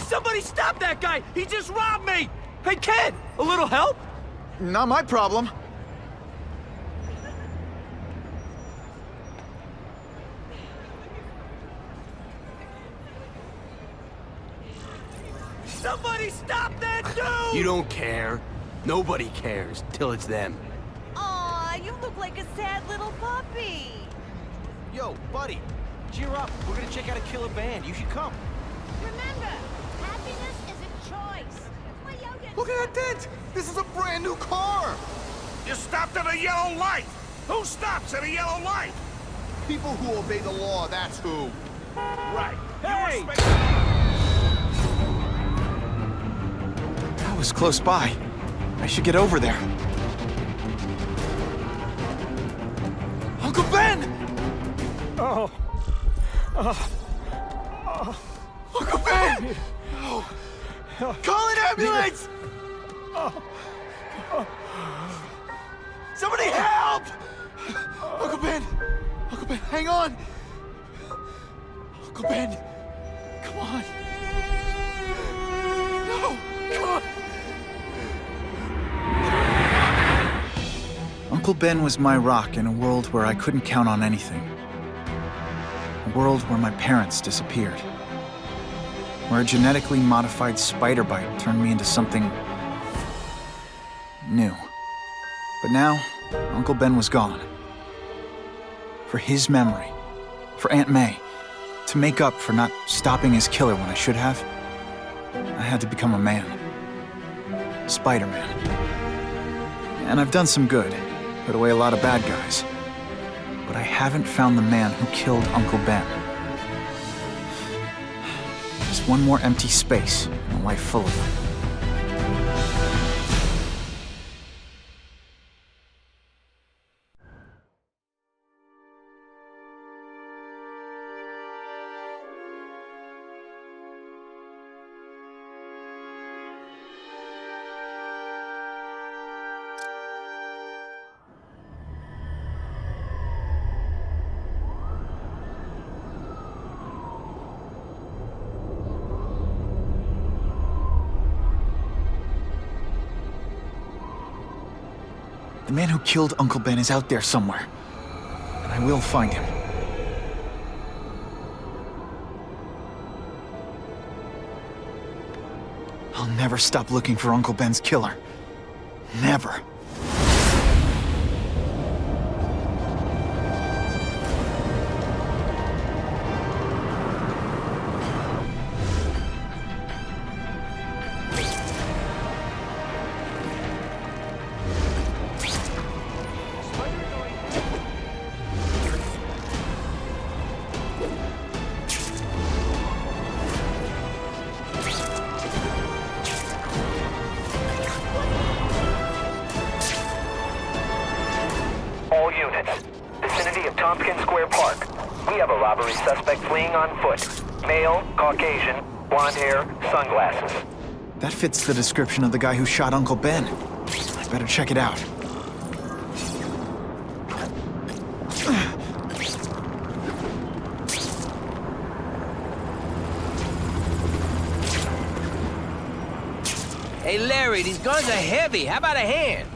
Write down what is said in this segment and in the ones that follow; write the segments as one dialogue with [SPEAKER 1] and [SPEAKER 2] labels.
[SPEAKER 1] Somebody stop that guy! He just robbed me! Hey, kid! A little help?
[SPEAKER 2] Not my problem.
[SPEAKER 1] Somebody stop that dude!
[SPEAKER 3] You don't care. Nobody cares till it's them.
[SPEAKER 4] Aw, you look like a sad little puppy.
[SPEAKER 5] Yo, buddy, cheer up. We're gonna check out a killer band. You should come.
[SPEAKER 4] Remember, happiness is a choice.
[SPEAKER 2] Look at that dent! This is a brand new car!
[SPEAKER 6] You stopped at a yellow light! Who stops at a yellow light?
[SPEAKER 2] People who obey the law, that's who.
[SPEAKER 6] Right.
[SPEAKER 1] Hey!
[SPEAKER 2] That was close by. I should get over there. Uncle Ben!
[SPEAKER 1] Oh.
[SPEAKER 2] Uncle Ben! Oh. Call an ambulance! Somebody help! Uncle Ben! Uncle Ben, hang on! Uncle Ben! Come on! No! Come on! Uncle Ben was my rock in a world where I couldn't count on anything. A world where my parents disappeared. Where a genetically modified spider bite turned me into something new. But now, Uncle Ben was gone. For his memory, for Aunt May, to make up for not stopping his killer when I should have, I had to become a man. Spider-Man. And I've done some good, put away a lot of bad guys. But I haven't found the man who killed Uncle Ben. Just one more empty space in a life full of them. The man who killed Uncle Ben is out there somewhere. And I will find him. I'll never stop looking for Uncle Ben's killer. Never.
[SPEAKER 7] All units. Vicinity of Tompkins Square Park. We have a robbery suspect fleeing on foot. Male, Caucasian, blonde hair, sunglasses.
[SPEAKER 2] That fits the description of the guy who shot Uncle Ben. I better check it out.
[SPEAKER 3] Hey, Larry, these guns are heavy. How about a hand?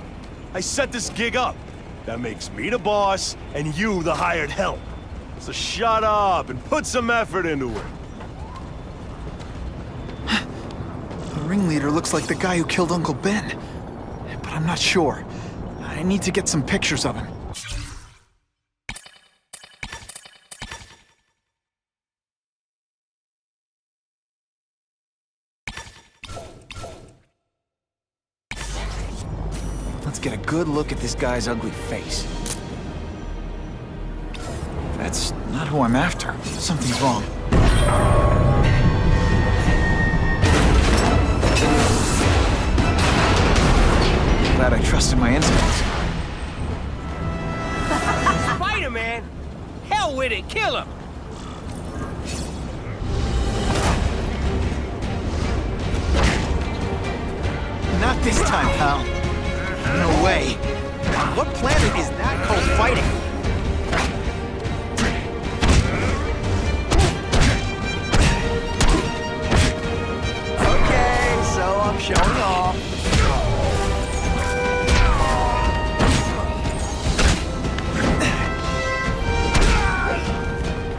[SPEAKER 8] I set this gig up. That makes me the boss, and you the hired help. So shut up and put some effort into it.
[SPEAKER 2] The ringleader looks like the guy who killed Uncle Ben. But I'm not sure. I need to get some pictures of him. Let's get a good look at this guy's ugly face. That's not who I'm after. Something's wrong. Glad I trusted my instincts.
[SPEAKER 3] Spider-Man? Hell with it, kill him!
[SPEAKER 2] Not this time, pal. No way. What planet is that called fighting? showing off.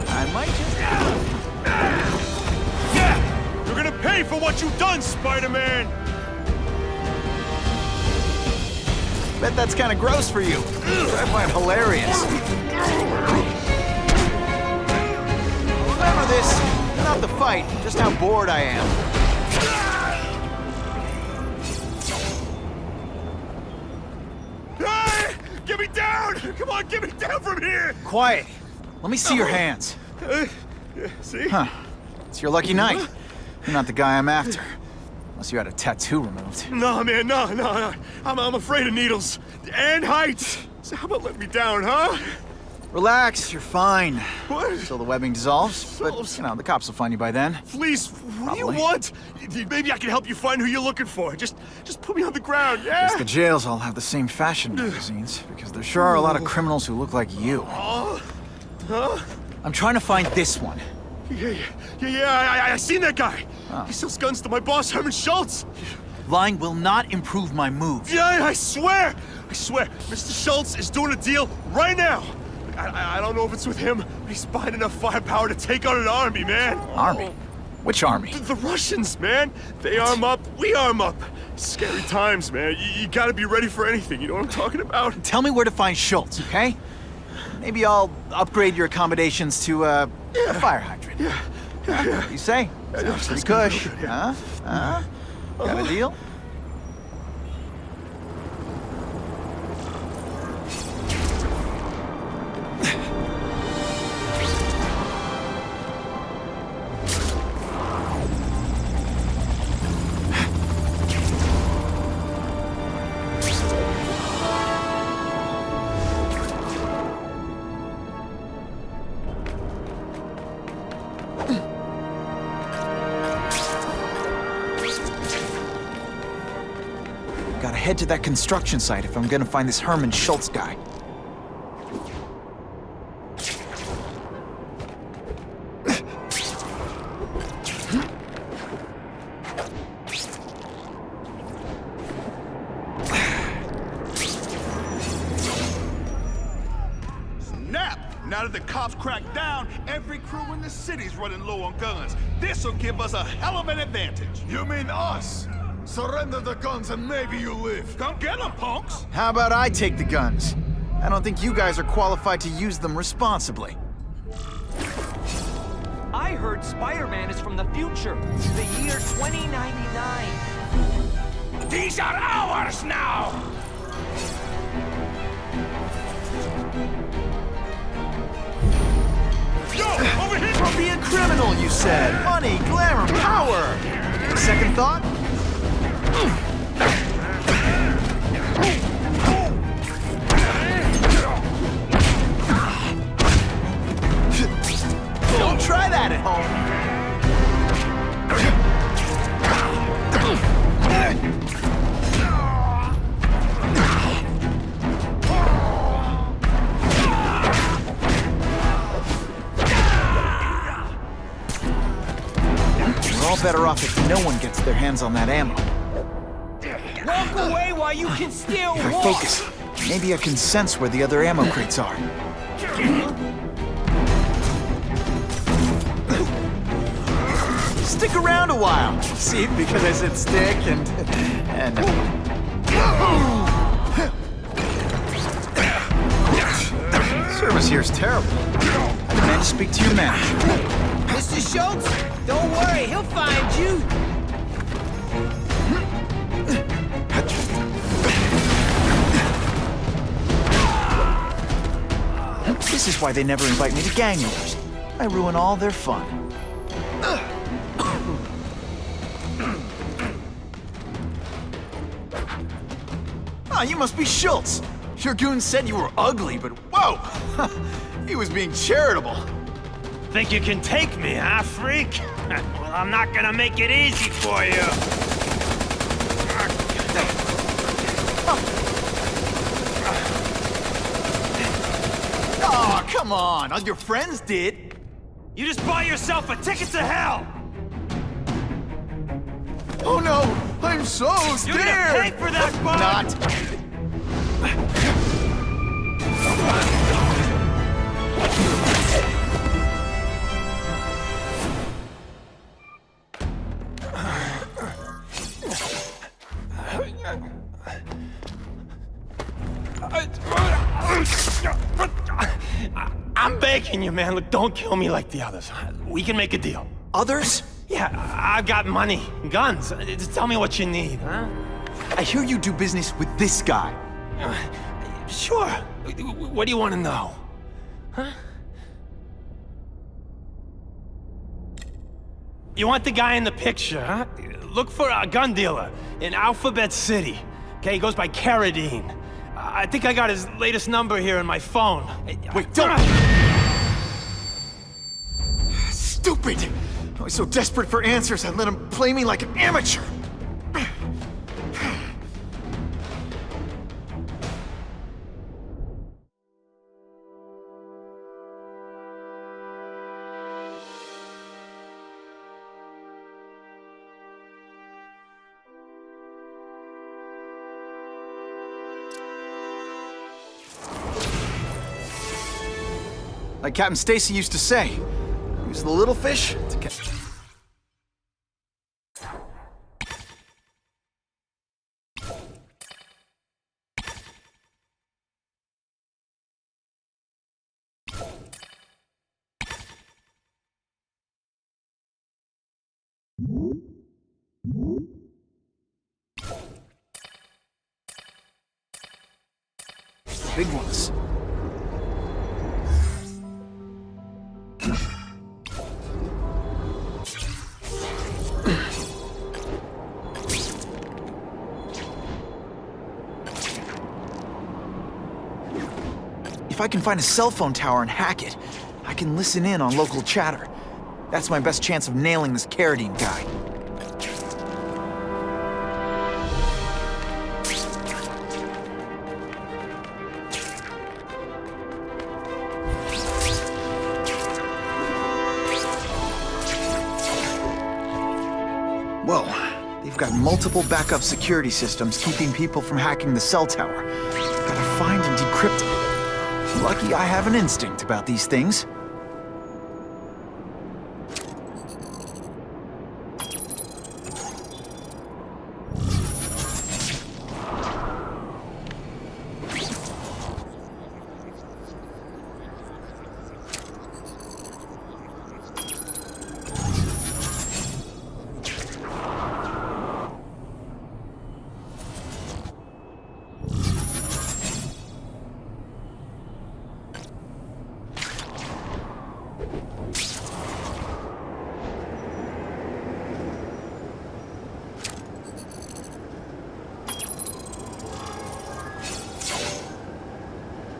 [SPEAKER 2] I might just...
[SPEAKER 8] Yeah! You're gonna pay for what you've done, Spider-Man!
[SPEAKER 2] Bet that's kind of gross for you. I find hilarious. Remember this, not the fight, just how bored I am.
[SPEAKER 8] Hey! Get me down! Come on, get me down from here!
[SPEAKER 2] Quiet. Let me see your hands.
[SPEAKER 8] Yeah, see?
[SPEAKER 2] Huh. It's your lucky night. You're not the guy I'm after. Unless you had a tattoo removed.
[SPEAKER 8] No, man, no. I'm afraid of needles. And heights. So how about let me down, huh?
[SPEAKER 2] Relax, you're fine.
[SPEAKER 8] What?
[SPEAKER 2] Until the webbing dissolves. But, you know, the cops will find you by then.
[SPEAKER 8] Please, what do you
[SPEAKER 2] Probably.
[SPEAKER 8] want? Maybe I can help you find who you're looking for. Just put me on the ground, yeah?
[SPEAKER 2] Guess the jails all have the same fashion magazines, because there sure are a lot of criminals who look like you.
[SPEAKER 8] Huh?
[SPEAKER 2] I'm trying to find this one.
[SPEAKER 8] Yeah, I seen that guy.
[SPEAKER 2] Oh.
[SPEAKER 8] He sells guns to my boss, Herman Schultz.
[SPEAKER 2] Lying will not improve my moves.
[SPEAKER 8] Yeah, I swear. Mr. Schultz is doing a deal right now. I don't know if it's with him, but he's buying enough firepower to take on an army, man.
[SPEAKER 2] Army? Which army?
[SPEAKER 8] The Russians, man. They arm up, we arm up. Scary times, man. You gotta be ready for anything, you know what I'm talking about?
[SPEAKER 2] Tell me where to find Schultz, okay? Maybe I'll upgrade your accommodations to, a fire hydrant.
[SPEAKER 8] Yeah.
[SPEAKER 2] What do you say? Sounds pretty cush. Huh? Got a deal? Gotta head to that construction site if I'm gonna find this Herman Schultz guy.
[SPEAKER 6] Snap! Now that the cops cracked down, every crew in the city's running low on guns. This'll give us a hell of an advantage. You mean us? Surrender the guns and maybe you live. Come get them, punks!
[SPEAKER 2] How about I take the guns? I don't think you guys are qualified to use them responsibly.
[SPEAKER 3] I heard Spider-Man is from the future, the year 2099.
[SPEAKER 6] These are ours now! Yo, over here!
[SPEAKER 2] Don't be a criminal, you said. Money, glamour, power. Second thought? Don't try that at home. We're all better off if no one gets their hands on that ammo.
[SPEAKER 3] Walk away while you can still
[SPEAKER 2] If I
[SPEAKER 3] walk.
[SPEAKER 2] focus, maybe I can sense where the other ammo crates are. Stick around a while. See, because I said stick and... Service here's terrible. I demand to speak to your manager.
[SPEAKER 3] Mr. Schultz, don't worry, he'll find you.
[SPEAKER 2] This is why they never invite me to gang wars. I ruin all their fun. Ah, you must be Schultz. Your goon said you were ugly, but whoa! He was being charitable.
[SPEAKER 9] Think you can take me, huh, freak? Well, I'm not gonna make it easy for you.
[SPEAKER 2] Oh, come on. All your friends did.
[SPEAKER 9] You just buy yourself a ticket to hell!
[SPEAKER 2] Oh no! I'm I'm so scared!
[SPEAKER 9] You're gonna pay for that, bud!
[SPEAKER 2] Not.
[SPEAKER 9] I'm begging you, man. Look, don't kill me like the others. We can make a deal.
[SPEAKER 2] Others?
[SPEAKER 9] Yeah, I've got money, guns. Just tell me what you need, huh?
[SPEAKER 2] I hear you do business with this guy.
[SPEAKER 9] Sure. What do you want to know? Huh? You want the guy in the picture, huh? Look for a gun dealer in Alphabet City. Okay, he goes by Carradine. I think I got his latest number here in my phone.
[SPEAKER 2] Wait, don't! Stupid! I was so desperate for answers, I let him play me like an amateur. Like Captain Stacy used to say, use the little fish to catch. Big ones. If I can find a cell phone tower and hack it, I can listen in on local chatter. That's my best chance of nailing this Carradine guy. Whoa, they've got multiple backup security systems keeping people from hacking the cell tower. Gotta find and decrypt it. Lucky I have an instinct about these things.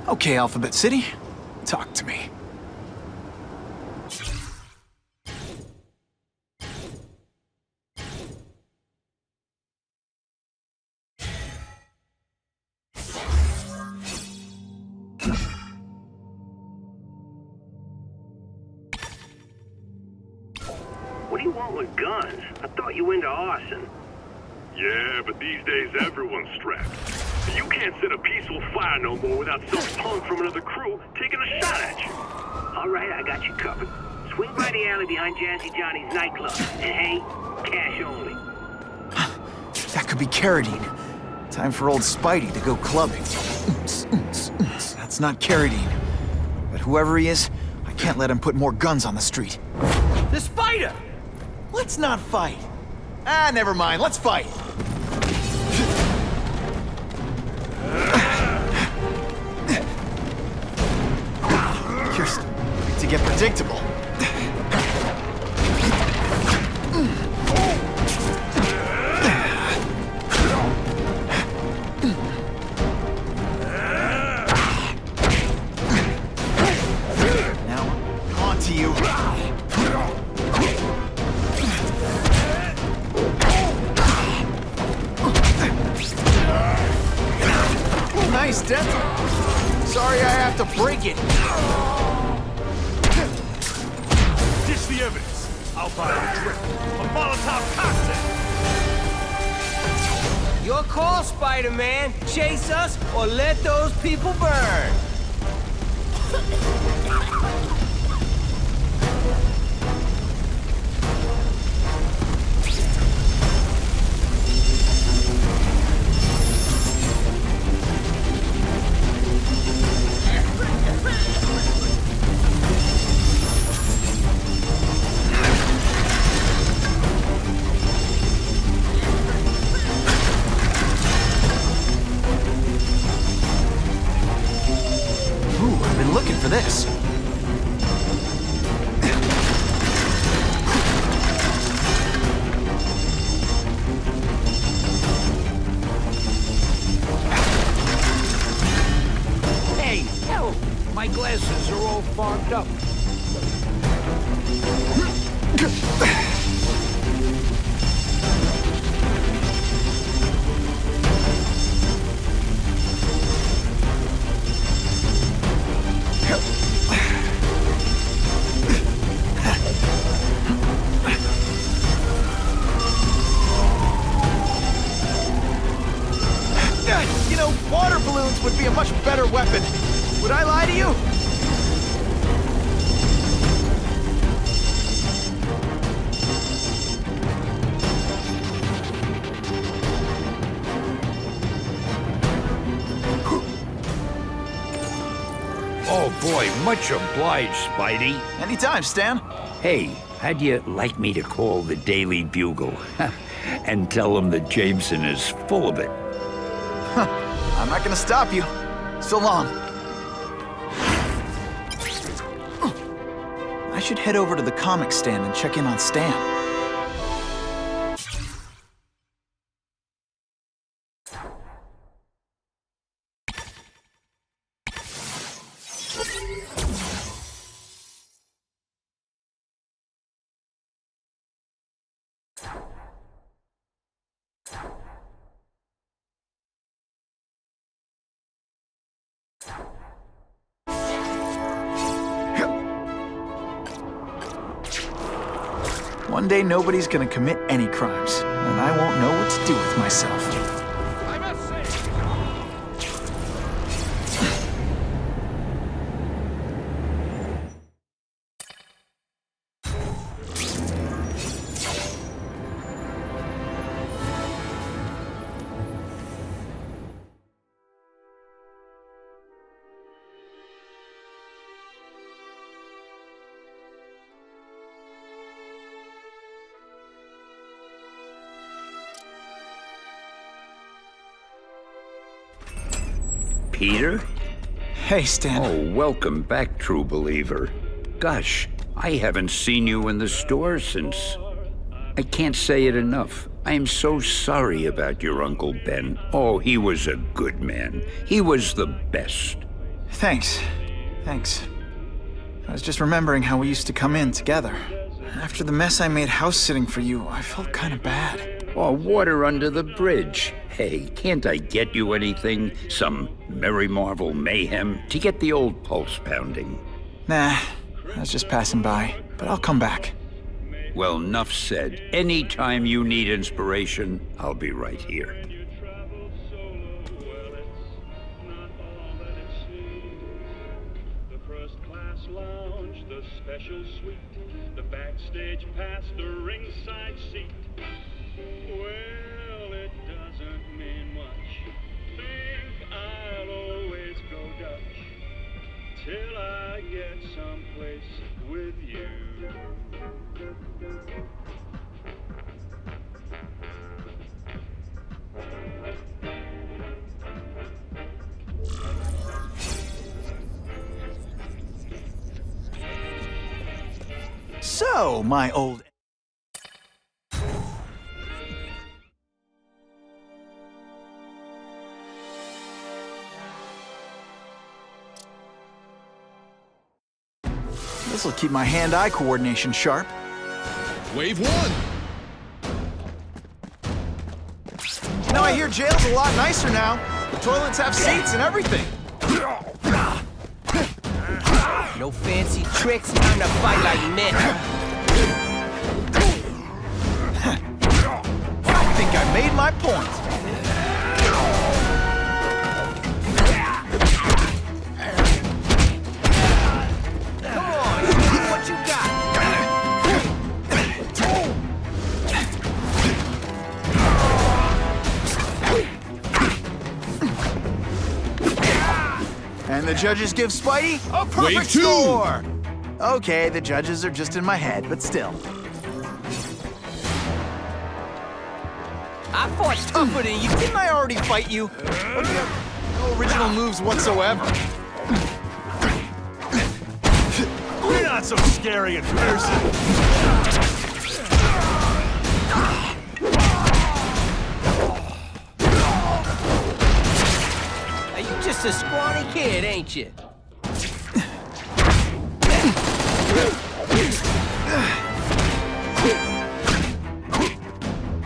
[SPEAKER 2] Okay, Alphabet City, talk to me.
[SPEAKER 10] What do you want with guns? I thought you were into arson.
[SPEAKER 11] Yeah, but these days everyone's strapped. You can't set a peaceful fire no more without some punk from another crew taking a shot at you.
[SPEAKER 10] All right, I got you covered. Swing by the alley behind Jazzy Johnny's nightclub. And hey, cash only.
[SPEAKER 2] That could be Carradine. Time for old Spidey to go clubbing. That's not Carradine. But whoever he is, I can't let him put more guns on the street.
[SPEAKER 3] The spider!
[SPEAKER 2] Let's not fight. Ah, never mind. Let's fight. You're starting to get predictable. Now, on to you. Nice dental. Sorry I have to break it.
[SPEAKER 8] Dish the evidence. I'll buy a drink. A Molotov cocktail.
[SPEAKER 3] Your call, Spider-Man. Chase us or let those people burn.
[SPEAKER 2] Looking for this.
[SPEAKER 12] Hey, help! My glasses are all fogged up.
[SPEAKER 2] You know, water balloons would be a much better weapon. Would I lie to you?
[SPEAKER 12] Oh boy, much obliged, Spidey.
[SPEAKER 2] Anytime, Stan.
[SPEAKER 12] Hey, how'd you like me to call the Daily Bugle and tell them that Jameson is full of it?
[SPEAKER 2] I'm not gonna stop you. So long. I should head over to the comic stand and check in on Stan. One day, nobody's gonna commit any crimes, and I won't know what to do with myself.
[SPEAKER 6] I must say.
[SPEAKER 12] Peter?
[SPEAKER 2] Hey, Stan.
[SPEAKER 12] Oh, welcome back, true believer. Gosh, I haven't seen you in the store since... I can't say it enough. I am so sorry about your Uncle Ben. Oh, he was a good man. He was the best.
[SPEAKER 2] Thanks. I was just remembering how we used to come in together. After the mess I made house sitting for you, I felt kind of bad.
[SPEAKER 12] Oh, water under the bridge. Hey, can't I get you anything? Some Merry Marvel mayhem to get the old pulse pounding?
[SPEAKER 2] Nah, I was just passing by, but I'll come back.
[SPEAKER 12] Well, enough said. Anytime you need inspiration, I'll be right here.
[SPEAKER 11] The first class lounge, the special suite, the backstage pass, the ringside seat. Well, it doesn't mean much. Think I'll always go Dutch till I get someplace with you.
[SPEAKER 2] So, my old... This'll keep my hand-eye coordination sharp.
[SPEAKER 6] Wave one.
[SPEAKER 2] You know, I hear jail's a lot nicer now. The toilets have seats and everything.
[SPEAKER 3] No fancy tricks, time to fight like men.
[SPEAKER 2] I think I made my point. And the judges give Spidey a perfect score! Okay, the judges are just in my head, but still.
[SPEAKER 3] I fought tougher than you.
[SPEAKER 2] Didn't I already fight you? But you have no original moves whatsoever.
[SPEAKER 8] You're not so scary in person.
[SPEAKER 3] You just a scrawny kid, ain't you?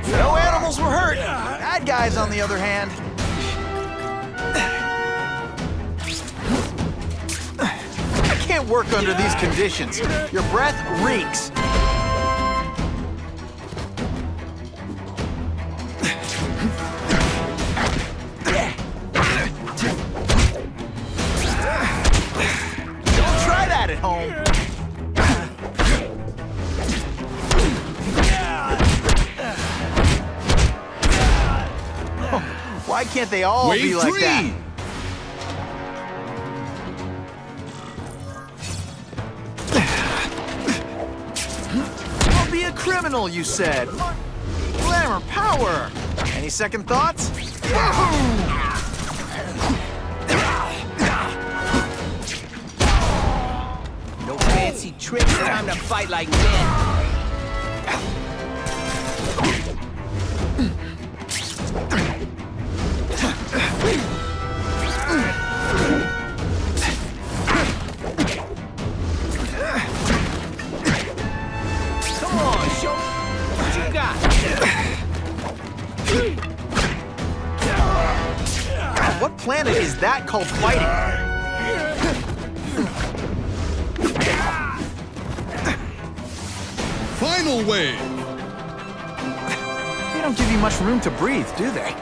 [SPEAKER 2] No animals were hurt. Bad guys, on the other hand. I can't work under these conditions. Your breath reeks. Don't try that at home. Why can't they all be like that? I'll be a criminal, you said. Glamour, power. Any second thoughts?
[SPEAKER 3] No fancy tricks, time to fight like men. Come on, show me what you got.
[SPEAKER 2] What planet is that called fighting?
[SPEAKER 6] Final wave!
[SPEAKER 2] They don't give you much room to breathe, do they?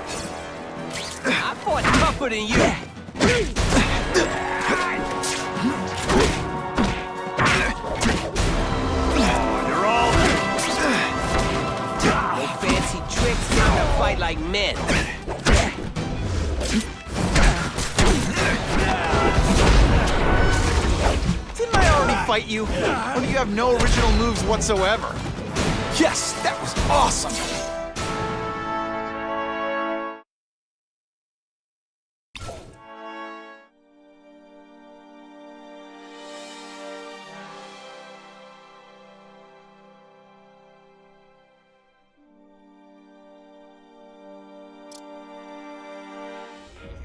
[SPEAKER 3] I fought tougher than you.
[SPEAKER 8] You're all...
[SPEAKER 3] No fancy tricks, time to fight like men.
[SPEAKER 2] Didn't I already fight you? Or do you have no original moves whatsoever? Yes, that was awesome!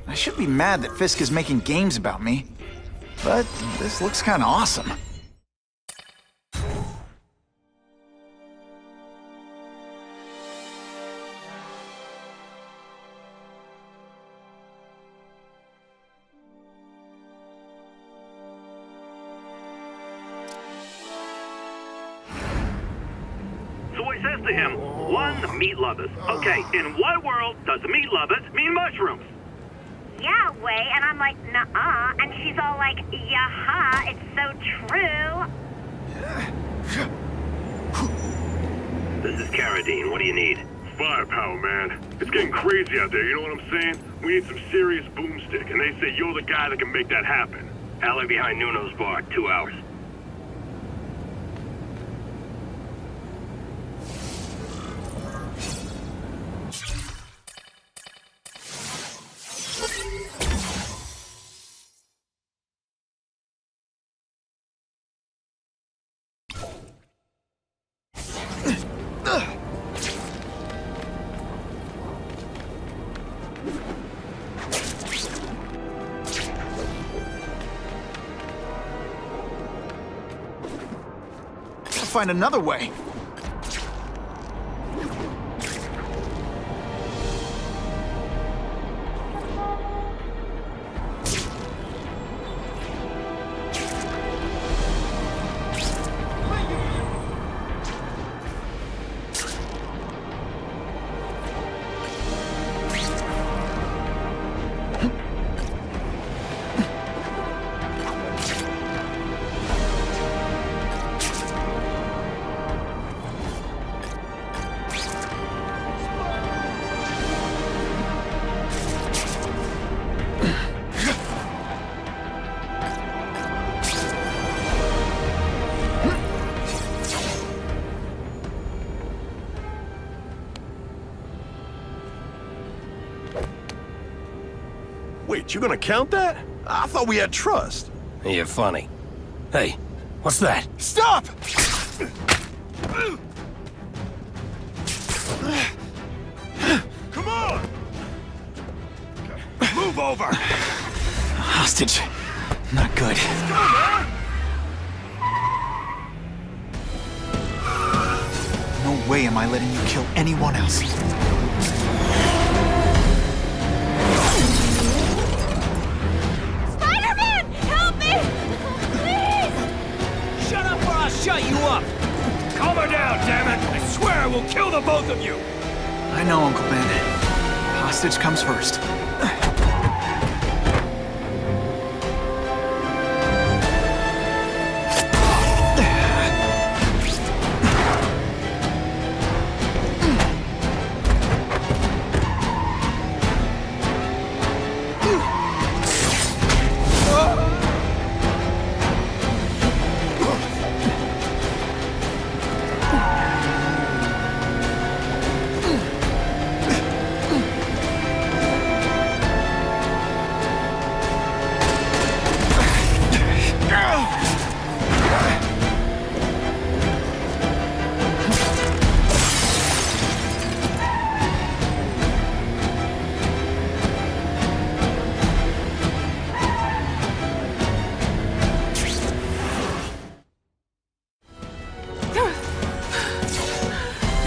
[SPEAKER 2] I should be mad that Fisk is making games about me, but this looks kinda awesome.
[SPEAKER 10] So he says to him, one, meat lovers. Okay, in what world does meat lovers mean mushrooms?
[SPEAKER 13] Yeah, way, and I'm like, nuh-uh, and she's all like, yeah-ha, it's so true.
[SPEAKER 10] This is Carradine, what do you need?
[SPEAKER 8] Firepower, man. It's getting crazy out there, you know what I'm saying? We need some serious boomstick, and they say you're the guy that can make that happen.
[SPEAKER 10] Alley behind Nuno's bar, 2 hours.
[SPEAKER 2] Find another way.
[SPEAKER 8] Wait, you gonna count that? I thought we had trust.
[SPEAKER 9] You're funny. Hey, what's that?
[SPEAKER 8] Stop! Come on! Move over!
[SPEAKER 2] Hostage. Not good.
[SPEAKER 8] Come on, man!
[SPEAKER 2] No way am I letting you kill anyone else.
[SPEAKER 4] Spider-Man! Help me! Please!
[SPEAKER 3] Shut up or I'll shut you up!
[SPEAKER 9] Calm her down, damn it! I swear I will kill the both of you!
[SPEAKER 2] I know, Uncle Ben. Hostage comes first.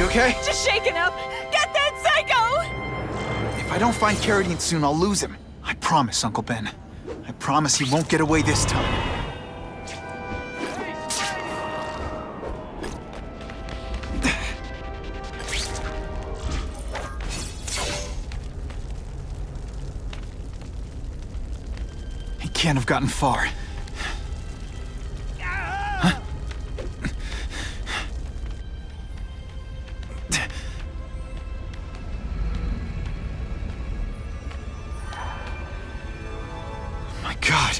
[SPEAKER 2] Okay?
[SPEAKER 4] Just shaking up! Get that psycho!
[SPEAKER 2] If I don't find Carradine soon, I'll lose him. I promise, Uncle Ben. I promise he won't get away this time. He can't have gotten far. God.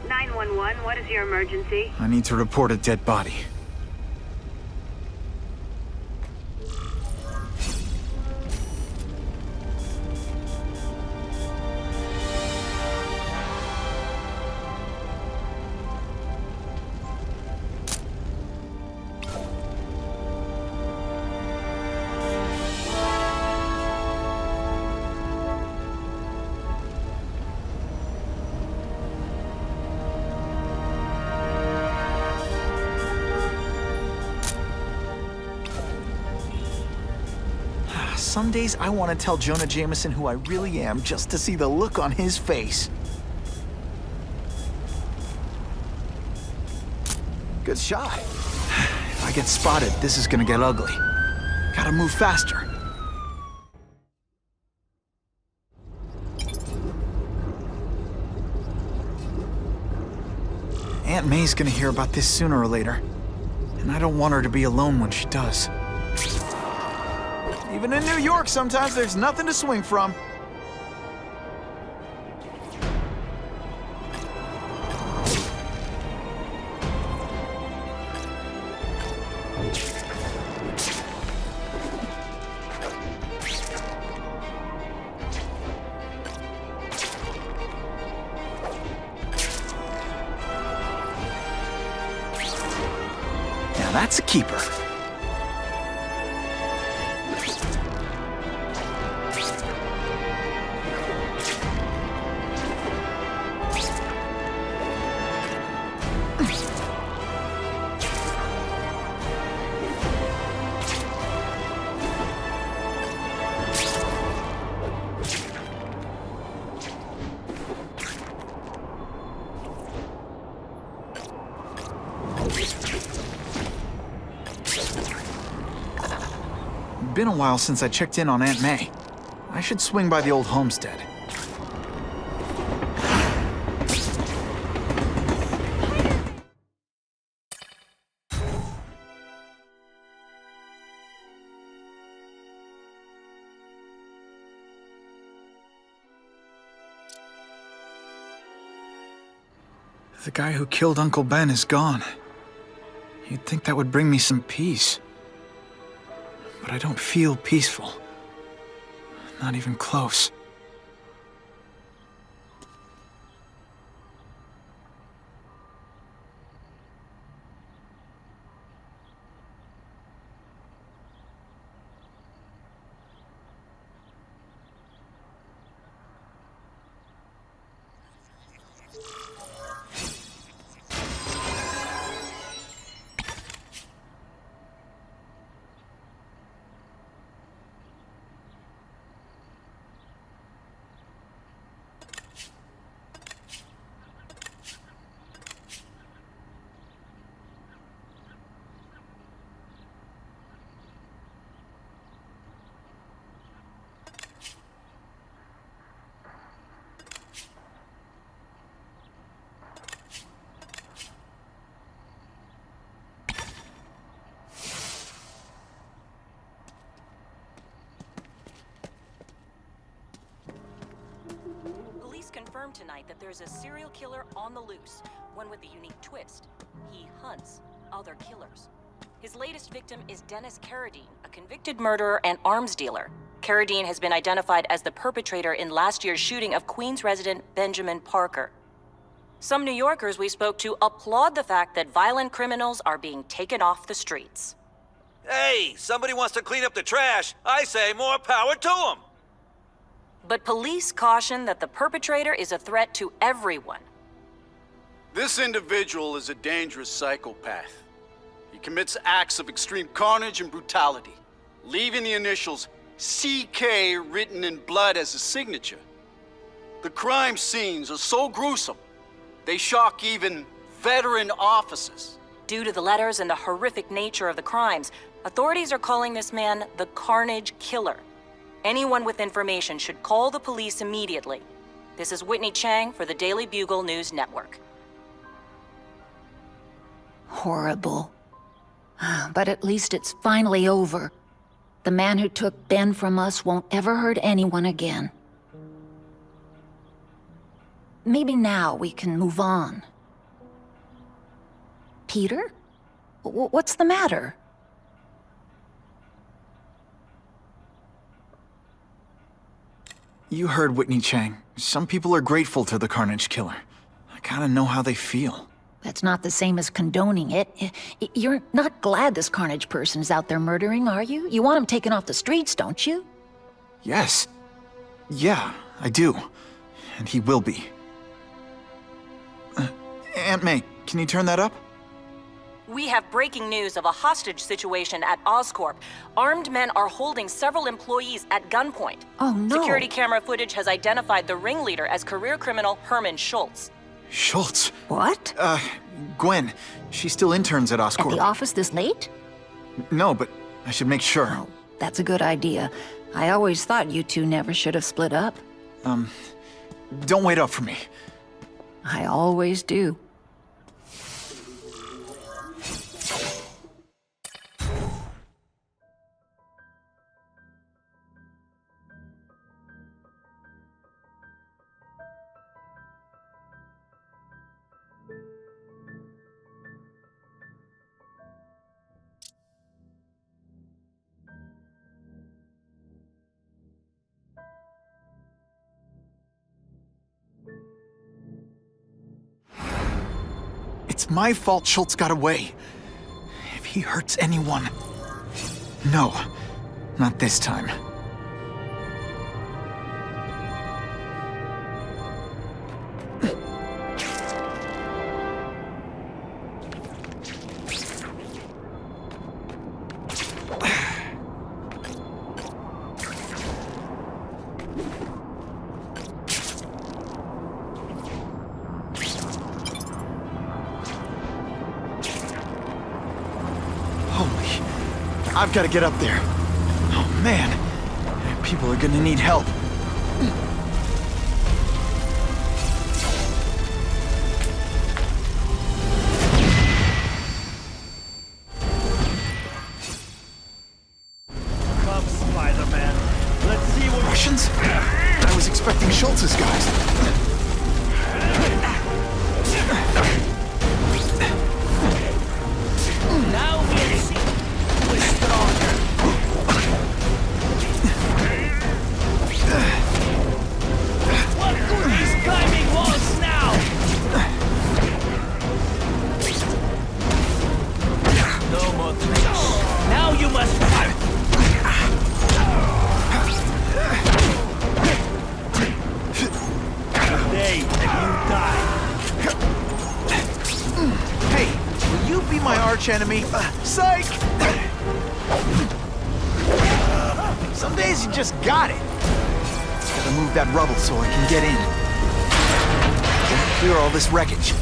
[SPEAKER 13] 911, what is your emergency?
[SPEAKER 2] I need to report a dead body. Some days I want to tell Jonah Jameson who I really am just to see the look on his face. Good shot. If I get spotted, this is gonna get ugly. Gotta move faster. Aunt May's gonna hear about this sooner or later, and I don't want her to be alone when she does. Even in New York, sometimes there's nothing to swing from. Now that's a keeper. Been a while since I checked in on Aunt May. I should swing by the old homestead. The guy who killed Uncle Ben is gone. You'd think that would bring me some peace. But I don't feel peaceful. Not even close.
[SPEAKER 14] Confirmed tonight that there's a serial killer on the loose, one with a unique twist. He hunts other killers. His latest victim is Dennis Carradine, a convicted murderer and arms dealer. Carradine has been identified as the perpetrator in last year's shooting of Queens resident Benjamin Parker. Some New Yorkers we spoke to applaud the fact that violent criminals are being taken off the streets.
[SPEAKER 15] Hey, somebody wants to clean up the trash. I say more power to them.
[SPEAKER 14] But police caution that the perpetrator is a threat to everyone.
[SPEAKER 16] This individual is a dangerous psychopath. He commits acts of extreme carnage and brutality, leaving the initials CK written in blood as a signature. The crime scenes are so gruesome, they shock even veteran officers.
[SPEAKER 14] Due to the letters and the horrific nature of the crimes, authorities are calling this man the Carnage Killer. Anyone with information should call the police immediately. This is Whitney Chang for the Daily Bugle News Network.
[SPEAKER 17] Horrible. But at least it's finally over. The man who took Ben from us won't ever hurt anyone again. Maybe now we can move on. Peter? What's the matter?
[SPEAKER 2] You heard Whitney Chang. Some people are grateful to the Carnage Killer. I kinda know how they feel.
[SPEAKER 17] That's not the same as condoning it. You're not glad this Carnage person is out there murdering, are you? You want him taken off the streets, don't you?
[SPEAKER 2] Yes. Yeah, I do. And he will be. Aunt May, can you turn that up?
[SPEAKER 14] We have breaking news of a hostage situation at Oscorp. Armed men are holding several employees at gunpoint.
[SPEAKER 17] Oh, no.
[SPEAKER 14] Security camera footage has identified the ringleader as career criminal Herman Schultz.
[SPEAKER 2] Schultz?
[SPEAKER 17] What?
[SPEAKER 2] Gwen. She still interns at Oscorp.
[SPEAKER 17] At the office this late?
[SPEAKER 2] No, but I should make sure.
[SPEAKER 17] Oh, that's a good idea. I always thought you two never should have split up.
[SPEAKER 2] Don't wait up for me.
[SPEAKER 17] I always do.
[SPEAKER 2] It's my fault Schultz got away. If he hurts anyone... No, not this time. I've got to get up there. Oh, man. People are gonna need help.
[SPEAKER 1] Come, Spider-Man. Let's see what...
[SPEAKER 2] Russians? I was expecting Schultz's guys.
[SPEAKER 1] Now we'll see. We're stronger.
[SPEAKER 2] archenemy. Psych! Some days you just got it. Gotta move that rubble so I can get in. Gotta clear all this wreckage.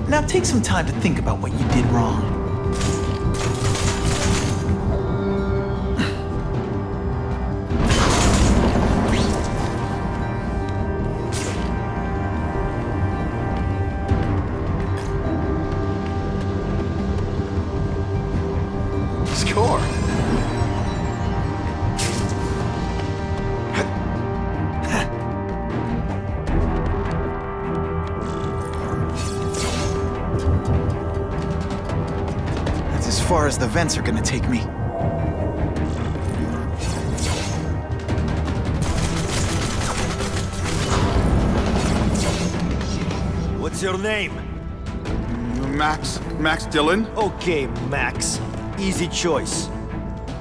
[SPEAKER 2] Now take some time to think about what you did wrong. Score. As far as the vents are gonna take me.
[SPEAKER 3] What's your name?
[SPEAKER 6] Max Dillon.
[SPEAKER 3] Okay, Max. Easy choice.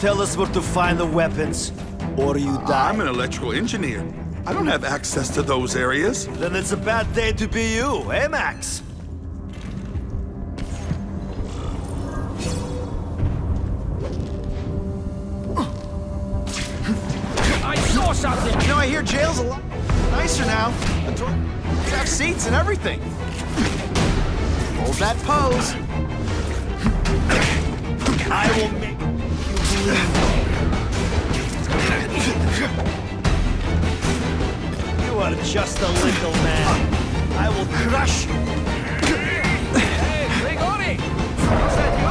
[SPEAKER 3] Tell us where to find the weapons, or you die.
[SPEAKER 6] I'm an electrical engineer. I don't have access to those areas.
[SPEAKER 3] Then it's a bad day to be you, eh, Max?
[SPEAKER 2] You know, I hear jail's a lot nicer now. The doors have seats and everything. Hold that pose.
[SPEAKER 3] I will make you believe. You are just a little man. I will crush you. Hey, Grigori! Was that you?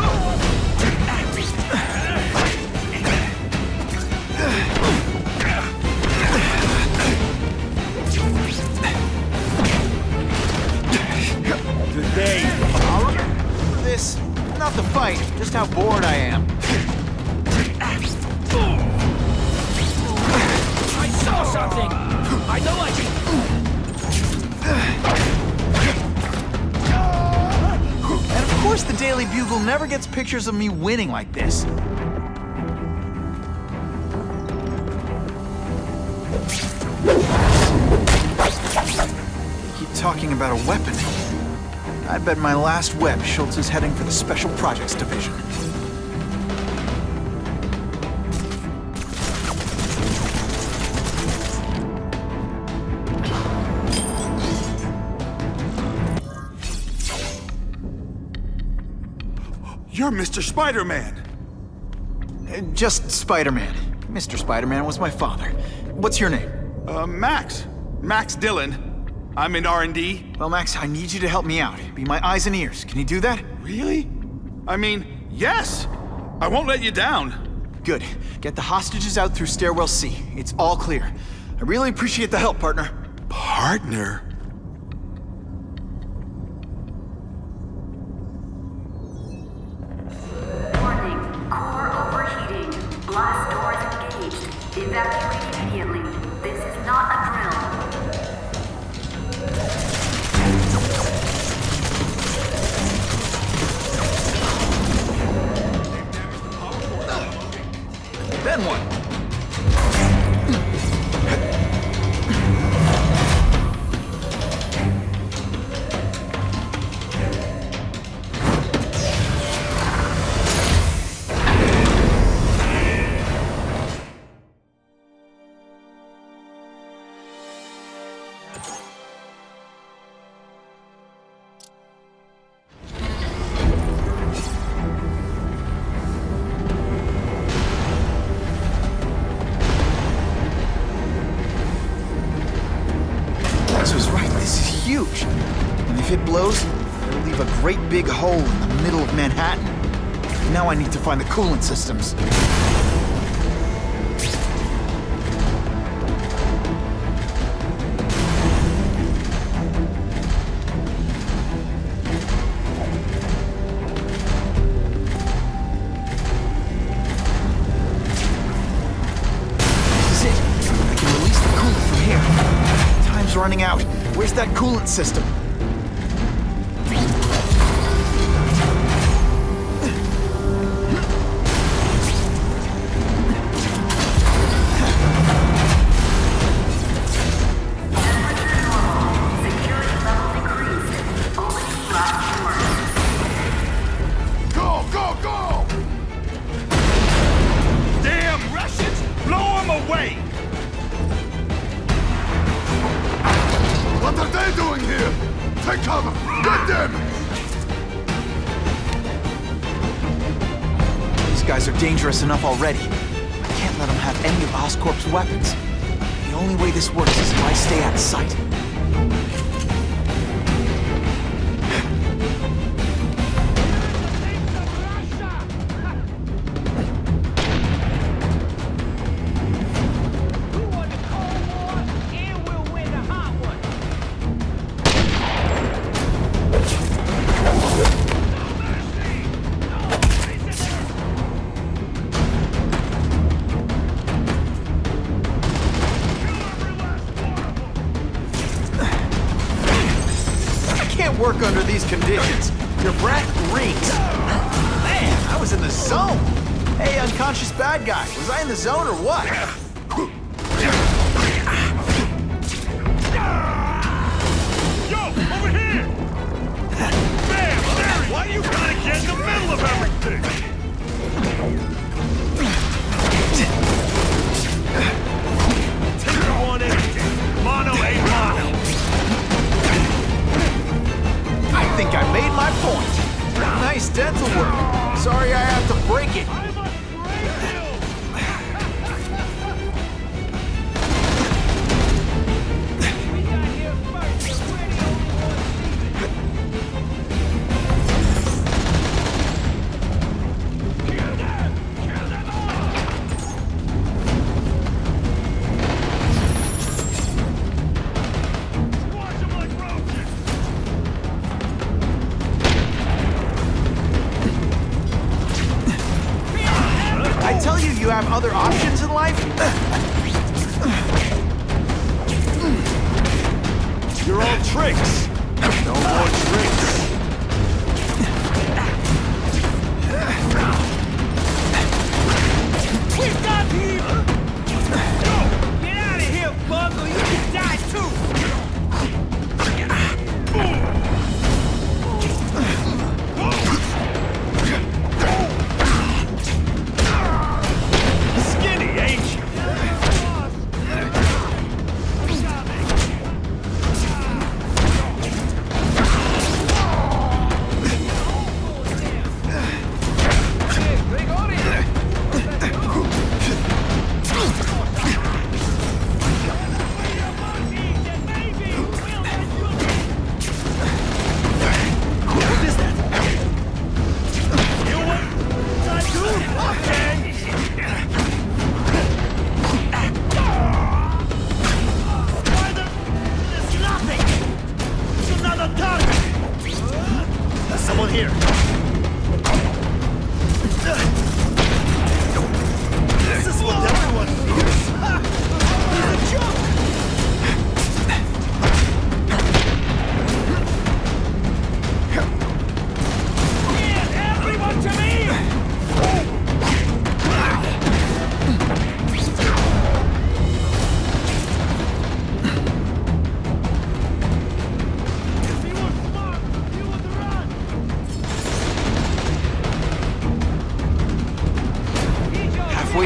[SPEAKER 2] Today, I'll remember this. Not the fight, just how bored I am.
[SPEAKER 3] I saw something! I don't like it!
[SPEAKER 2] And of course the Daily Bugle never gets pictures of me winning like this. You keep talking about a weapon. I bet my last web Schultz is heading for the Special Projects Division.
[SPEAKER 6] You're Mr. Spider-Man.
[SPEAKER 2] Just Spider-Man. Mr. Spider-Man was my father. What's your name?
[SPEAKER 6] Max. Max Dillon. I'm in R&D.
[SPEAKER 2] Well, Max, I need you to help me out. Be my eyes and ears. Can you do that?
[SPEAKER 6] Really? I mean, yes! I won't let you down.
[SPEAKER 2] Good. Get the hostages out through Stairwell C. It's all clear. I really appreciate the help, partner.
[SPEAKER 6] Partner?
[SPEAKER 18] Warning. Core overheating. Blast doors engaged. Evacuate immediately. This is not a drill.
[SPEAKER 2] Then what? huge. And if it blows, it'll leave a great big hole in the middle of Manhattan. Now I need to find the coolant systems. Running out. Where's that coolant system?
[SPEAKER 6] Go, go, go!
[SPEAKER 8] Damn Russians! Blow them away!
[SPEAKER 6] What are they doing here? Take cover! Get them!
[SPEAKER 2] These guys are dangerous enough already. I can't let them have any of Oscorp's weapons. The only way this works is if I stay out of sight. Work under these conditions. Your breath reeks. Man, I was in the zone. Hey, unconscious bad guy. Was I in the zone or what?
[SPEAKER 8] Yo, over here! Bam! There! Why you gotta get in the middle of everything? Take one in. Mono a mono.
[SPEAKER 2] I think I made my point. Nice dental work. Sorry I have to break it. You have other options in life?
[SPEAKER 8] You're all tricks. No more tricks.
[SPEAKER 1] We got him! Yo, get out of here, bug, or you can die too!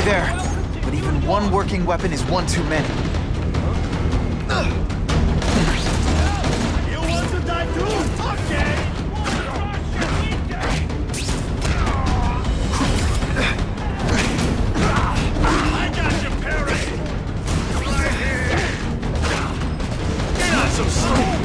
[SPEAKER 2] There. But even one working weapon is one too many.
[SPEAKER 8] You want to die too? Okay! I got you, Perry! Get on some sleep!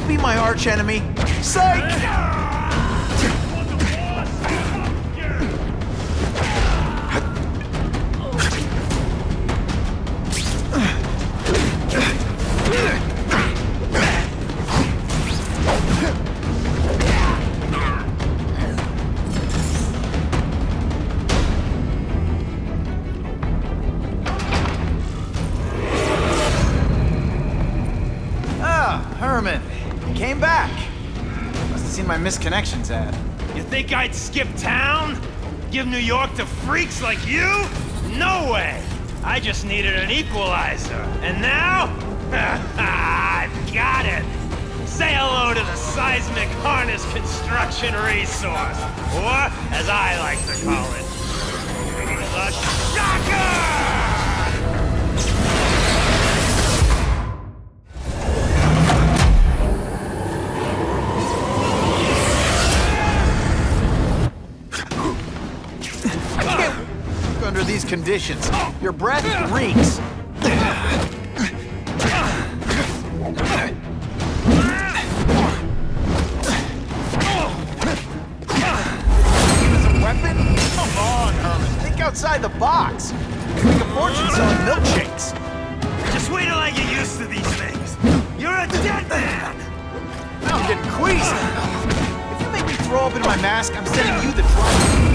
[SPEAKER 2] be my archenemy. Psych! Herman, you came back. Must have seen my missed connections ad.
[SPEAKER 9] You think I'd skip town? Give New York to freaks like you? No way! I just needed an equalizer. And now? I've got it! Say hello to the seismic harness construction resource. Or, as I like to call it, the Shocker!
[SPEAKER 2] Under these conditions, your breath reeks. As a weapon? Come on, Herman. Think outside the box. You can make a fortune selling milkshakes.
[SPEAKER 9] Just wait till I get used to these things. You're a dead man!
[SPEAKER 2] Now I'm getting queasy. If you make me throw up into my mask, I'm sending you the drug.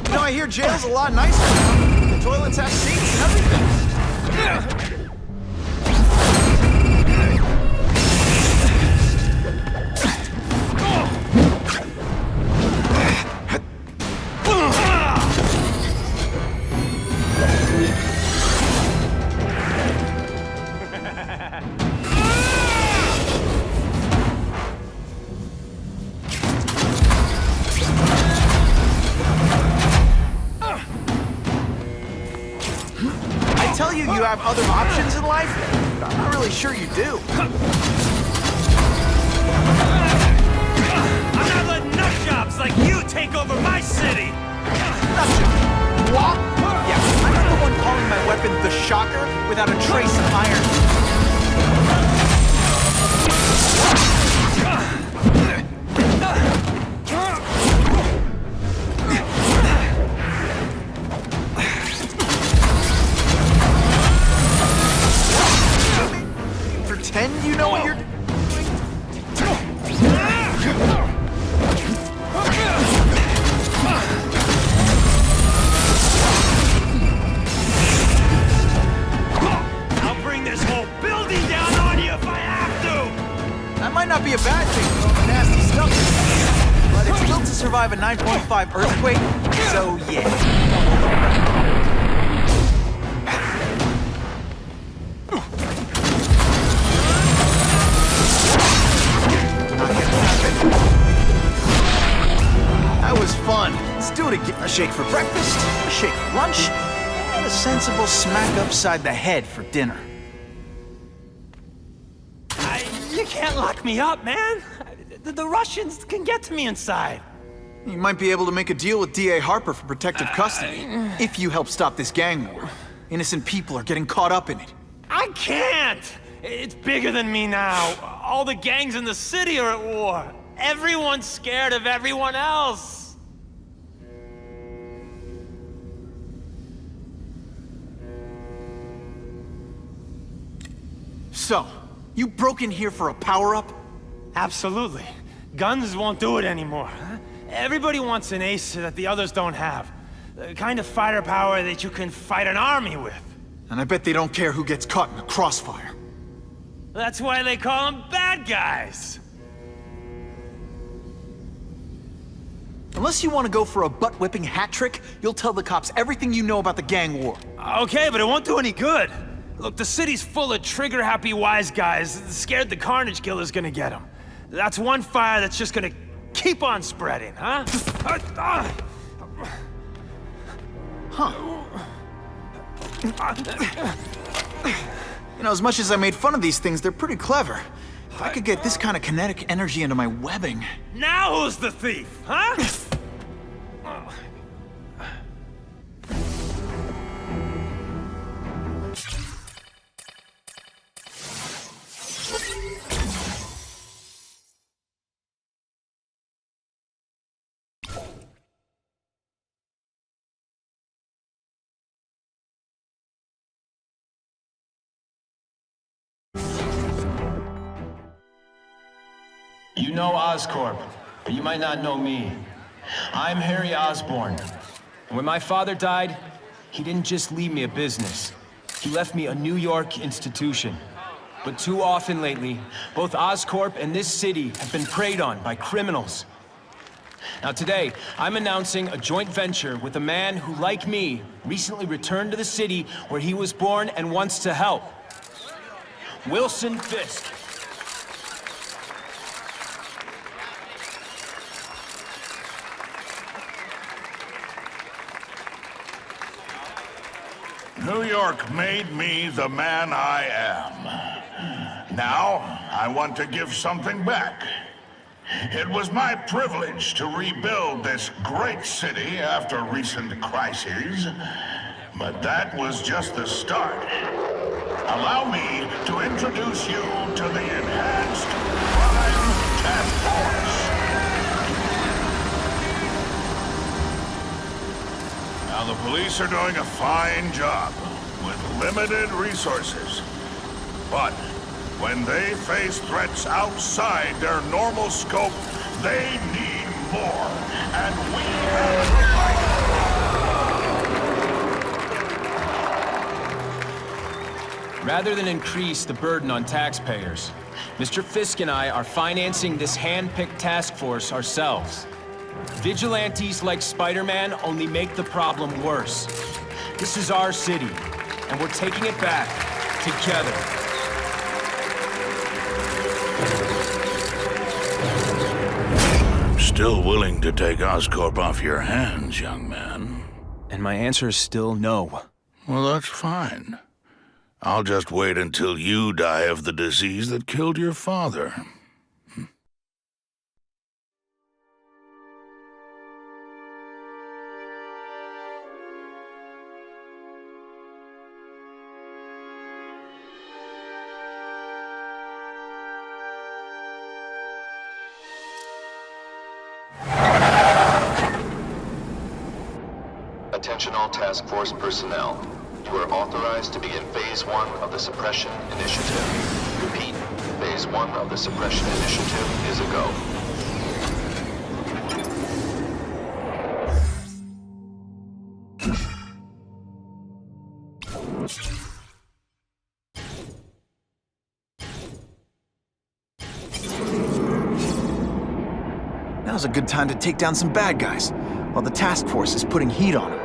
[SPEAKER 2] You know, I hear jail's a lot nicer now. The toilets have seats and everything. You have other options in life, but I'm not really sure you do.
[SPEAKER 9] I'm not letting nutjobs like you take over my city!
[SPEAKER 2] Nutjob? What? Yeah, I'm not the one calling my weapon the Shocker without a trace of iron. Pretend you know what you're doing?
[SPEAKER 9] I'll bring this whole building down on you if I have to!
[SPEAKER 2] That might not be a bad thing with all the nasty stuff. But it's built to survive a 9.5 earthquake, so yeah. That was fun. Let's do it again. A shake for breakfast, a shake for lunch, and a sensible smack upside the head for dinner.
[SPEAKER 9] You can't lock me up, man. The Russians can get to me inside.
[SPEAKER 2] You might be able to make a deal with D.A. Harper for protective custody, if you help stop this gang war. Innocent people are getting caught up in it.
[SPEAKER 9] I can't! It's bigger than me now. All the gangs in the city are at war. Everyone's scared of everyone else.
[SPEAKER 2] So, you broke in here for a power-up?
[SPEAKER 9] Absolutely. Guns won't do it anymore. Everybody wants an ace that the others don't have. The kind of fighter power that you can fight an army with.
[SPEAKER 2] And I bet they don't care who gets caught in the crossfire.
[SPEAKER 9] That's why they call them bad guys.
[SPEAKER 2] Unless you want to go for a butt-whipping hat trick, you'll tell the cops everything you know about the gang war.
[SPEAKER 9] Okay, but it won't do any good. Look, the city's full of trigger-happy wise guys scared the Carnage killer's gonna get them. That's one fire that's just gonna keep on spreading, huh?
[SPEAKER 2] You know, as much as I made fun of these things, they're pretty clever. If I could get this kind of kinetic energy into my webbing...
[SPEAKER 9] Now who's the thief, huh?
[SPEAKER 19] You know Oscorp, but you might not know me. I'm Harry Osborn. When my father died, he didn't just leave me a business. He left me a New York institution. But too often lately, both Oscorp and this city have been preyed on by criminals. Now today, I'm announcing a joint venture with a man who, like me, recently returned to the city where he was born and wants to help. Wilson Fisk.
[SPEAKER 6] New York made me the man I am. Now, I want to give something back. It was my privilege to rebuild this great city after recent crises, but that was just the start. Allow me to introduce you to the Enhanced Crime Task Force. Now, the police are doing a fine job with limited resources. But when they face threats outside their normal scope, they need more. And we have to fight.
[SPEAKER 19] Rather than increase the burden on taxpayers, Mr. Fisk and I are financing this hand-picked task force ourselves. Vigilantes like Spider-Man only make the problem worse. This is our city, and we're taking it back together.
[SPEAKER 6] I'm still willing to take Oscorp off your hands, young man.
[SPEAKER 19] And my answer is still no.
[SPEAKER 6] Well, that's fine. I'll just wait until you die of the disease that killed your father.
[SPEAKER 20] Attention all task force personnel. You are authorized to begin Phase 1 of the Suppression Initiative. Repeat, Phase 1 of the Suppression Initiative is a go.
[SPEAKER 2] Now's a good time to take down some bad guys, while the task force is putting heat on them.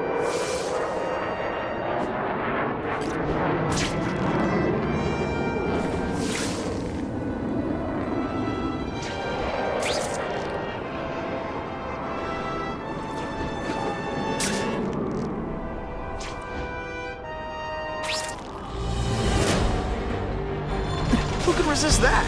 [SPEAKER 2] Who can resist that?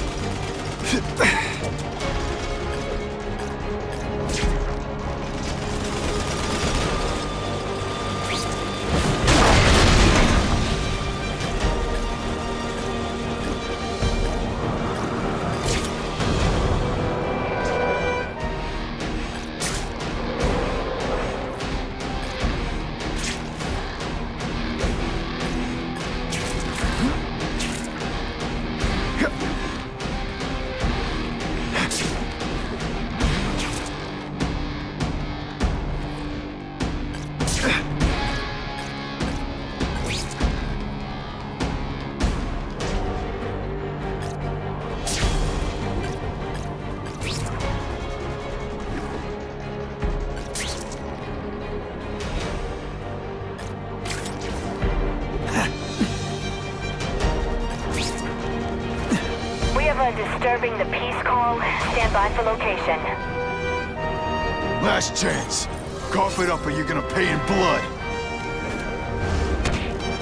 [SPEAKER 13] Disturbing the peace call. Stand by for location.
[SPEAKER 6] Last chance. Cough it up or you're gonna pay in blood.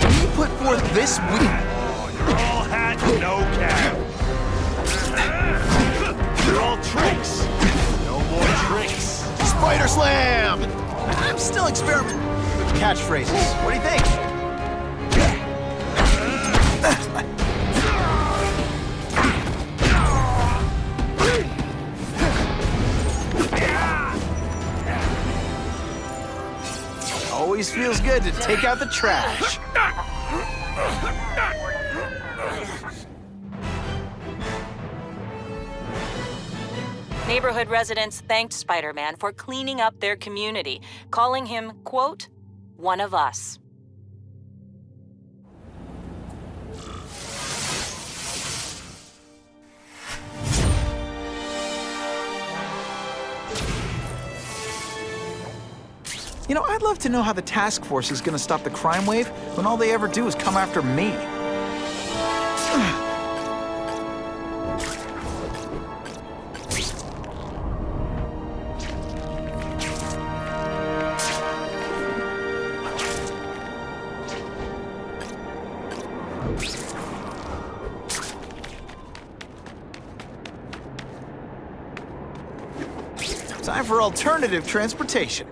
[SPEAKER 2] We put forth this week.
[SPEAKER 9] You're all hat, no cap.
[SPEAKER 3] They're all tricks. No more tricks.
[SPEAKER 2] Spider Slam! I'm still experimenting with catchphrases. What do you think? Always feels good to take out the trash.
[SPEAKER 14] Neighborhood residents thanked Spider-Man for cleaning up their community, calling him, quote, one of us.
[SPEAKER 2] You know, I'd love to know how the task force is gonna stop the crime wave when all they ever do is come after me. Time for alternative transportation.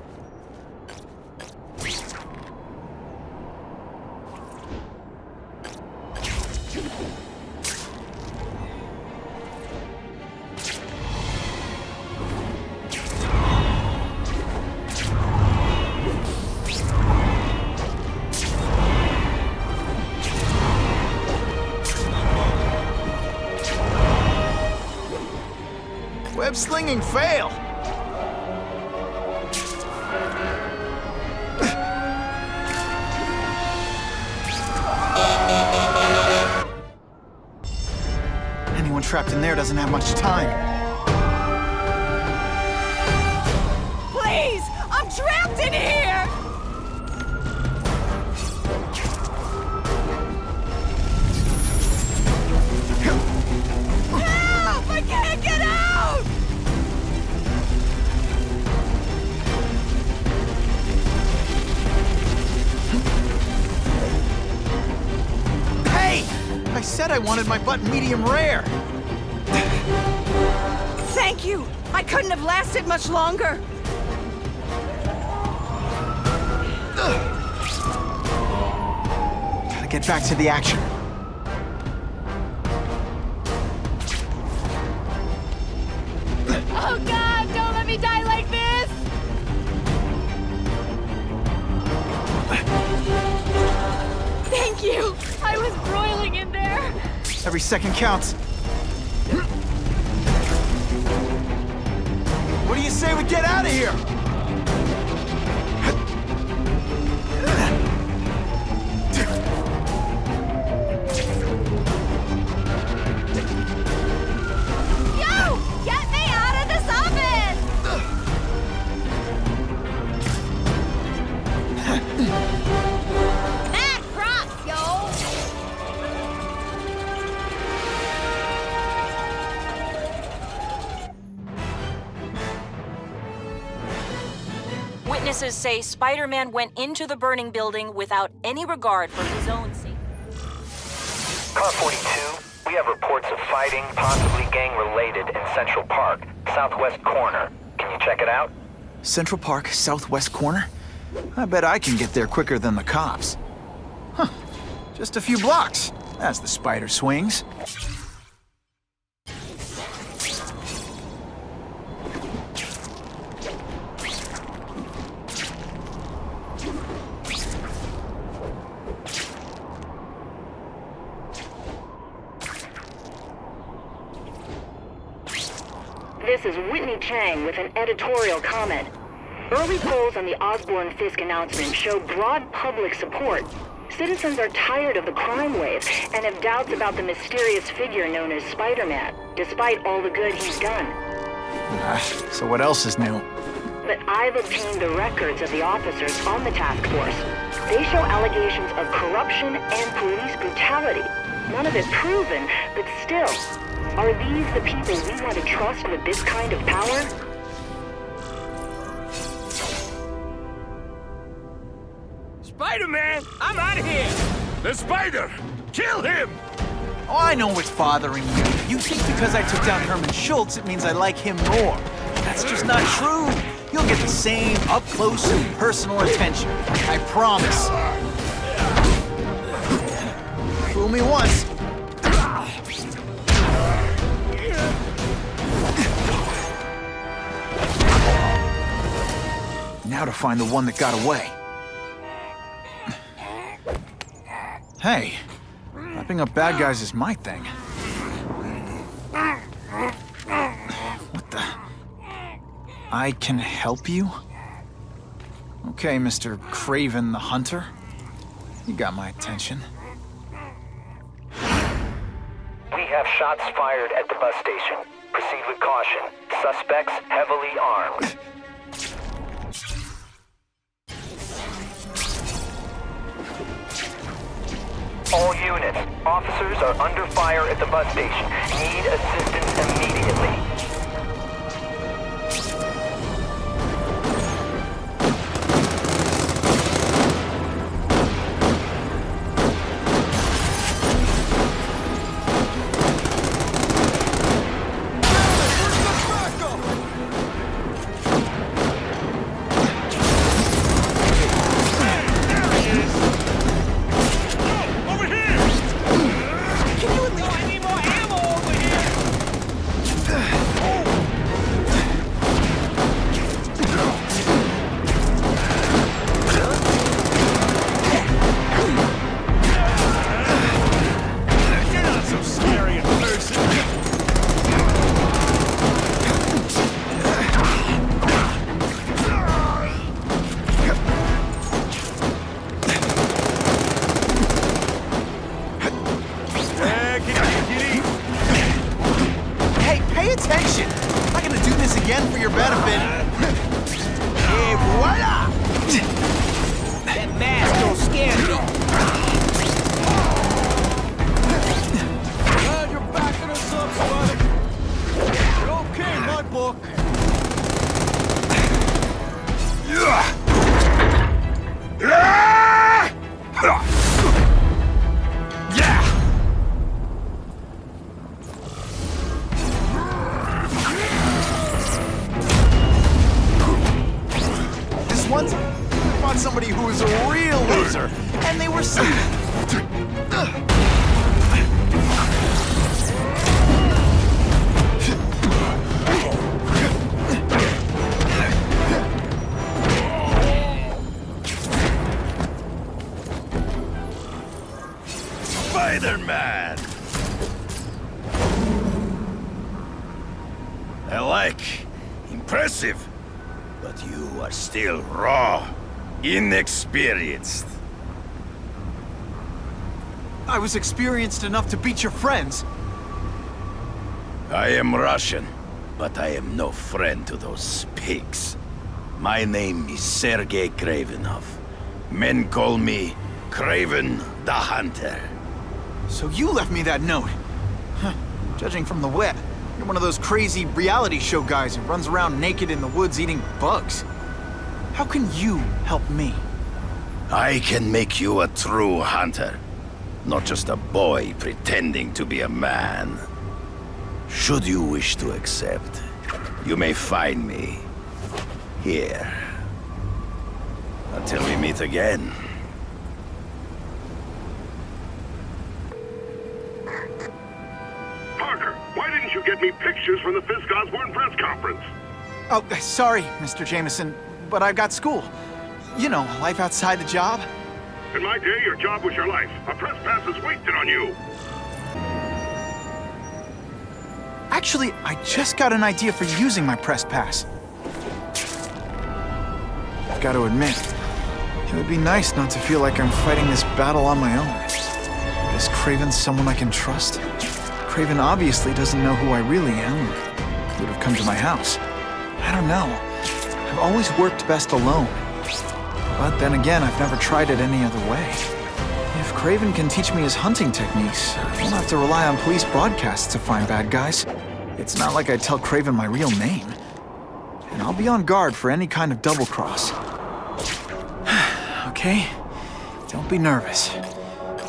[SPEAKER 2] Web slinging fail. Anyone trapped in there doesn't have much time.
[SPEAKER 4] Please! I'm trapped in here! Help! I can't get out!
[SPEAKER 2] Hey! I said I wanted my butt medium rare.
[SPEAKER 4] Thank you! I couldn't have lasted much longer!
[SPEAKER 2] Gotta get back to the action.
[SPEAKER 4] Oh God, don't let me die like this! Thank you! I was broiling in there!
[SPEAKER 2] Every second counts. What do you say we get out of here?
[SPEAKER 4] Yo! Get me out of this oven! Mad props, yo!
[SPEAKER 14] Witnesses say Spider-Man went into the burning building without any regard for his own safety.
[SPEAKER 7] Car 42, we have reports of fighting, possibly gang-related, in Central Park, southwest corner. Can you check it out?
[SPEAKER 2] Central Park, southwest corner? I bet I can get there quicker than the cops. Huh. Just a few blocks, as the spider swings.
[SPEAKER 18] This is Whitney Chang with an editorial comment. Early polls on the Osborn-Fisk announcement show broad public support. Citizens are tired of the crime wave and have doubts about the mysterious figure known as Spider-Man, despite all the good he's done.
[SPEAKER 2] So what else is new?
[SPEAKER 18] But I've obtained the records of the officers on the task force. They show allegations of corruption and police brutality. None of it proven, but still. Are these the people we want to trust with this kind of power?
[SPEAKER 1] Spider-Man, I'm out of here!
[SPEAKER 6] The spider! Kill him!
[SPEAKER 2] Oh, I know what's bothering you. You think because I took down Herman Schultz, it means I like him more. That's just not true. You'll get the same up-close and personal attention. I promise. Fool me once. Now to find the one that got away. Hey, wrapping up bad guys is my thing. What the? I can help you? Okay, Mr. Kraven the Hunter. You got my attention.
[SPEAKER 7] We have shots fired at the bus station. Proceed with caution. Suspects heavily armed. All units, officers are under fire at the bus station. Need assistance immediately.
[SPEAKER 2] Somebody who was a real loser, and they were
[SPEAKER 9] Spider-Man! I like. Impressive. But you are still raw. Inexperienced.
[SPEAKER 2] I was experienced enough to beat your friends.
[SPEAKER 9] I am Russian, but I am no friend to those pigs. My name is Sergei Kravenov. Men call me Kraven the Hunter.
[SPEAKER 2] So you left me that note. Huh. Judging from the web, you're one of those crazy reality show guys who runs around naked in the woods eating bugs. How can you help me?
[SPEAKER 9] I can make you a true hunter. Not just a boy pretending to be a man. Should you wish to accept, you may find me here. Until we meet again.
[SPEAKER 21] Parker, why didn't you get me pictures from the Fisk Osborn press conference?
[SPEAKER 2] Oh, sorry, Mr. Jameson, but I've got school. You know, life outside the job.
[SPEAKER 21] In my day, your job was your life. A press pass is wasted on you.
[SPEAKER 2] Actually, I just got an idea for using my press pass. I've got to admit, it would be nice not to feel like I'm fighting this battle on my own. Is Kraven someone I can trust? Kraven obviously doesn't know who I really am. He would have come to my house. I don't know. I've always worked best alone. But then again, I've never tried it any other way. If Kraven can teach me his hunting techniques, I won't have to rely on police broadcasts to find bad guys. It's not like I tell Kraven my real name. And I'll be on guard for any kind of double cross. Okay? Don't be nervous.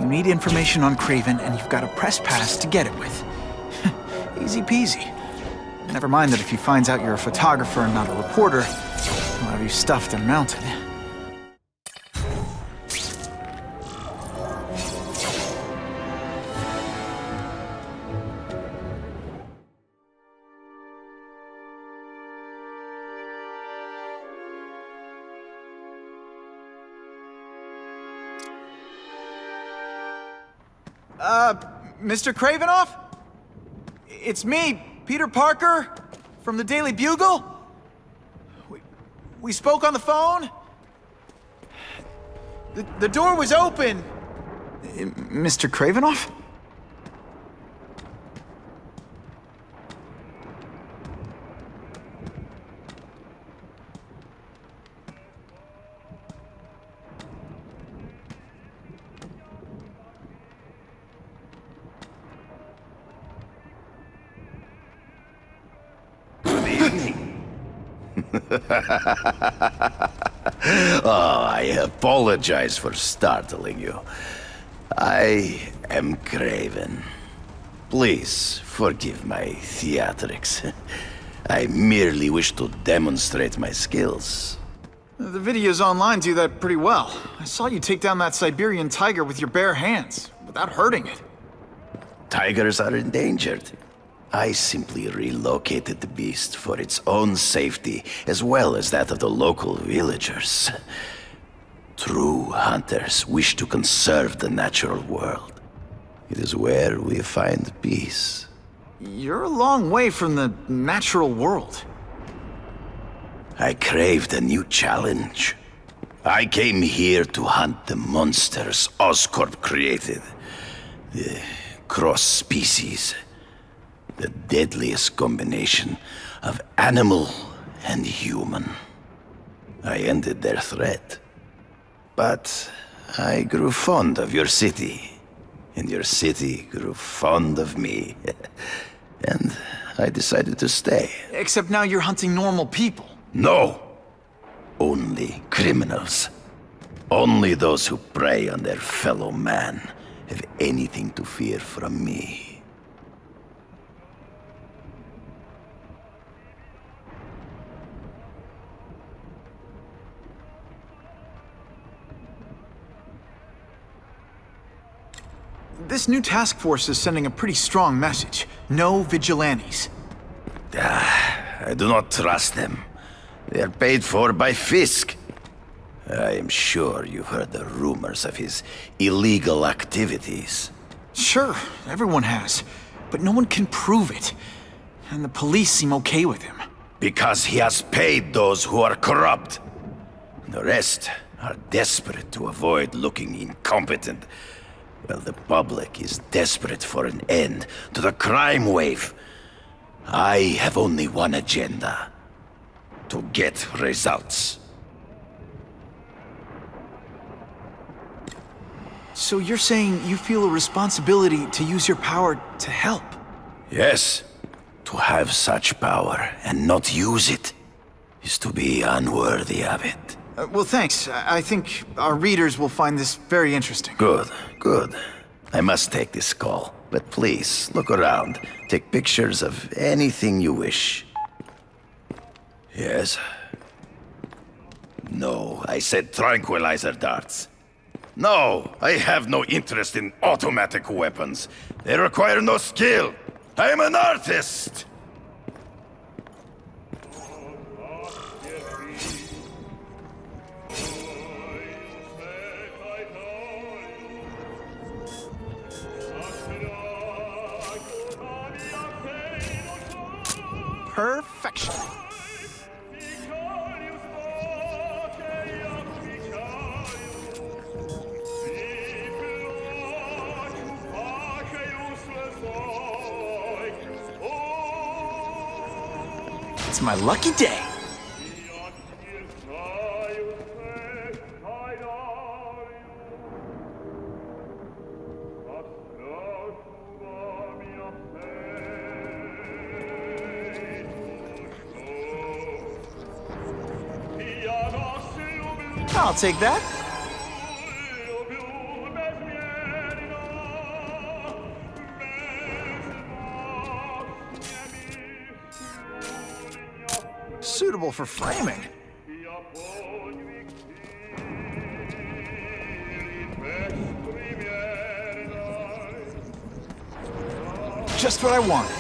[SPEAKER 2] You need information on Kraven, and you've got a press pass to get it with. Easy peasy. Never mind that if he finds out you're a photographer and not a reporter, he'll have you stuffed and mounted. Mr. Kravinoff? It's me, Peter Parker, from the Daily Bugle. We spoke on the phone? The door was open! Mr. Kravinoff?
[SPEAKER 5] Oh, I apologize for startling you. I am Kraven. Please forgive my theatrics. I merely wish to demonstrate my skills.
[SPEAKER 2] The videos online do that pretty well. I saw you take down that Siberian tiger with your bare hands, without hurting it.
[SPEAKER 5] Tigers are endangered. I simply relocated the beast for its own safety, as well as that of the local villagers. True hunters wish to conserve the natural world. It is where we find peace.
[SPEAKER 2] You're a long way from the natural world.
[SPEAKER 5] I craved a new challenge. I came here to hunt the monsters Oscorp created. The cross-species. The deadliest combination of animal and human. I ended their threat. But I grew fond of your city. And your city grew fond of me. And I decided to stay.
[SPEAKER 2] Except now you're hunting normal people.
[SPEAKER 5] No! Only criminals. Only those who prey on their fellow man have anything to fear from me.
[SPEAKER 2] This new task force is sending a pretty strong message. No vigilantes.
[SPEAKER 5] I do not trust them. They are paid for by Fisk. I am sure you've heard the rumors of his illegal activities.
[SPEAKER 2] Sure, everyone has. But no one can prove it. And the police seem okay with him.
[SPEAKER 5] Because he has paid those who are corrupt. The rest are desperate to avoid looking incompetent. Well, the public is desperate for an end to the crime wave. I have only one agenda. To get results.
[SPEAKER 2] So you're saying you feel a responsibility to use your power to help?
[SPEAKER 5] Yes. To have such power and not use it is to be unworthy of it.
[SPEAKER 2] Well, thanks. I think our readers will find this very interesting.
[SPEAKER 5] Good, good. I must take this call. But please, look around. Take pictures of anything you wish. Yes? No, I said tranquilizer darts. No, I have no interest in automatic weapons. They require no skill. I am an artist!
[SPEAKER 2] Perfection. It's my lucky day. I'll take that. Suitable for framing. Just what I wanted.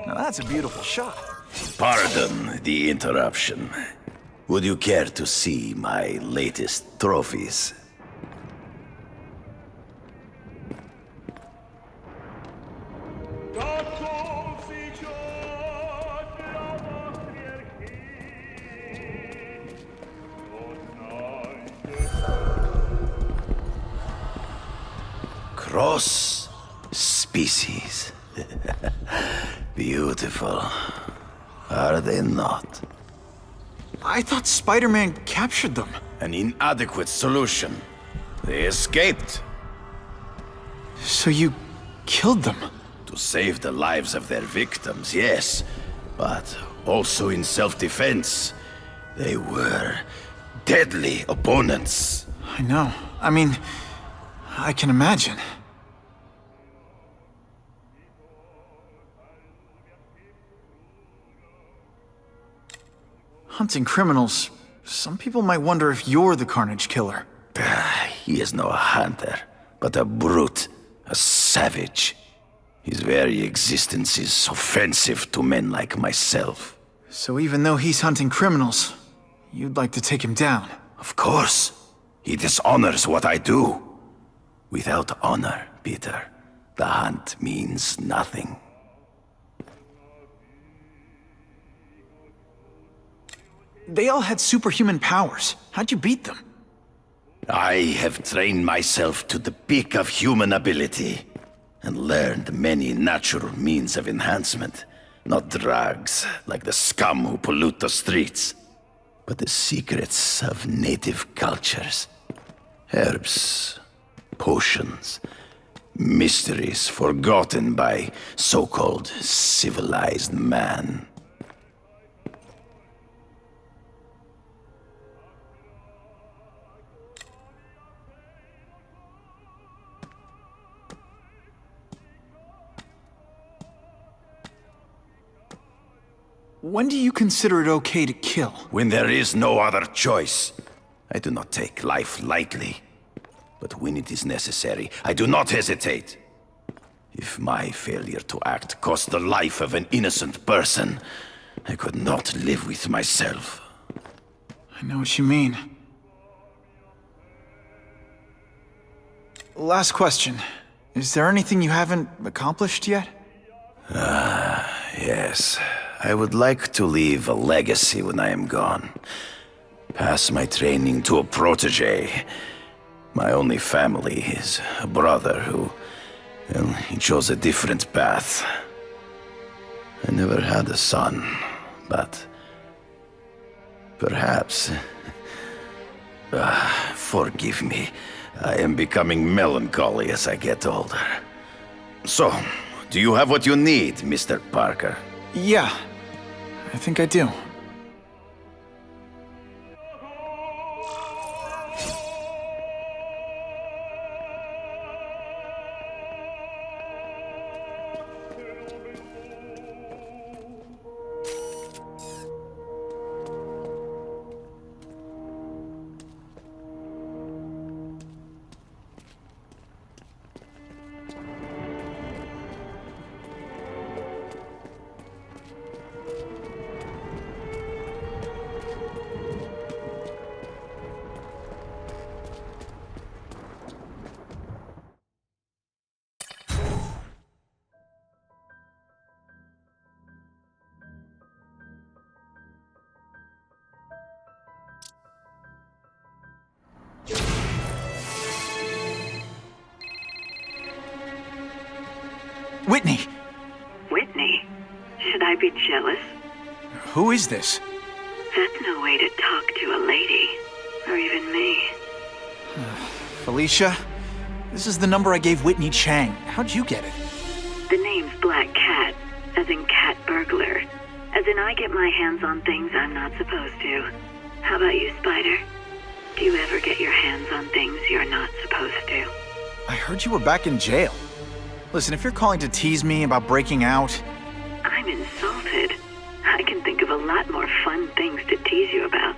[SPEAKER 2] Now that's a beautiful shot.
[SPEAKER 5] Pardon the interruption. Would you care to see my latest trophies? Cross species. Beautiful. Are they not?
[SPEAKER 2] I thought Spider-Man captured them.
[SPEAKER 5] An inadequate solution. They escaped.
[SPEAKER 2] So you killed them?
[SPEAKER 5] To save the lives of their victims, yes. But also in self-defense. They were deadly opponents.
[SPEAKER 2] I know. I mean, I can imagine. Hunting criminals, some people might wonder if you're the Carnage killer.
[SPEAKER 5] He is no hunter, but a brute, a savage. His very existence is offensive to men like myself.
[SPEAKER 2] So even though he's hunting criminals, you'd like to take him down?
[SPEAKER 5] Of course. He dishonors what I do. Without honor, Peter, the hunt means nothing.
[SPEAKER 2] They all had superhuman powers. How'd you beat them?
[SPEAKER 5] I have trained myself to the peak of human ability, and learned many natural means of enhancement. Not drugs, like the scum who pollute the streets, but the secrets of native cultures. Herbs, potions, mysteries forgotten by so-called civilized man.
[SPEAKER 2] When do you consider it okay to kill?
[SPEAKER 5] When there is no other choice. I do not take life lightly. But when it is necessary, I do not hesitate. If my failure to act cost the life of an innocent person, I could not live with myself.
[SPEAKER 2] I know what you mean. Last question. Is there anything you haven't accomplished yet?
[SPEAKER 5] Yes. I would like to leave a legacy when I am gone. Pass my training to a protege. My only family is a brother who... well, he chose a different path. I never had a son, but... perhaps... forgive me. I am becoming melancholy as I get older. So, do you have what you need, Mr. Parker?
[SPEAKER 2] Yeah, I think I do. Whitney!
[SPEAKER 12] Whitney? Should I be jealous?
[SPEAKER 2] Who is this?
[SPEAKER 12] That's no way to talk to a lady. Or even me.
[SPEAKER 2] Felicia? This is the number I gave Whitney Chang. How'd you get it?
[SPEAKER 12] The name's Black Cat, as in cat burglar. As in I get my hands on things I'm not supposed to. How about you, Spider? Do you ever get your hands on things you're not supposed to?
[SPEAKER 2] I heard you were back in jail. Listen, if you're calling to tease me about breaking out...
[SPEAKER 12] I'm insulted. I can think of a lot more fun things to tease you about.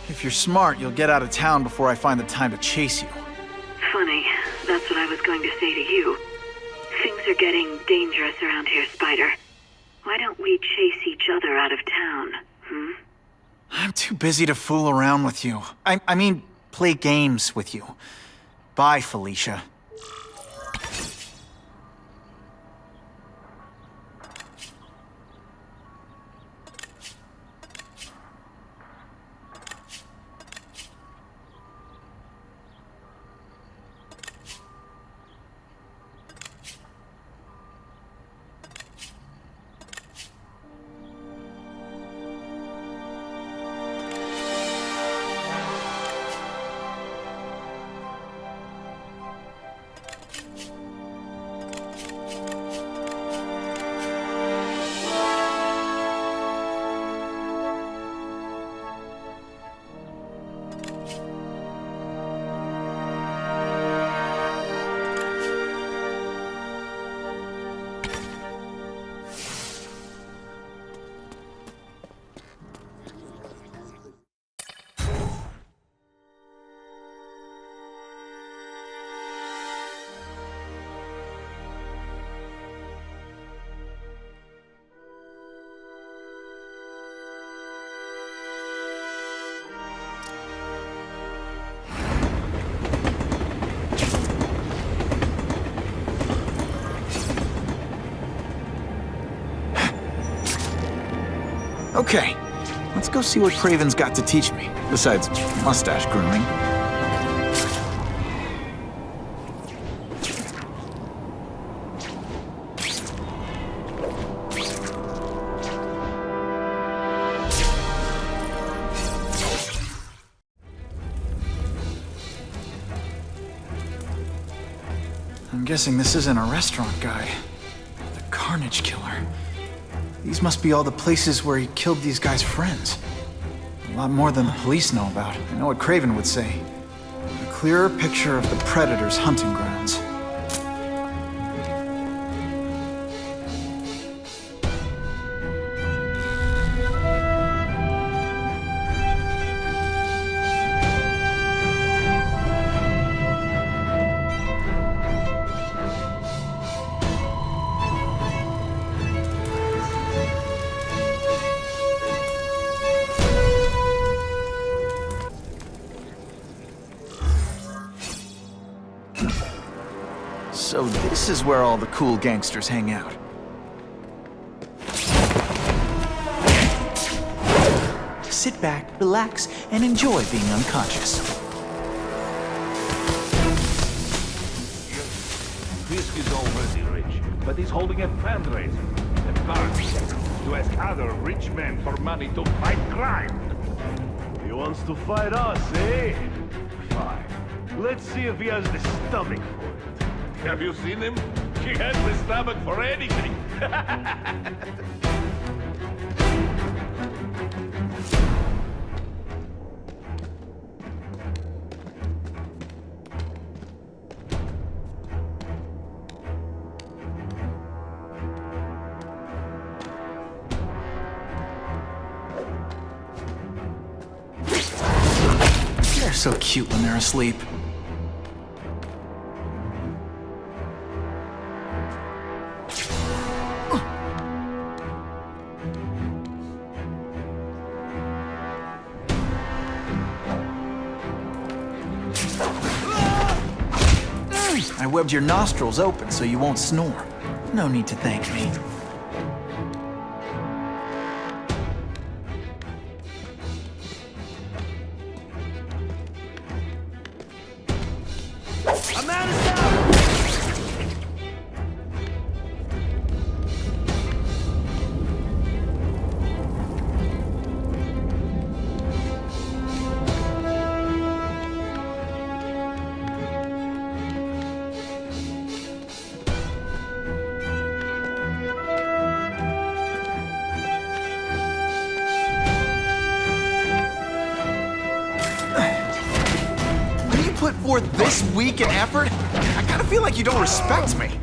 [SPEAKER 2] If you're smart, you'll get out of town before I find the time to chase you.
[SPEAKER 12] Funny. That's what I was going to say to you. Things are getting dangerous around here, Spider. Why don't we chase each other out of town, hmm?
[SPEAKER 2] I'm too busy to fool around with you. I mean, play games with you. Bye, Felicia. Okay, let's go see what Kraven's got to teach me, besides mustache grooming. I'm guessing this isn't a restaurant guy. The Carnage killer. These must be all the places where he killed these guys' friends. A lot more than the police know about. I know what Kraven would say. A clearer picture of the Predator's hunting grounds. So this is where all the cool gangsters hang out. Sit back, relax, and enjoy being unconscious.
[SPEAKER 11] Fisk is already rich, but he's holding a fundraiser. A party to ask other rich men for money to fight crime.
[SPEAKER 22] He wants to fight us, eh? Fine. Let's see if he has the stomach for it.
[SPEAKER 11] Have you seen him? He has the stomach for anything.
[SPEAKER 2] They're so cute when they're asleep. I webbed your nostrils open so you won't snore. No need to thank me.
[SPEAKER 1] I'm out of stuff!
[SPEAKER 2] Put forth this week in effort? I kinda feel like you don't respect me.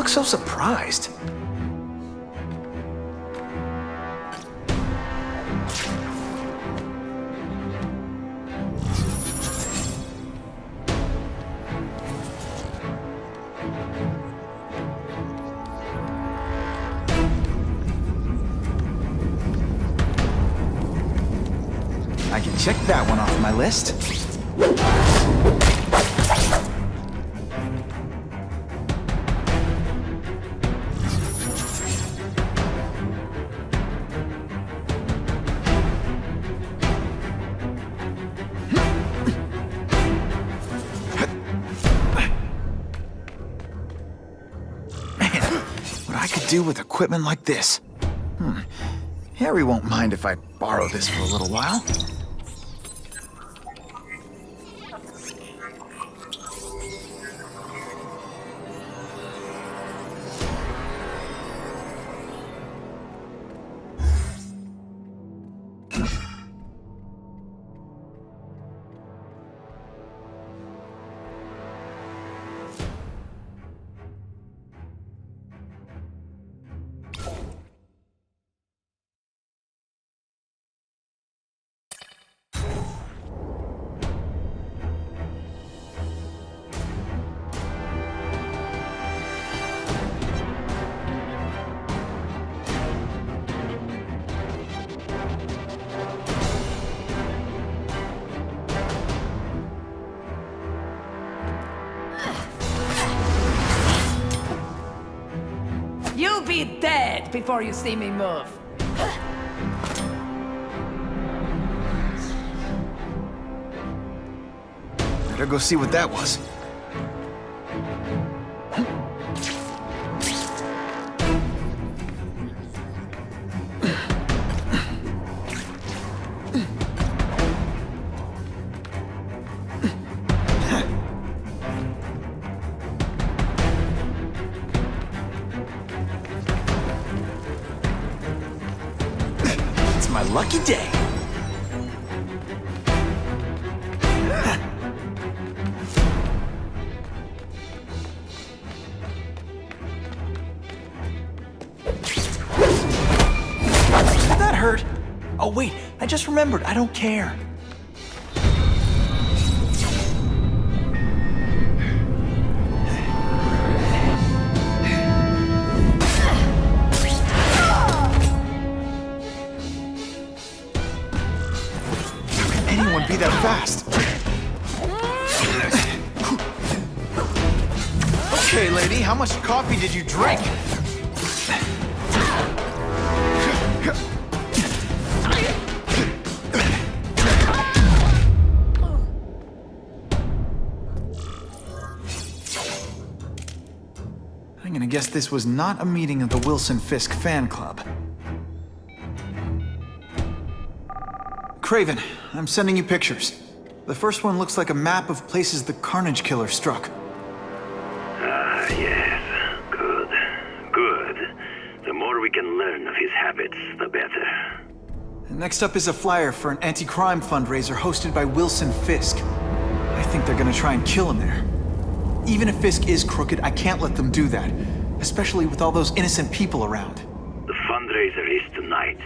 [SPEAKER 2] look so surprised? I can check that one off my list. Do with equipment like this. Harry won't mind if I borrow this for a little while.
[SPEAKER 10] You'll be dead before you see me move.
[SPEAKER 2] Better go see what that was. Lucky day. That hurt. Oh wait, I just remembered. I don't care. Be that fast. Okay, lady, how much coffee did you drink? I'm gonna guess this was not a meeting of the Wilson-Fisk fan club. Kraven, I'm sending you pictures. The first one looks like a map of places the Carnage killer struck.
[SPEAKER 11] Ah, yes. Good. Good. The more we can learn of his habits, the better.
[SPEAKER 2] Next up is a flyer for an anti-crime fundraiser hosted by Wilson-Fisk. I think they're gonna try and kill him there. Even if Fisk is crooked, I can't let them do that. Especially with all those innocent people around.
[SPEAKER 11] The fundraiser is tonight.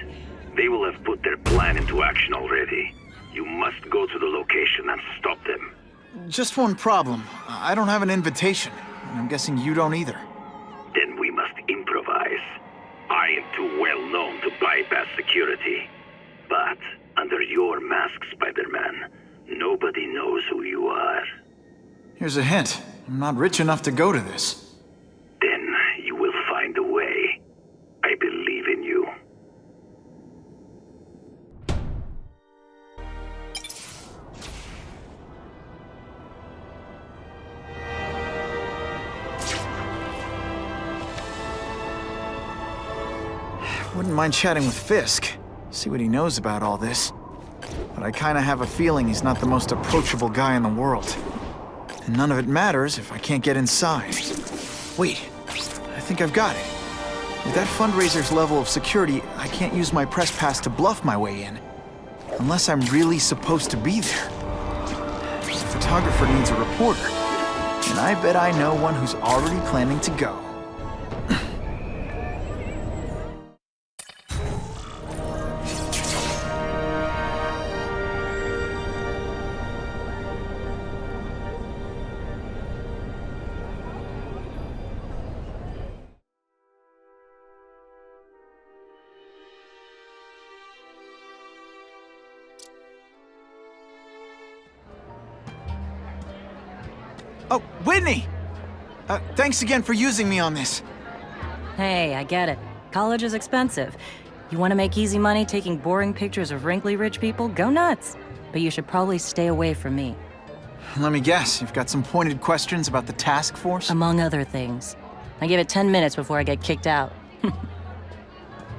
[SPEAKER 11] They will have put their plan into action already. You must go to the location and stop them.
[SPEAKER 2] Just one problem. I don't have an invitation. And I'm guessing you don't either.
[SPEAKER 11] Then we must improvise. I am too well known to bypass security. But under your mask, Spider-Man, nobody knows who you are.
[SPEAKER 2] Here's a hint. I'm not rich enough to go to this.
[SPEAKER 11] Then you will find a way. I believe in you.
[SPEAKER 2] Wouldn't mind chatting with Fisk. See what he knows about all this. But I kinda have a feeling he's not the most approachable guy in the world. And none of it matters if I can't get inside. Wait, I think I've got it. With that fundraiser's level of security, I can't use my press pass to bluff my way in. Unless I'm really supposed to be there. The photographer needs a reporter. And I bet I know one who's already planning to go. Oh, Whitney! Thanks again for using me on this.
[SPEAKER 14] Hey, I get it. College is expensive. You want to make easy money taking boring pictures of wrinkly rich people? Go nuts. But you should probably stay away from me.
[SPEAKER 2] Let me guess, you've got some pointed questions about the task force?
[SPEAKER 14] Among other things. I give it 10 minutes before I get kicked out.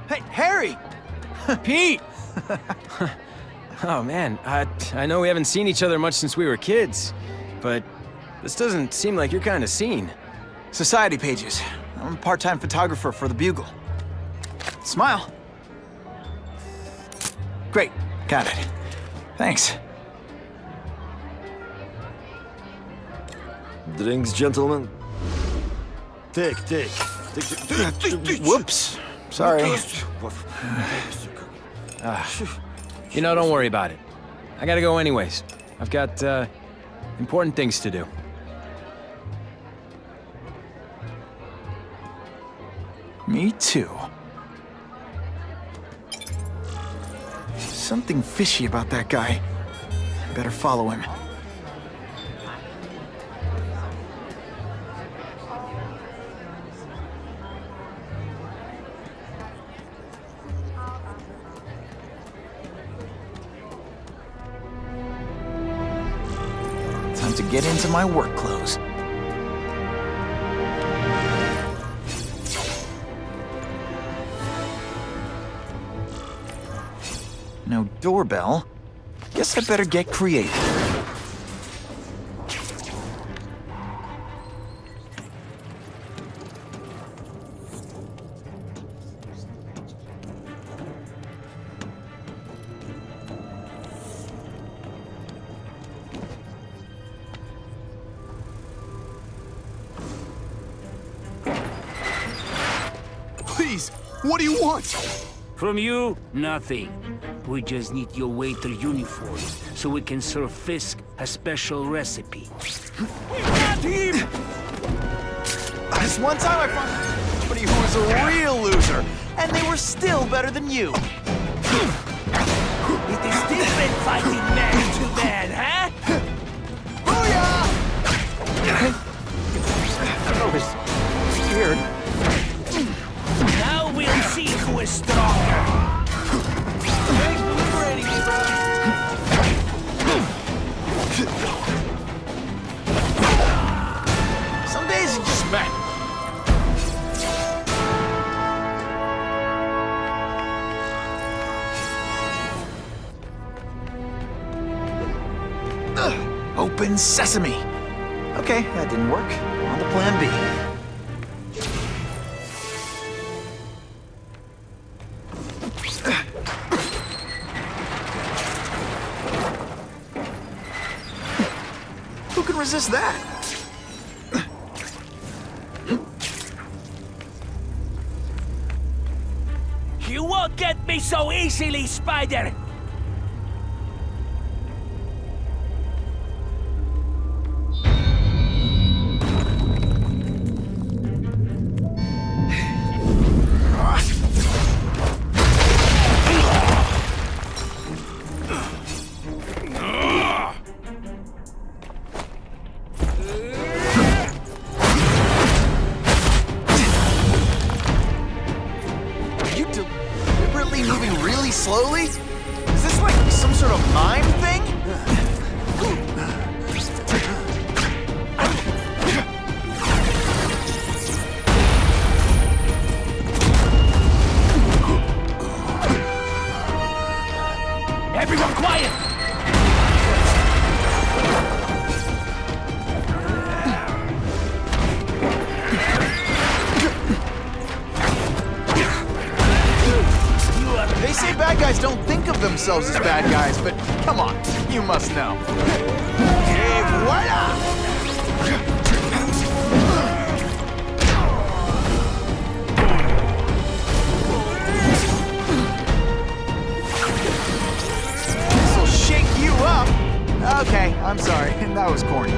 [SPEAKER 2] Hey, Harry!
[SPEAKER 19] Pete! Oh man, I know we haven't seen each other much since we were kids, but this doesn't seem like your kind of scene.
[SPEAKER 2] Society pages. I'm a part-time photographer for the Bugle. Smile. Great, got it. Thanks.
[SPEAKER 3] Drinks, gentlemen. Take.
[SPEAKER 2] Whoops. Sorry.
[SPEAKER 19] You know, don't worry about it. I gotta go anyways. I've got, important things to do.
[SPEAKER 2] Me too. Something fishy about that guy. Better follow him. Time to get into my work clothes. No doorbell. Guess I better get creative.
[SPEAKER 6] Please, what do you want?
[SPEAKER 15] From you, nothing. We just need your waiter uniform so we can serve Fisk a special recipe.
[SPEAKER 2] We got him! This one time I found somebody who was a real loser, and they were still better than you.
[SPEAKER 1] It is different fighting man to man, huh?
[SPEAKER 2] Booyah!
[SPEAKER 1] That was weird. Now we'll see who is stronger. Thanks for liberating me, bro.
[SPEAKER 2] Some days you just met. Open sesame. Okay, that didn't work. On to plan B. Who can resist that?
[SPEAKER 1] You won't get me so easily, Spider!
[SPEAKER 2] Slowly? Is this like some sort of mime thing?
[SPEAKER 1] Everyone quiet!
[SPEAKER 2] They say bad guys don't think of themselves as bad guys, but come on, you must know. Et voila! This'll shake you up. Okay, I'm sorry, that was corny.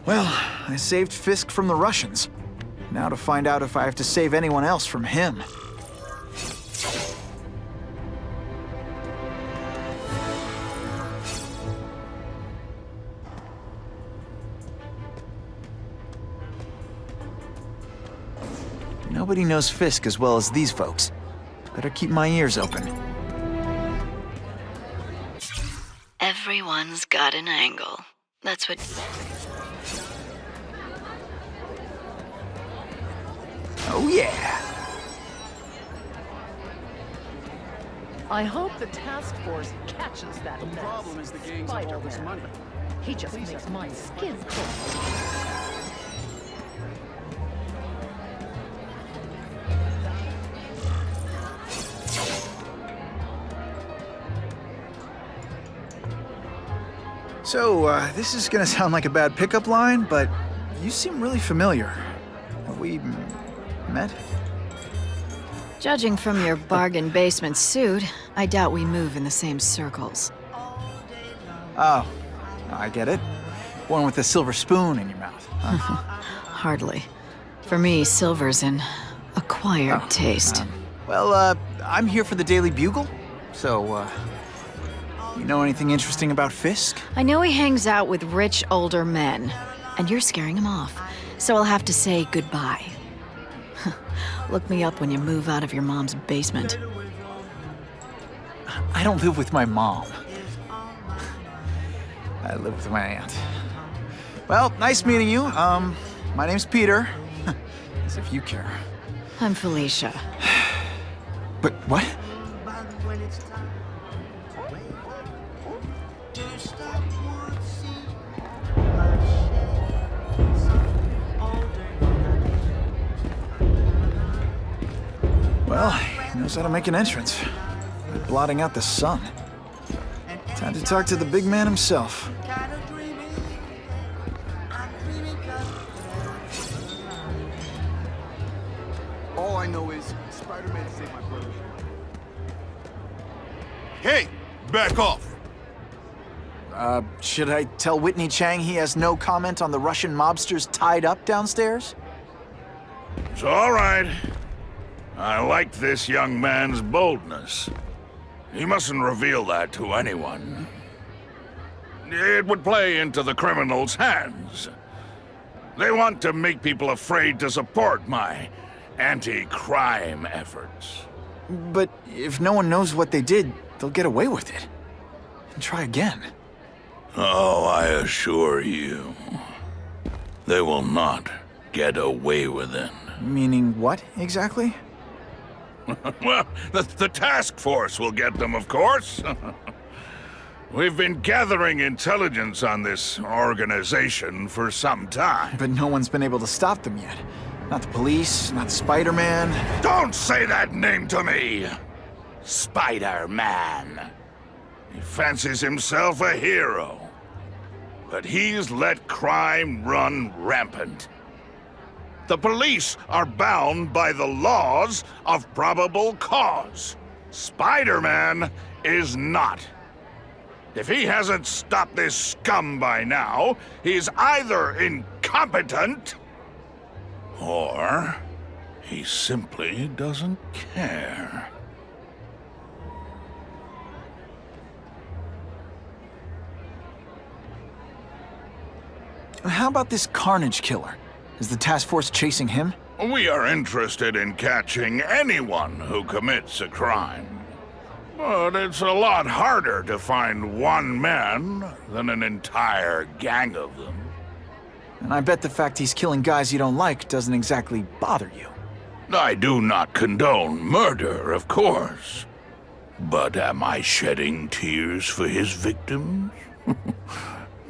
[SPEAKER 2] Well, I saved Fisk from the Russians. Now to find out if I have to save anyone else from him. Nobody knows Fisk as well as these folks. Better keep my ears open.
[SPEAKER 12] Everyone's got an angle. That's what...
[SPEAKER 2] Oh yeah!
[SPEAKER 16] I hope the task force catches that mess.
[SPEAKER 17] The problem is the gangs have all this money.
[SPEAKER 16] He just makes my skin crawl.
[SPEAKER 2] So, this is gonna sound like a bad pickup line, but you seem really familiar. Have we met?
[SPEAKER 23] Judging from your bargain basement suit, I doubt we move in the same circles.
[SPEAKER 2] Oh, I get it. One with a silver spoon in your mouth. Huh?
[SPEAKER 23] Hardly. For me, silver's an acquired taste.
[SPEAKER 2] Well, I'm here for the Daily Bugle, so, you know anything interesting about Fisk?
[SPEAKER 23] I know he hangs out with rich older men, and you're scaring him off, so I'll have to say goodbye. Look me up when you move out of your mom's basement.
[SPEAKER 2] I don't live with my mom. I live with my aunt. Well, nice meeting you. My name's Peter. As if you care.
[SPEAKER 23] I'm Felicia.
[SPEAKER 2] But what? Well, he knows how to make an entrance. By blotting out the sun. Time to talk to the big man himself.
[SPEAKER 6] All I know is Spider-Man saved my brother's life. Hey, back off!
[SPEAKER 2] Should I tell Whitney Chang he has no comment on the Russian mobsters tied up downstairs?
[SPEAKER 21] It's all right. I like this young man's boldness. He mustn't reveal that to anyone. It would play into the criminals' hands. They want to make people afraid to support my anti-crime efforts.
[SPEAKER 2] But if no one knows what they did, they'll get away with it. And try again.
[SPEAKER 21] Oh, I assure you, they will not get away with it.
[SPEAKER 2] Meaning what, exactly?
[SPEAKER 21] Well, the task force will get them, of course. We've been gathering intelligence on this organization for some time.
[SPEAKER 2] But no one's been able to stop them yet. Not the police, not Spider-Man.
[SPEAKER 21] Don't say that name to me! Spider-Man. He fancies himself a hero. But he's let crime run rampant. The police are bound by the laws of probable cause. Spider-Man is not. If he hasn't stopped this scum by now, he's either incompetent, or he simply doesn't care.
[SPEAKER 2] How about this Carnage killer? Is the task force chasing him?
[SPEAKER 21] We are interested in catching anyone who commits a crime. But it's a lot harder to find one man than an entire gang of them.
[SPEAKER 2] And I bet the fact he's killing guys you don't like doesn't exactly bother you.
[SPEAKER 21] I do not condone murder, of course. But am I shedding tears for his victims?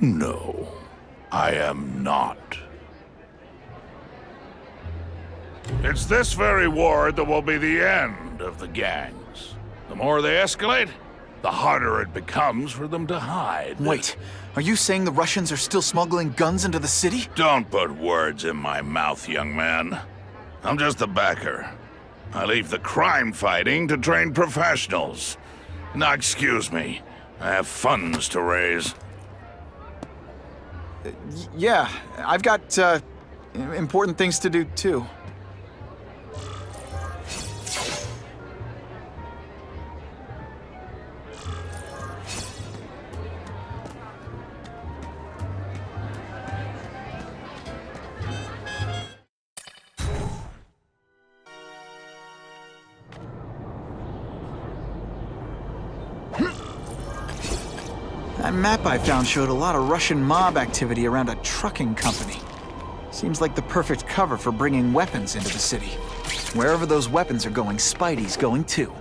[SPEAKER 21] No, I am not. It's this very war that will be the end of the gangs. The more they escalate, the harder it becomes for them to hide.
[SPEAKER 2] Wait, are you saying the Russians are still smuggling guns into the city?
[SPEAKER 21] Don't put words in my mouth, young man. I'm just a backer. I leave the crime fighting to trained professionals. Now, excuse me. I have funds to raise.
[SPEAKER 2] Yeah, I've got, important things to do, too. That map I found showed a lot of Russian mob activity around a trucking company. Seems like the perfect cover for bringing weapons into the city. Wherever those weapons are going, Spidey's going too.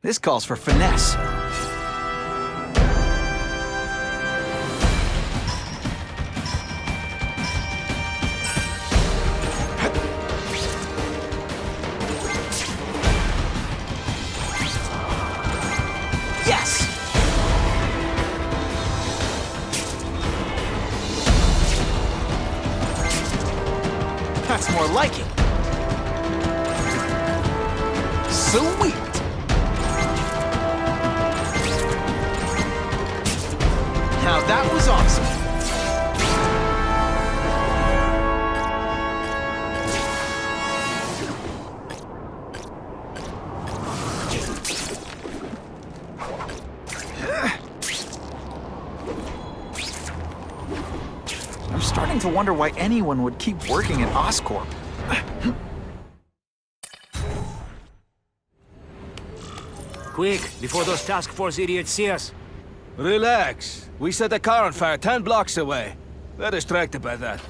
[SPEAKER 2] This calls for finesse. Yes! That's more like it. Sweet! Now that was awesome. I'm starting to wonder why anyone would keep working at Oscorp.
[SPEAKER 15] Quick, before those task force idiots see us.
[SPEAKER 3] Relax. We set a car on fire 10 blocks away. They're distracted by that.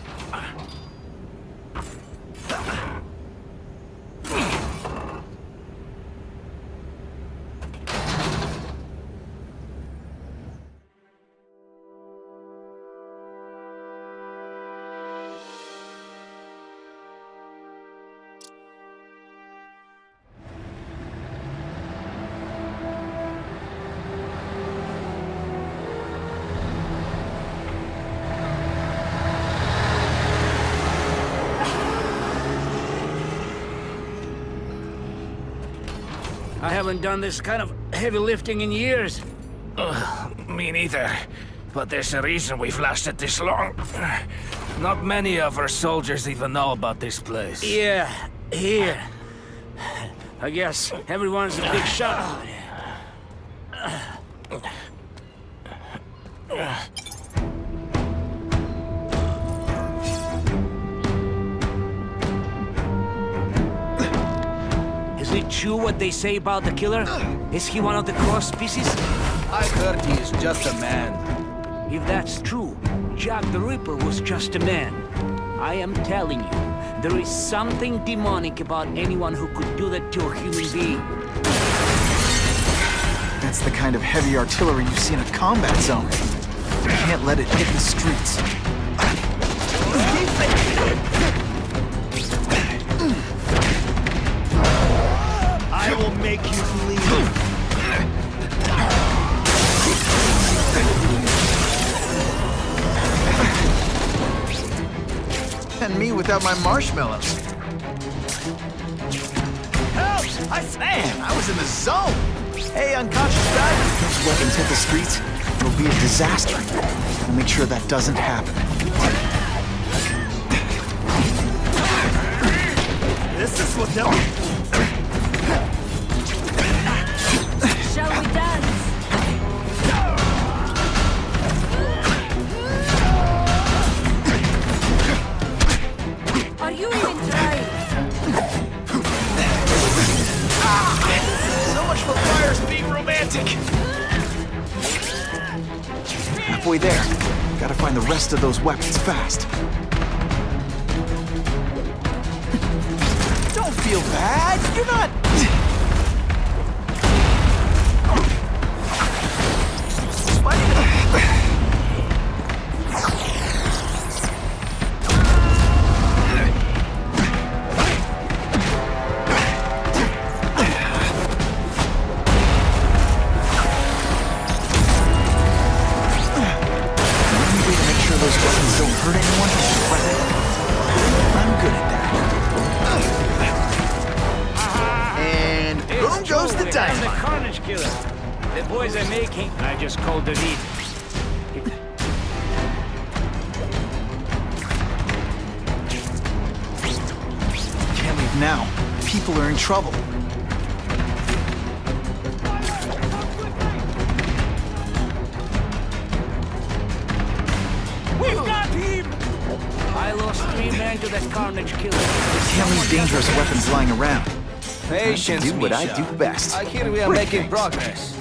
[SPEAKER 15] I haven't done this kind of heavy lifting in years.
[SPEAKER 9] Me neither. But there's a reason we've lasted this long. Not many of our soldiers even know about this place.
[SPEAKER 15] Yeah, here. I guess everyone's a big shot. Is it true what they say about the killer? Is he one of the cross species?
[SPEAKER 3] I heard he is just a man.
[SPEAKER 15] If that's true, Jack the Ripper was just a man. I am telling you, there is something demonic about anyone who could do that to a human being.
[SPEAKER 2] That's the kind of heavy artillery you see in a combat zone. You can't let it hit the streets.
[SPEAKER 3] I will make you bleed.
[SPEAKER 2] And me without my marshmallows. Help! Man, I was in the zone! Hey, unconscious guy! If those weapons hit the streets, it'll be a disaster. We'll make sure that doesn't happen.
[SPEAKER 3] This is what they'll...
[SPEAKER 4] Shall we dance? Are you even trying?
[SPEAKER 2] So much for fires being romantic! Halfway there. Gotta find the rest of those weapons fast. Don't feel bad! You're not...
[SPEAKER 15] I'm the Carnage killer. The boys are making. I just called the lead.
[SPEAKER 2] Can't leave now. People are in trouble.
[SPEAKER 15] We've got him! I lost 3 men to that Carnage killer.
[SPEAKER 2] Can't leave dangerous weapons lying around.
[SPEAKER 3] Patience,
[SPEAKER 2] do what I
[SPEAKER 3] Misha.
[SPEAKER 2] do best.
[SPEAKER 3] I hear we are making progress.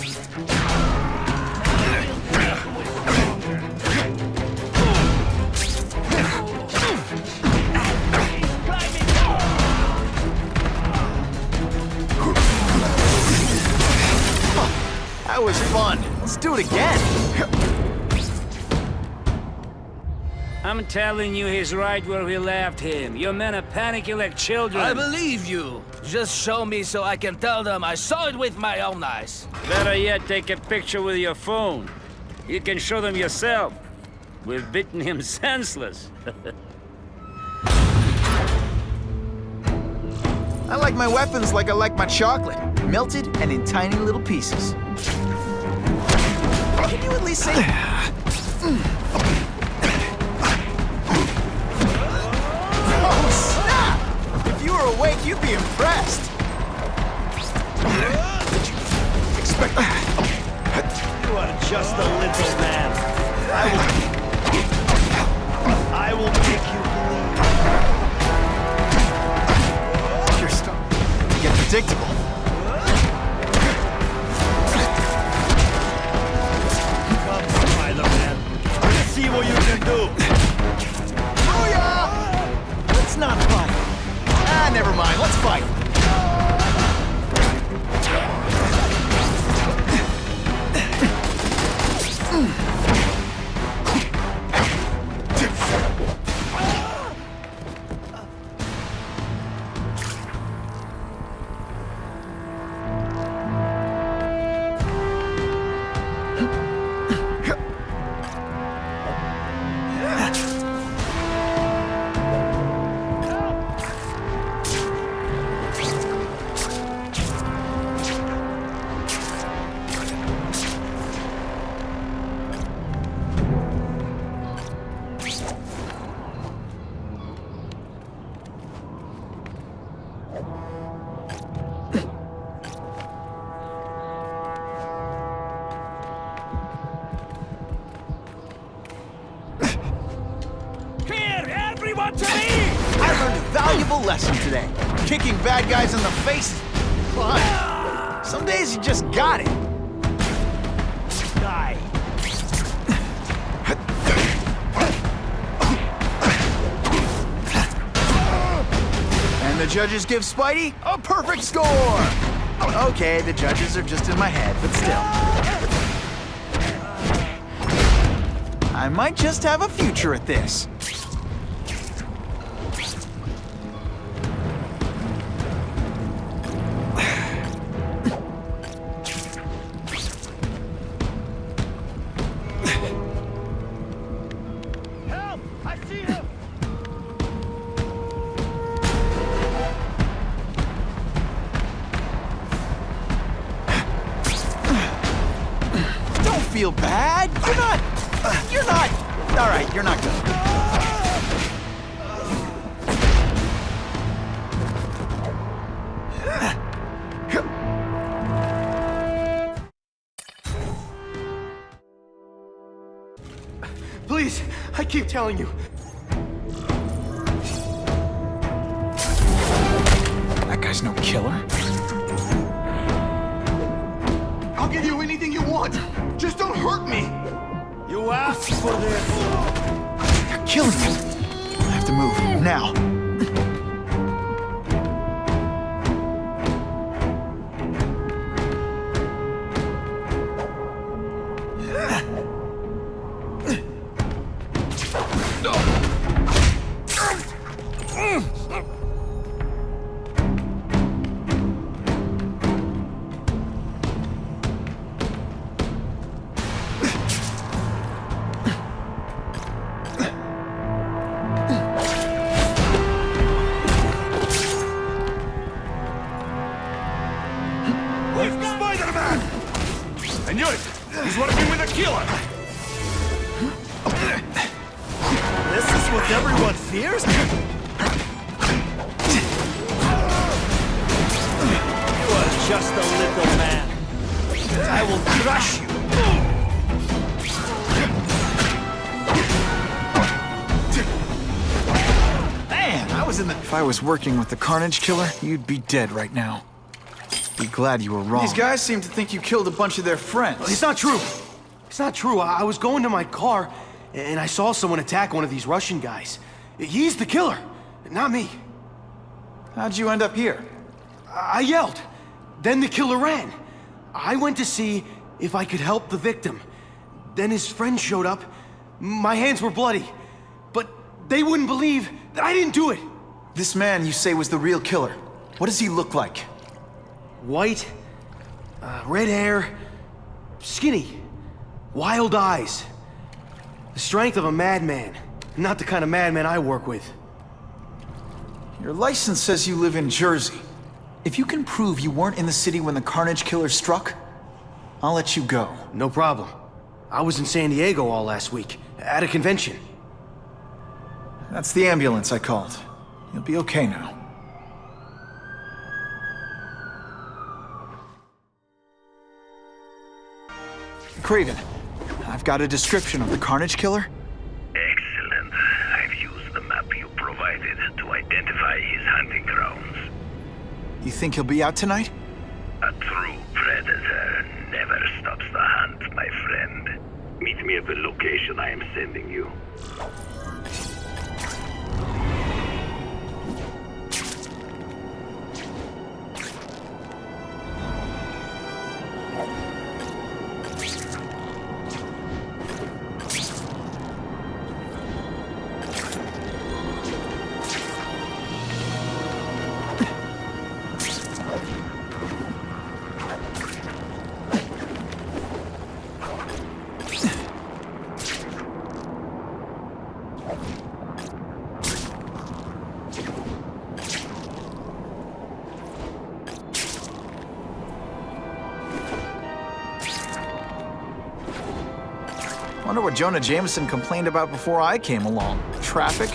[SPEAKER 2] That was fun. Let's do it again.
[SPEAKER 15] I'm telling you, he's right where we left him. Your men are panicking like children.
[SPEAKER 3] I believe you. Just show me so I can tell them I saw it with my own eyes.
[SPEAKER 15] Better yet, take a picture with your phone. You can show them yourself. We've beaten him senseless.
[SPEAKER 2] I like my weapons like I like my chocolate. Melted and in tiny little pieces. Can you at least say... Oh, snap! If you were awake, you'd be impressed. Expect...
[SPEAKER 3] You are just a little man. I will make you believe.
[SPEAKER 2] You're starting to get predictable.
[SPEAKER 3] Come, Spider-Man. Let's see what you can do.
[SPEAKER 2] Booyah! Let's not fight. Ah, never mind. Let's fight. I learned a valuable lesson today. Kicking bad guys in the face is fun. Some days you just got it.
[SPEAKER 3] Die.
[SPEAKER 2] And the judges give Spidey a perfect score. Okay, the judges are just in my head, but still. I might just have a future at this. Feel bad? You're not. All right, you're not good.
[SPEAKER 8] Please, I keep telling you.
[SPEAKER 2] That guy's no killer.
[SPEAKER 8] I'll give you anything you want. Just don't hurt me!
[SPEAKER 3] You asked for this!
[SPEAKER 2] You're killing me! I have to move, now!
[SPEAKER 3] truth everyone fears? You are just a little man. I will crush you.
[SPEAKER 2] Man, I was in the... If I was working with the Carnage killer, you'd be dead right now. Be glad you were wrong.
[SPEAKER 8] These guys seem to think you killed a bunch of their friends.
[SPEAKER 13] It's not true. It's not true. I was going to my car, and I saw someone attack one of these Russian guys. He's the killer, not me.
[SPEAKER 2] How'd you end up here?
[SPEAKER 13] I yelled. Then the killer ran. I went to see if I could help the victim. Then his friend showed up. My hands were bloody. But they wouldn't believe that I didn't do it.
[SPEAKER 2] This man you say was the real killer. What does he look like?
[SPEAKER 13] White, red hair, skinny, wild eyes. The strength of a madman. Not the kind of madman I work with.
[SPEAKER 2] Your license says you live in Jersey. If you can prove you weren't in the city when the Carnage killer struck, I'll let you go.
[SPEAKER 13] No problem. I was in San Diego all last week, at a convention.
[SPEAKER 2] That's the ambulance I called. You'll be okay now. Kraven, I've got a description of the Carnage killer.
[SPEAKER 11] Excellent. I've used the map you provided to identify his hunting grounds.
[SPEAKER 2] You think he'll be out tonight?
[SPEAKER 11] A true predator never stops the hunt, my friend. Meet me at the location I am sending you.
[SPEAKER 2] Wonder what Jonah Jameson complained about before I came along. Traffic?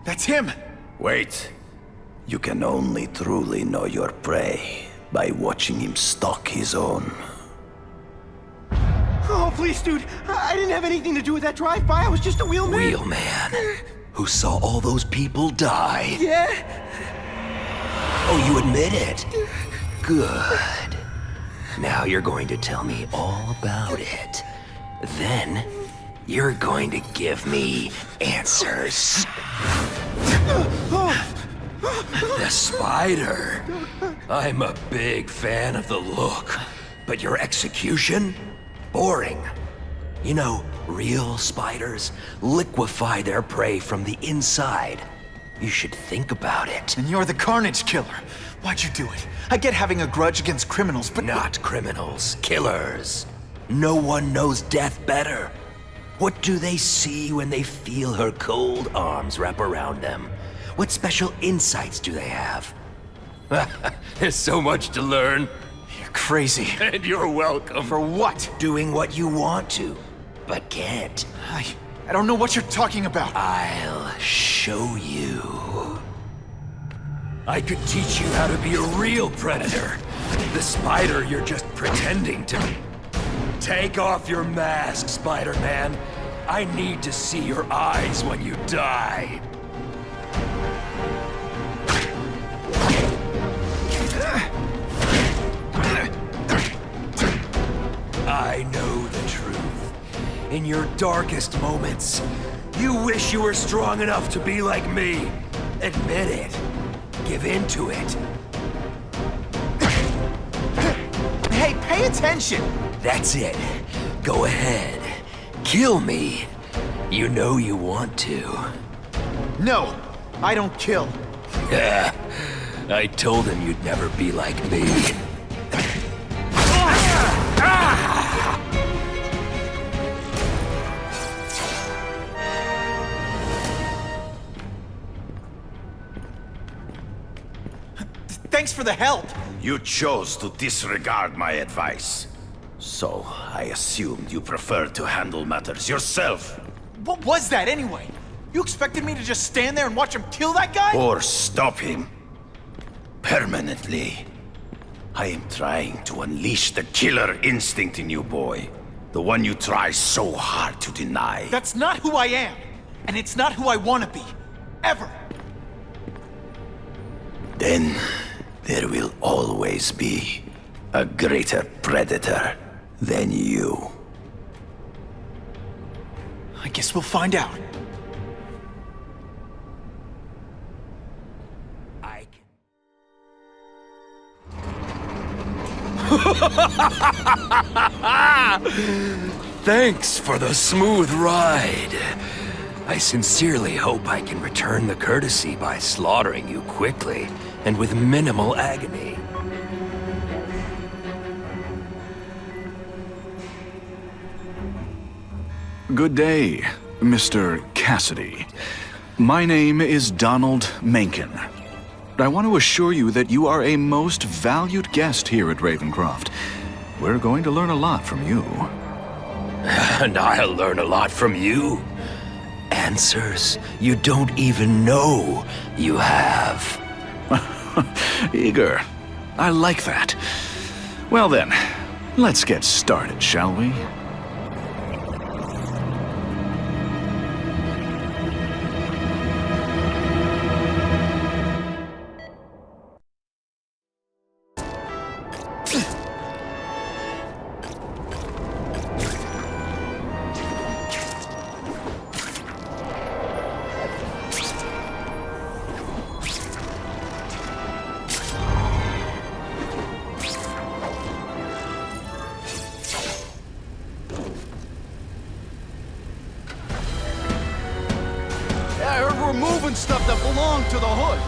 [SPEAKER 2] That's him!
[SPEAKER 5] Wait. You can only truly know your prey by watching him stalk his own.
[SPEAKER 13] Oh, please, dude. I didn't have anything to do with that drive-by. I was just a wheelman.
[SPEAKER 5] Wheelman? Who saw all those people die?
[SPEAKER 13] Yeah?
[SPEAKER 5] Oh, you admit it? Good. Now you're going to tell me all about it. Then, you're going to give me answers. The spider. I'm a big fan of the look, but your execution? Boring. You know, real spiders liquefy their prey from the inside. You should think about it.
[SPEAKER 2] And you're the Carnage killer. Why'd you do it? I get having a grudge against criminals, but...
[SPEAKER 5] Not criminals, killers. No one knows death better. What do they see when they feel her cold arms wrap around them? What special insights do they have? There's so much to learn.
[SPEAKER 2] You're crazy.
[SPEAKER 5] And you're welcome.
[SPEAKER 2] For what?
[SPEAKER 5] Doing what you want to, but can't.
[SPEAKER 2] I don't know what you're talking about.
[SPEAKER 5] I'll show you. I could teach you how to be a real predator. The spider you're just pretending to be. Take off your mask, Spider-Man. I need to see your eyes when you die.
[SPEAKER 7] In your darkest moments, you wish you were strong enough to be like me. Admit it. Give in to it.
[SPEAKER 2] Hey, pay attention!
[SPEAKER 7] That's it. Go ahead. Kill me. You know you want to.
[SPEAKER 2] No, I don't kill.
[SPEAKER 7] Yeah, I told him you'd never be like me.
[SPEAKER 2] Thanks for the help.
[SPEAKER 5] You chose to disregard my advice. So, I assumed you preferred to handle matters yourself.
[SPEAKER 2] What was that anyway? You expected me to just stand there and watch him kill that guy?
[SPEAKER 5] Or stop him. Permanently. I am trying to unleash the killer instinct in you, boy. The one you try so hard to deny.
[SPEAKER 2] That's not who I am. And it's not who I want to be. Ever.
[SPEAKER 5] Then, there will always be a greater predator than you.
[SPEAKER 2] I guess we'll find out.
[SPEAKER 7] Thanks for the smooth ride. I sincerely hope I can return the courtesy by slaughtering you quickly and with minimal agony.
[SPEAKER 18] Good day, Mr. Cassidy. My name is Donald Mencken. I want to assure you that you are a most valued guest here at Ravencroft. We're going to learn a lot from you.
[SPEAKER 7] And I'll learn a lot from you. Answers you don't even know you have.
[SPEAKER 18] Eager. I like that. Well then, let's get started, shall we?
[SPEAKER 6] Moving stuff that belonged to the hood.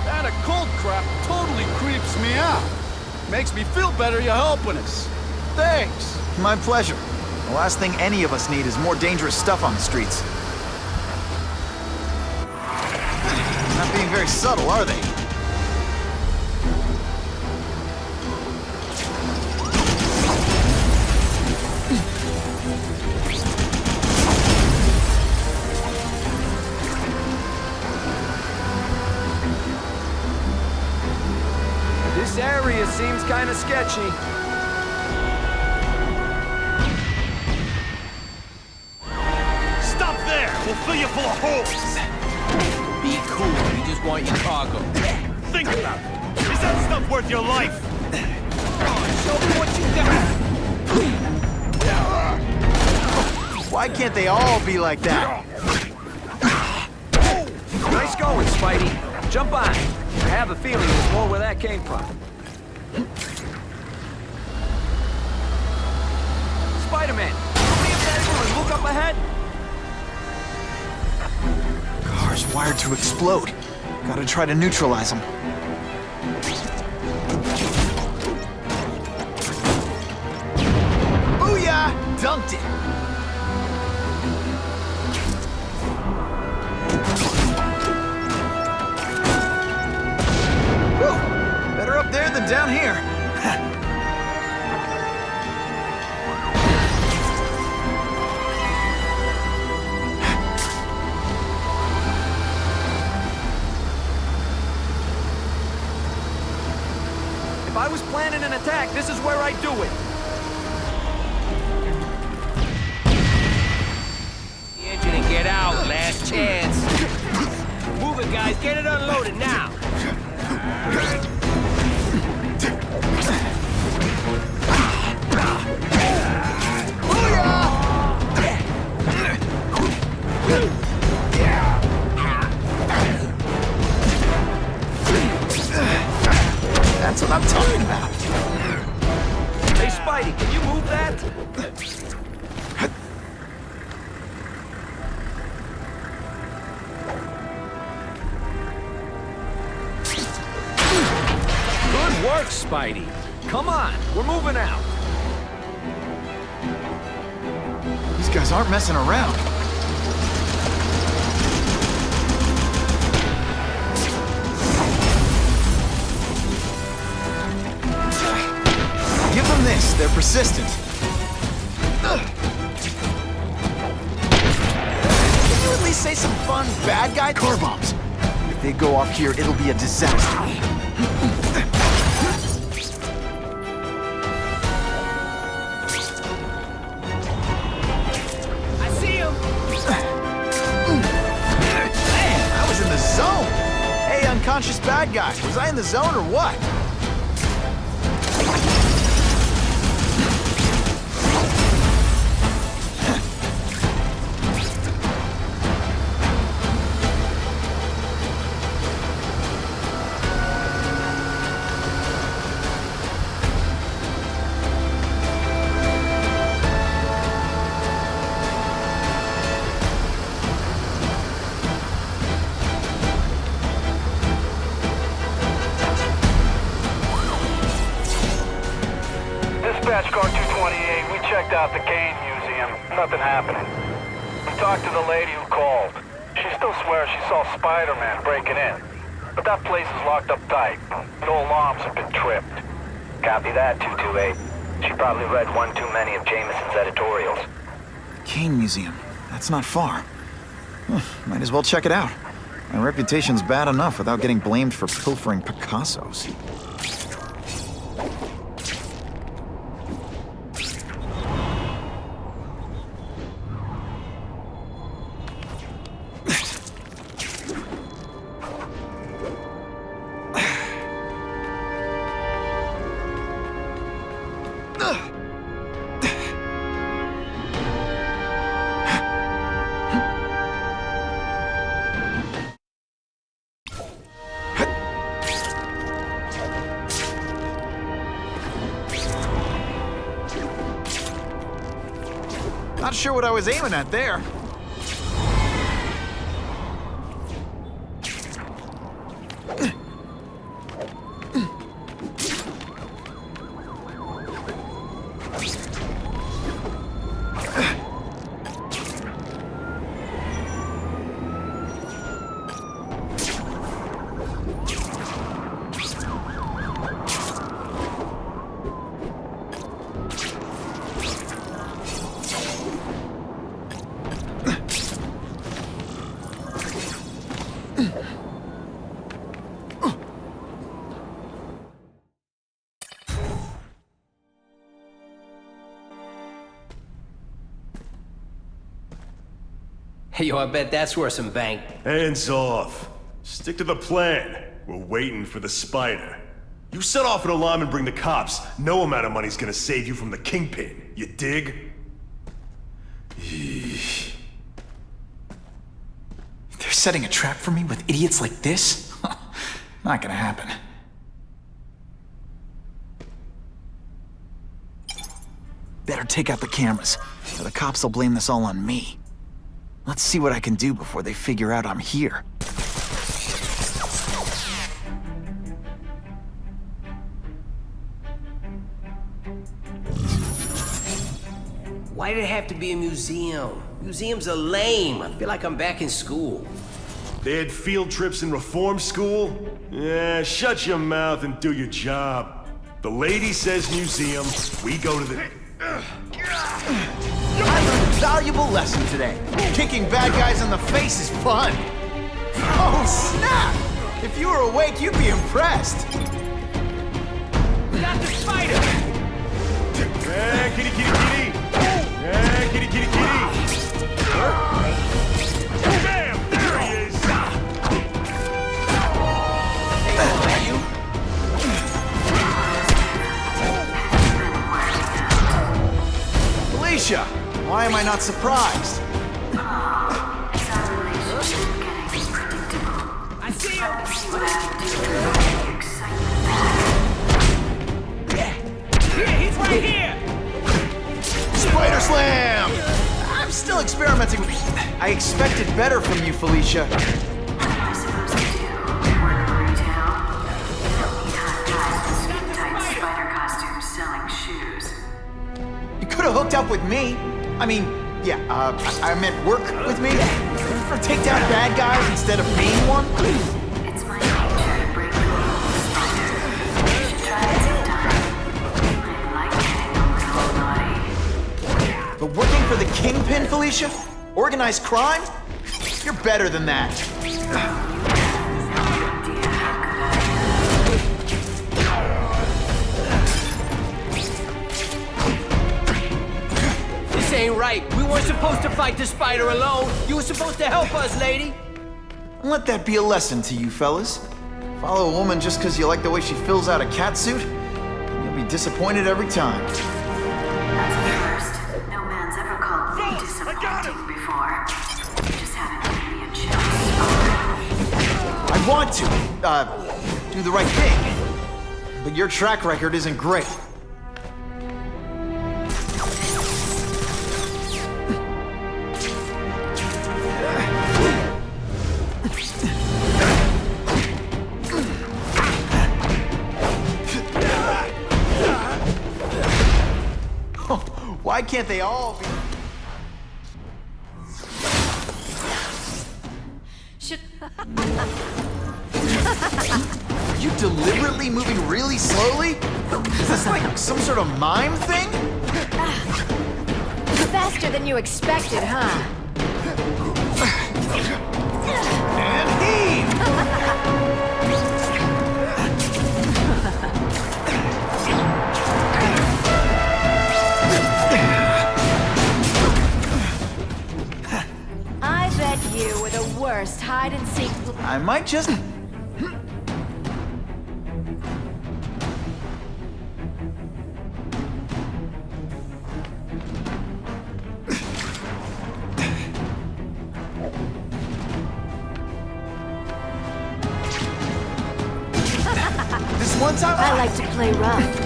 [SPEAKER 6] That occult crap totally creeps me out. Makes me feel better you're helping us. Thanks.
[SPEAKER 2] My pleasure. The last thing any of us need is more dangerous stuff on the streets. Not being very subtle, are they?
[SPEAKER 20] This area seems kind of sketchy.
[SPEAKER 3] Stop there! We'll fill you full of holes!
[SPEAKER 15] Be cool, we just want your cargo.
[SPEAKER 3] Think about it. Is that stuff worth your life?
[SPEAKER 15] Show me what you got!
[SPEAKER 2] Why can't they all be like that?
[SPEAKER 20] Nice going, Spidey. Jump on. I have a feeling there's more where that came from. Spider-Man, can we have and look up ahead?
[SPEAKER 2] Car's wired to explode. Gotta try to neutralize them. Booyah! Dunked it! Whew! Better up there than down here.
[SPEAKER 20] If I was planning an attack, this is where I'd do it.
[SPEAKER 15] The engine and get out, last chance. Move it, guys. Get it unloaded now.
[SPEAKER 2] I'm talking about.
[SPEAKER 20] Hey, Spidey, can you move that? Good work, Spidey. Come on, we're moving out.
[SPEAKER 2] These guys aren't messing around. Give them this. They're persistent. Can you at least say some fun bad guy car bombs? If they go off here, it'll be a disaster.
[SPEAKER 1] I see him.
[SPEAKER 2] Man, I was in the zone. Hey, unconscious bad guy. Was I in the zone or what?
[SPEAKER 10] Dispatch car 228, we checked out the Kane Museum. Nothing happening. We talked to the lady who called. She still swears she saw Spider-Man breaking in. But that place is locked up tight. No alarms have been tripped.
[SPEAKER 11] Copy that, 228. She probably read one too many of Jameson's editorials.
[SPEAKER 2] Kane Museum. That's not far. Might as well check it out. My reputation's bad enough without getting blamed for pilfering Picassos. Not sure what I was aiming at there.
[SPEAKER 14] Hey, yo, I bet that's worth some bank.
[SPEAKER 22] Hands off. Stick to the plan. We're waiting for the spider. You set off an alarm and bring the cops. No amount of money's gonna save you from the kingpin. You dig?
[SPEAKER 2] They're setting a trap for me with idiots like this? Not gonna happen. Better take out the cameras, or the cops will blame this all on me. Let's see what I can do before they figure out I'm here.
[SPEAKER 14] Why did it have to be a museum? Museums are lame. I feel like I'm back in school.
[SPEAKER 22] They had field trips in reform school? Yeah, shut your mouth and do your job. The lady says museum, we go to the...
[SPEAKER 2] I learned a valuable lesson today. Kicking bad guys in the face is fun. Oh, snap! If you were awake, you'd be impressed.
[SPEAKER 1] We got the spider!
[SPEAKER 22] Yeah, kitty, kitty, kitty! Yeah, kitty, kitty, kitty! Bam! There he is!
[SPEAKER 2] Hey, are you? Alicia! Why am I not surprised?
[SPEAKER 1] I see him!
[SPEAKER 2] still experimenting with... I expected better from you, Felicia. You could have hooked up with me. I mean, yeah, I meant work with me. Or take down bad guys instead of being one.
[SPEAKER 12] It's my nature to break the rules, Spider. You should try it sometime. I like getting a little naughty.
[SPEAKER 2] But working for the Kingpin, Felicia? Organized crime? You're better than that.
[SPEAKER 14] This ain't right. We weren't supposed to fight the spider alone. You were supposed to help us, lady.
[SPEAKER 2] Let that be a lesson to you fellas. Follow a woman just because you like the way she fills out a catsuit, you'll be disappointed every time.
[SPEAKER 12] That's a first. No man's ever called me disappointing before. You just haven't given me a chance.
[SPEAKER 2] I want to, do the right thing. But your track record isn't great. Why can't they all be... Are you deliberately moving really slowly? Is this like some sort of mime thing?
[SPEAKER 23] Faster than you expected, huh?
[SPEAKER 2] And heave!
[SPEAKER 23] I bet you were the worst hide-and-seek...
[SPEAKER 2] I might just... This one time...
[SPEAKER 23] I like to play rough.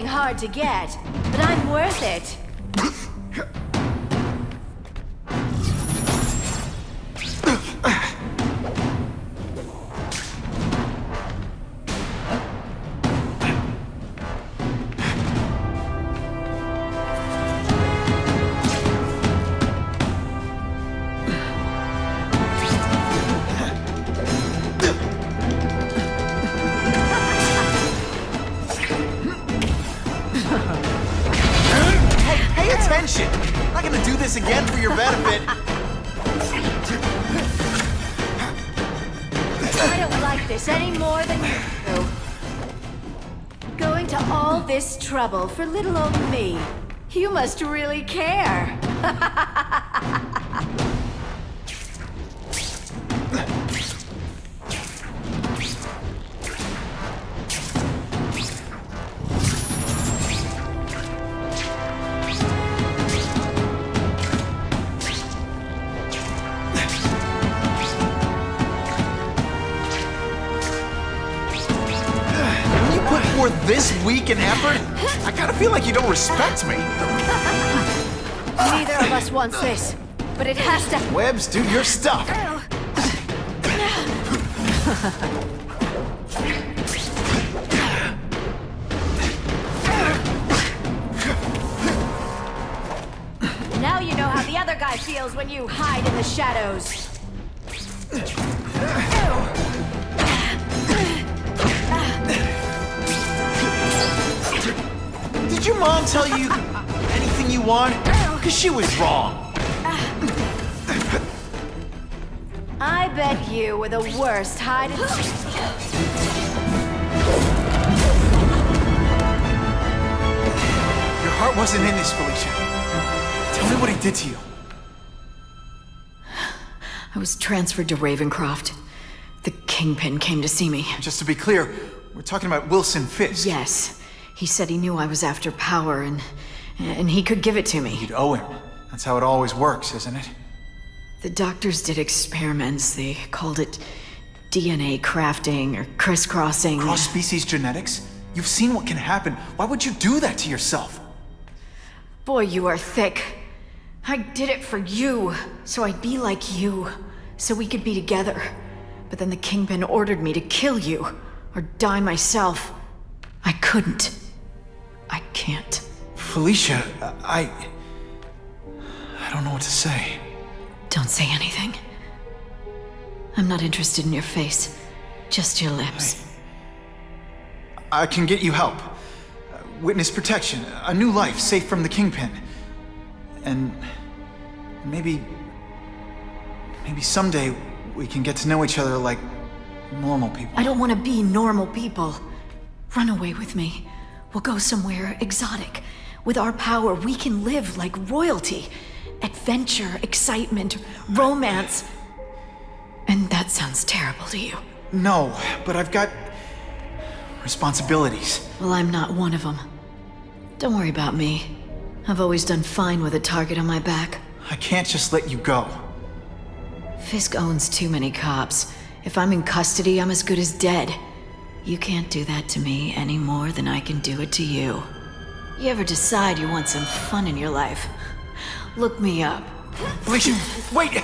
[SPEAKER 23] Hard to get, but I'm worth it.
[SPEAKER 2] I'm not gonna do this again for your benefit.
[SPEAKER 23] I don't like this any more than you do. Going to all this trouble for little old me. You must really care.
[SPEAKER 2] This week in effort? I kinda feel like you don't respect me.
[SPEAKER 23] Neither of us wants this, but it has to...
[SPEAKER 2] Webbs, do your stuff.
[SPEAKER 23] Now you know how the other guy feels when you hide in the shadows.
[SPEAKER 2] Did your mom tell you anything you want? Because she was wrong.
[SPEAKER 23] I bet you were the worst hide and seek.
[SPEAKER 2] Your heart wasn't in this, Felicia. Tell me what he did to you.
[SPEAKER 23] I was transferred to Ravencroft. The Kingpin came to see me.
[SPEAKER 2] Just to be clear, we're talking about Wilson Fisk.
[SPEAKER 23] Yes. He said he knew I was after power and he could give it to me.
[SPEAKER 2] You'd owe him. That's how it always works, isn't it?
[SPEAKER 23] The doctors did experiments. They called it DNA crafting or crisscrossing.
[SPEAKER 2] Cross-species genetics? You've seen what can happen. Why would you do that to yourself?
[SPEAKER 23] Boy, you are thick. I did it for you, so I'd be like you, so we could be together. But then the Kingpin ordered me to kill you, or die myself. I couldn't. I can't.
[SPEAKER 2] Felicia, I don't know what to say.
[SPEAKER 23] Don't say anything. I'm not interested in your face, just your lips.
[SPEAKER 2] I can get you help. Witness protection, a new life safe from the Kingpin. And maybe someday we can get to know each other like normal people.
[SPEAKER 23] I don't want to be normal people. Run away with me. We'll go somewhere exotic. With our power, we can live like royalty. Adventure, excitement, romance. And that sounds terrible to you.
[SPEAKER 2] No, but I've got responsibilities.
[SPEAKER 23] Well, I'm not one of them. Don't worry about me. I've always done fine with a target on my back.
[SPEAKER 2] I can't just let you go.
[SPEAKER 23] Fisk owns too many cops. If I'm in custody, I'm as good as dead. You can't do that to me any more than I can do it to you. You ever decide you want some fun in your life? Look me up.
[SPEAKER 2] Felicia, wait!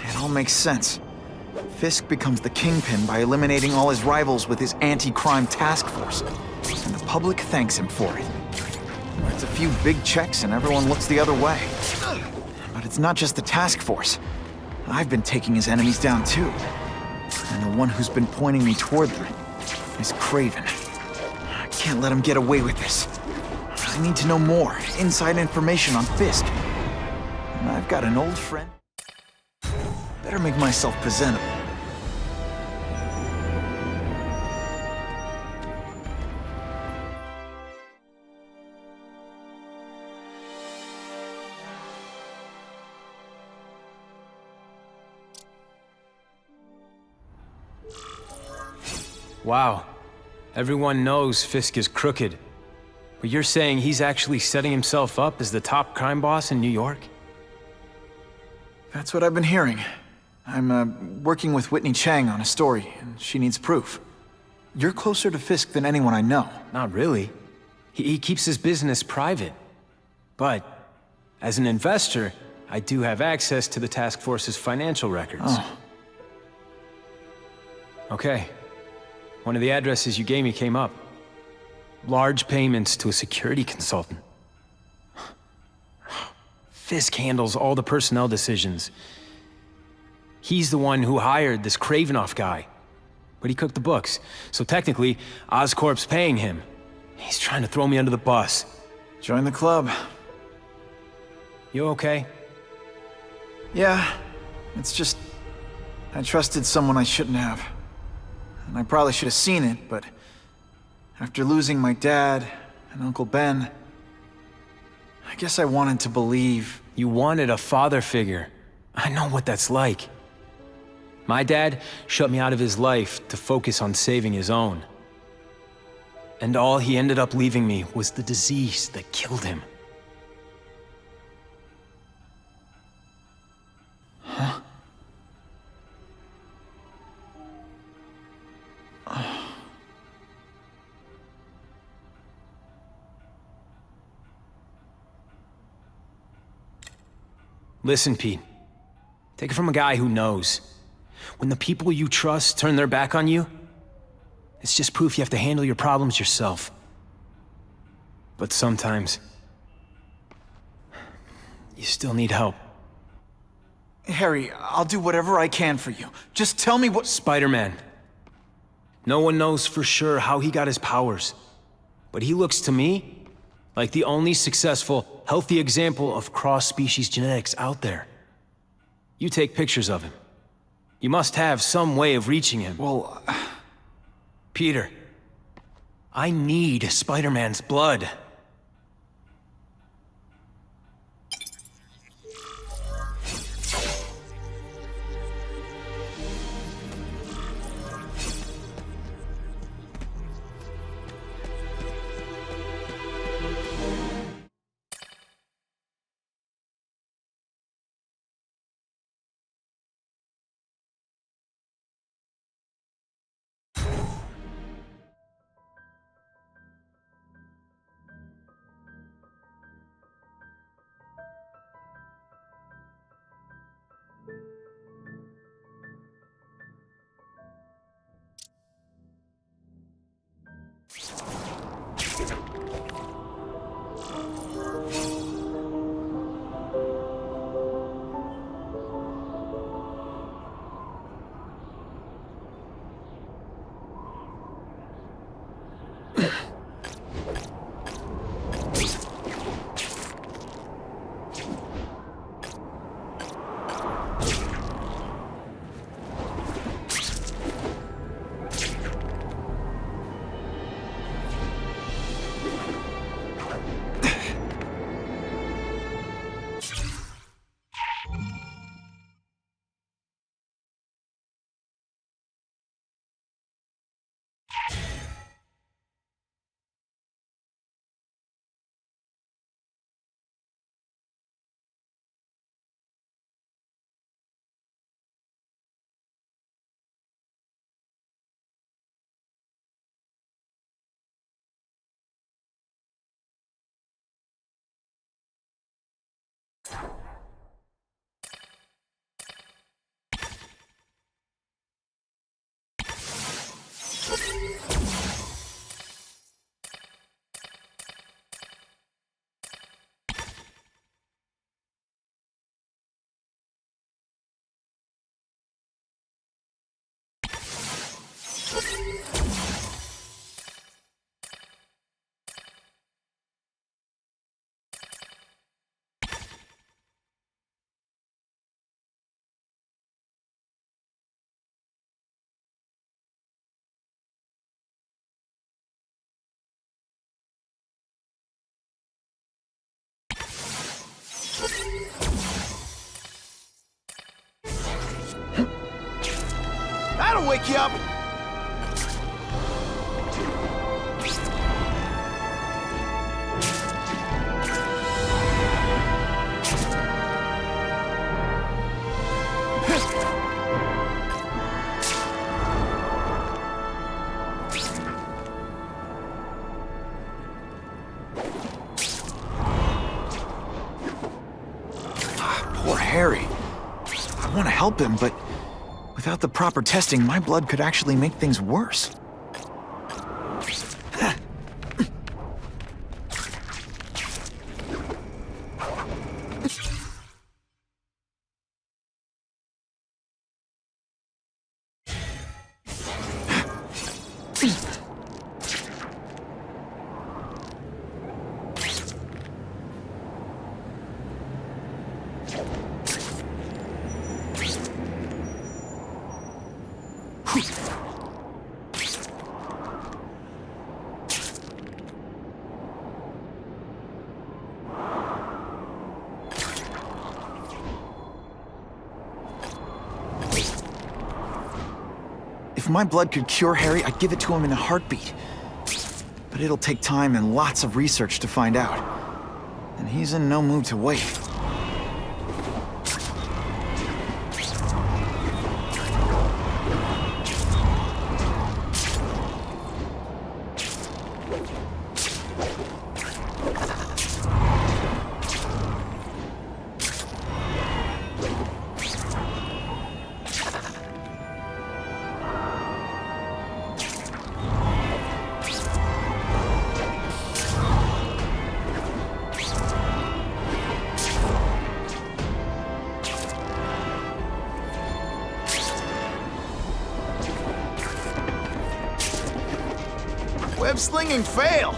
[SPEAKER 2] It all makes sense. Fisk becomes the Kingpin by eliminating all his rivals with his anti-crime task force. And the public thanks him for it. It's a few big checks and everyone looks the other way. But it's not just the task force. I've been taking his enemies down too. And the one who's been pointing me toward them is Kraven. I can't let him get away with this. I need to know more, inside information on Fisk. And I've got an old friend. Better make myself presentable.
[SPEAKER 20] Wow. Everyone knows Fisk is crooked. But you're saying he's actually setting himself up as the top crime boss in New York?
[SPEAKER 2] That's what I've been hearing. I'm working with Whitney Chang on a story, and she needs proof. You're closer to Fisk than anyone I know.
[SPEAKER 20] Not really. He keeps his business private. But, as an investor, I do have access to the task force's financial records.
[SPEAKER 2] Oh.
[SPEAKER 20] Okay. One of the addresses you gave me came up. Large payments to a security consultant. Fisk handles all the personnel decisions. He's the one who hired this Kraven guy. But he cooked the books, so technically, Oscorp's paying him. He's trying to throw me under the bus.
[SPEAKER 2] Join the club.
[SPEAKER 20] You okay?
[SPEAKER 2] Yeah, it's just... I trusted someone I shouldn't have. And I probably should have seen it, but... after losing my dad and Uncle Ben... I guess I wanted to believe...
[SPEAKER 20] You wanted a father figure. I know what that's like. My dad shut me out of his life to focus on saving his own. And all he ended up leaving me was the disease that killed him.
[SPEAKER 2] Huh?
[SPEAKER 20] Listen, Pete. Take it from a guy who knows. When the people you trust turn their back on you, it's just proof you have to handle your problems yourself. But sometimes, you still need help.
[SPEAKER 2] Harry, I'll do whatever I can for you. Just tell me what—
[SPEAKER 20] Spider-Man. No one knows for sure how he got his powers. But he looks to me Like the only successful, healthy example of cross-species genetics out there. You take pictures of him. You must have some way of reaching him.
[SPEAKER 2] Well...
[SPEAKER 20] Peter, I need Spider-Man's blood.
[SPEAKER 2] That'll wake you up! Poor Harry. I want to help him, but without the proper testing, my blood could actually make things worse. If my blood could cure Harry, I'd give it to him in a heartbeat. But it'll take time and lots of research to find out. And he's in no mood to wait. Web slinging fail!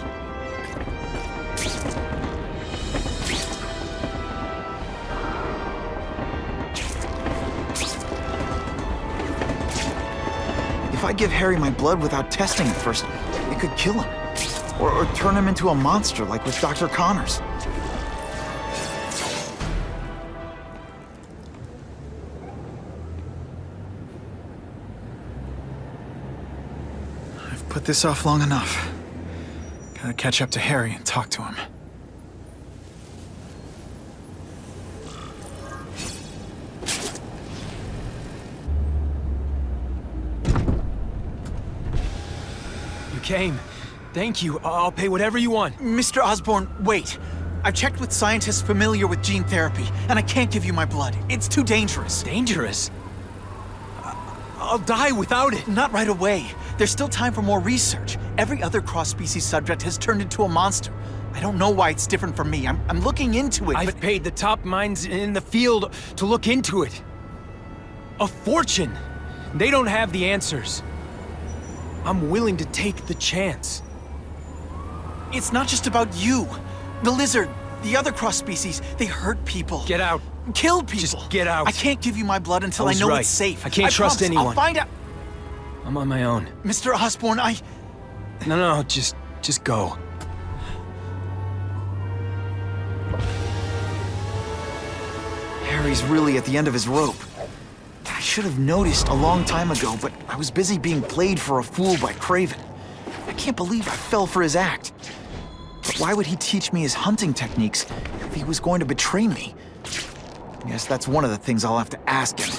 [SPEAKER 2] I give Harry my blood without testing it first, it could kill him. Or turn him into a monster like with Dr. Connors. I've put this off long enough. Gotta catch up to Harry and talk to him.
[SPEAKER 20] You came. Thank you. I'll pay whatever you want.
[SPEAKER 2] Mr. Osborn, wait. I've checked with scientists familiar with gene therapy, and I can't give you my blood. It's too dangerous.
[SPEAKER 20] Dangerous? I'll die without it.
[SPEAKER 2] Not right away. There's still time for more research. Every other cross-species subject has turned into a monster. I don't know why it's different from me. I'm looking into it,
[SPEAKER 20] I've paid the top minds in the field to look into it. A fortune. They don't have the answers. I'm willing to take the chance.
[SPEAKER 2] It's not just about you. The lizard, the other cross-species, they hurt people.
[SPEAKER 20] Get out.
[SPEAKER 2] Kill people.
[SPEAKER 20] Just get out.
[SPEAKER 2] I can't give you my blood until I know it's safe.
[SPEAKER 20] I can't trust anyone.
[SPEAKER 2] I'll find out.
[SPEAKER 20] I'm on my own.
[SPEAKER 2] Mr. Osborn,
[SPEAKER 20] No, just go.
[SPEAKER 2] Harry's really at the end of his rope. I should have noticed a long time ago, but I was busy being played for a fool by Kraven. I can't believe I fell for his act. But why would he teach me his hunting techniques if he was going to betray me? I guess that's one of the things I'll have to ask him.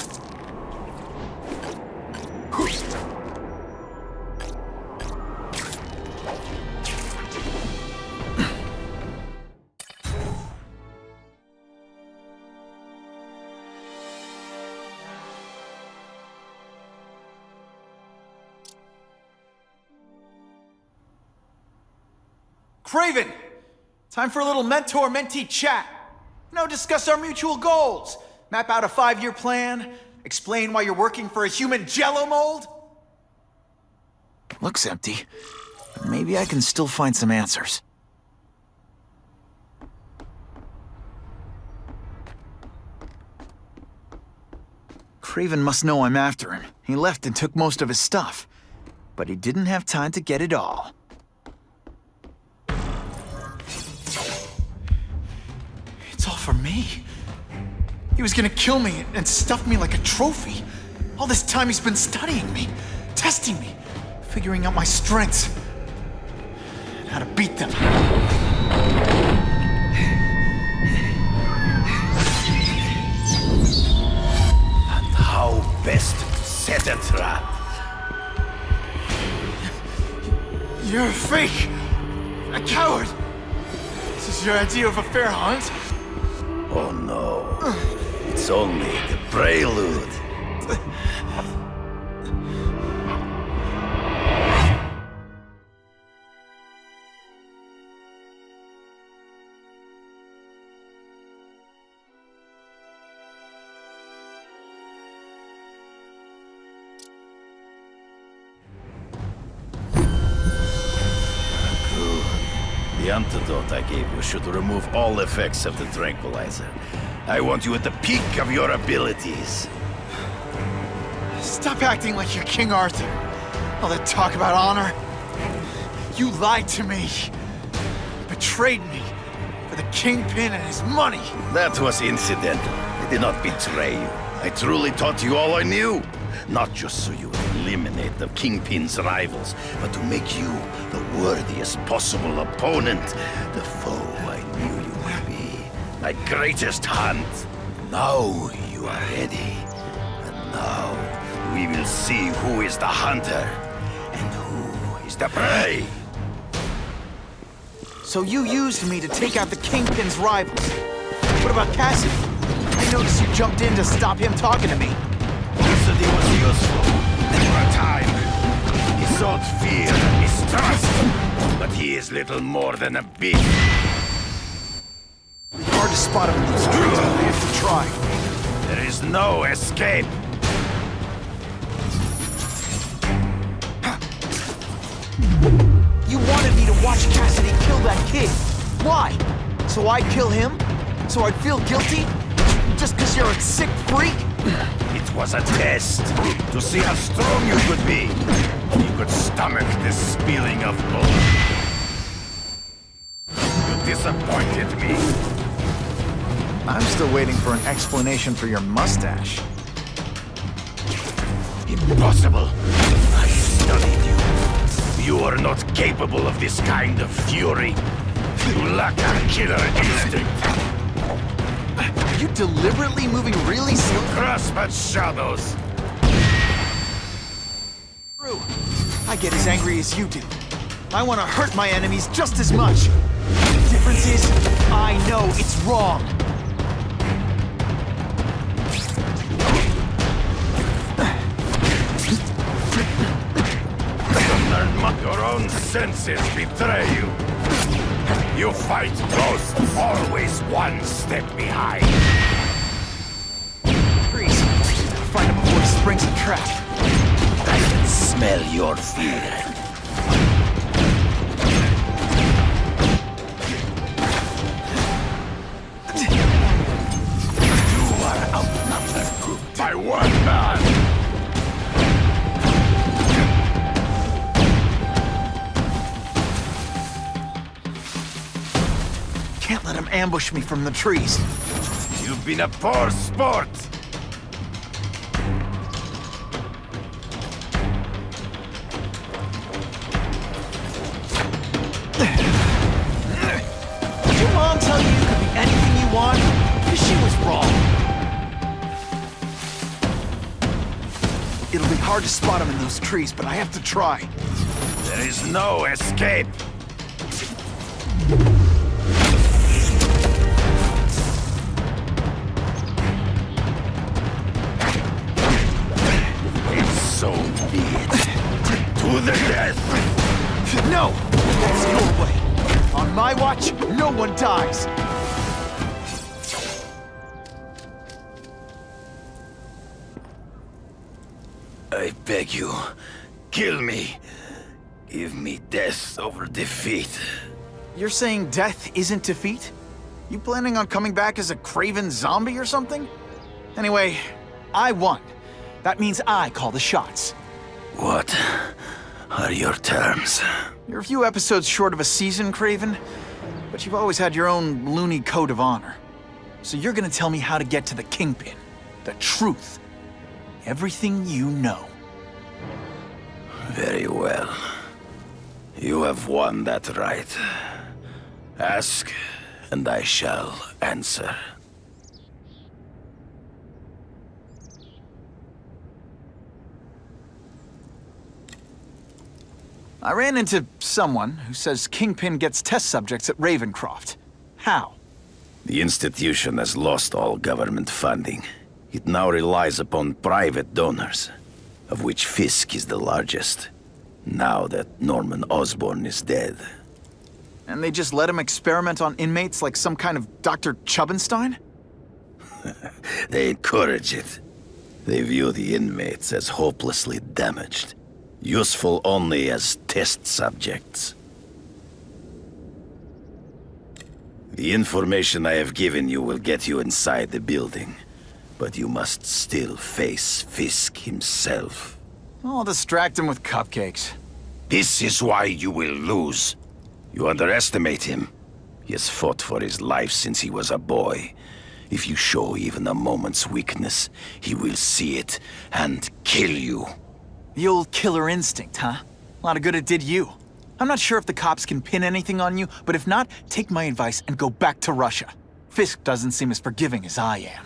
[SPEAKER 2] Kraven! Time for a little mentor-mentee chat. Discuss our mutual goals. Map out a 5-year plan. Explain why you're working for a human jello mold. Looks empty. But maybe I can still find some answers. Kraven must know I'm after him. He left and took most of his stuff. But he didn't have time to get it all. It's all for me. He was gonna kill me and stuff me like a trophy. All this time he's been studying me, testing me, figuring out my strengths, and how to beat them.
[SPEAKER 5] And how best to set a trap.
[SPEAKER 2] You're a fake! A coward! This is your idea of a fair hunt?
[SPEAKER 5] Oh no. It's only the prelude. The antidote I gave you should remove all effects of the tranquilizer. I want you at the peak of your abilities.
[SPEAKER 2] Stop acting like you're King Arthur. All that talk about honor. You lied to me. Betrayed me for the Kingpin and his money.
[SPEAKER 5] That was incidental. I did not betray you. I truly taught you all I knew. Not just so you would eliminate the Kingpin's rivals, but to make you the worthiest possible opponent, the foe I knew you would be. My greatest hunt. Now you are ready. And now we will see who is the hunter and who is the prey.
[SPEAKER 2] So you used me to take out the Kingpin's rivals. What about Cassidy? I noticed you jumped in to stop him talking to me.
[SPEAKER 5] Cassidy was useful for a time. He sought fear and mistrust, but he is little more than a beast.
[SPEAKER 2] Hard to spot him in the streets, but I have to try.
[SPEAKER 5] There is no escape.
[SPEAKER 2] You wanted me to watch Cassidy kill that kid. Why? So I'd kill him? So I'd feel guilty? Just because you're a sick freak?
[SPEAKER 5] It was a test to see how strong you could be. You could stomach the spilling of blood. You disappointed me.
[SPEAKER 2] I'm still waiting for an explanation for your mustache.
[SPEAKER 5] Impossible. I studied you. You are not capable of this kind of fury. You lack a killer instinct.
[SPEAKER 2] Are you deliberately moving really slow?
[SPEAKER 5] Grasp at shadows.
[SPEAKER 2] True. I get as angry as you do. I want to hurt my enemies just as much. The difference is, I know it's wrong.
[SPEAKER 5] Your own senses betray you. You fight ghosts, always one step behind.
[SPEAKER 2] Freeze. Find him before he springs a trap.
[SPEAKER 5] I can smell your fear. You are outnumbered by one man.
[SPEAKER 2] Can't let him ambush me from the trees.
[SPEAKER 5] You've been a poor sport.
[SPEAKER 2] Did your mom tell you you could be anything you want? Because she was wrong. It'll be hard to spot him in those trees, but I have to try.
[SPEAKER 5] There is no escape. So be it. To the death!
[SPEAKER 2] No! That's your way. On my watch, no one dies.
[SPEAKER 5] I beg you, kill me. Give me death over defeat.
[SPEAKER 2] You're saying death isn't defeat? You planning on coming back as a Kraven zombie or something? Anyway, I won. That means I call the shots.
[SPEAKER 5] What are your terms?
[SPEAKER 2] You're a few episodes short of a season, Kraven, but you've always had your own loony code of honor. So you're gonna tell me how to get to the Kingpin. The truth. Everything you know.
[SPEAKER 5] Very well. You have won that right. Ask, and I shall answer.
[SPEAKER 2] I ran into someone who says Kingpin gets test subjects at Ravencroft. How?
[SPEAKER 5] The institution has lost all government funding. It now relies upon private donors, of which Fisk is the largest, now that Norman Osborn is dead.
[SPEAKER 2] And they just let him experiment on inmates like some kind of Dr. Chubbenstein?
[SPEAKER 5] They encourage it. They view the inmates as hopelessly damaged, useful only as test subjects. The information I have given you will get you inside the building, but you must still face Fisk himself.
[SPEAKER 2] I'll distract him with cupcakes.
[SPEAKER 5] This is why you will lose. You underestimate him. He has fought for his life since he was a boy. If you show even a moment's weakness, he will see it and kill you.
[SPEAKER 2] The old killer instinct, huh? A lot of good it did you. I'm not sure if the cops can pin anything on you, but if not, take my advice and go back to Russia. Fisk doesn't seem as forgiving as I am.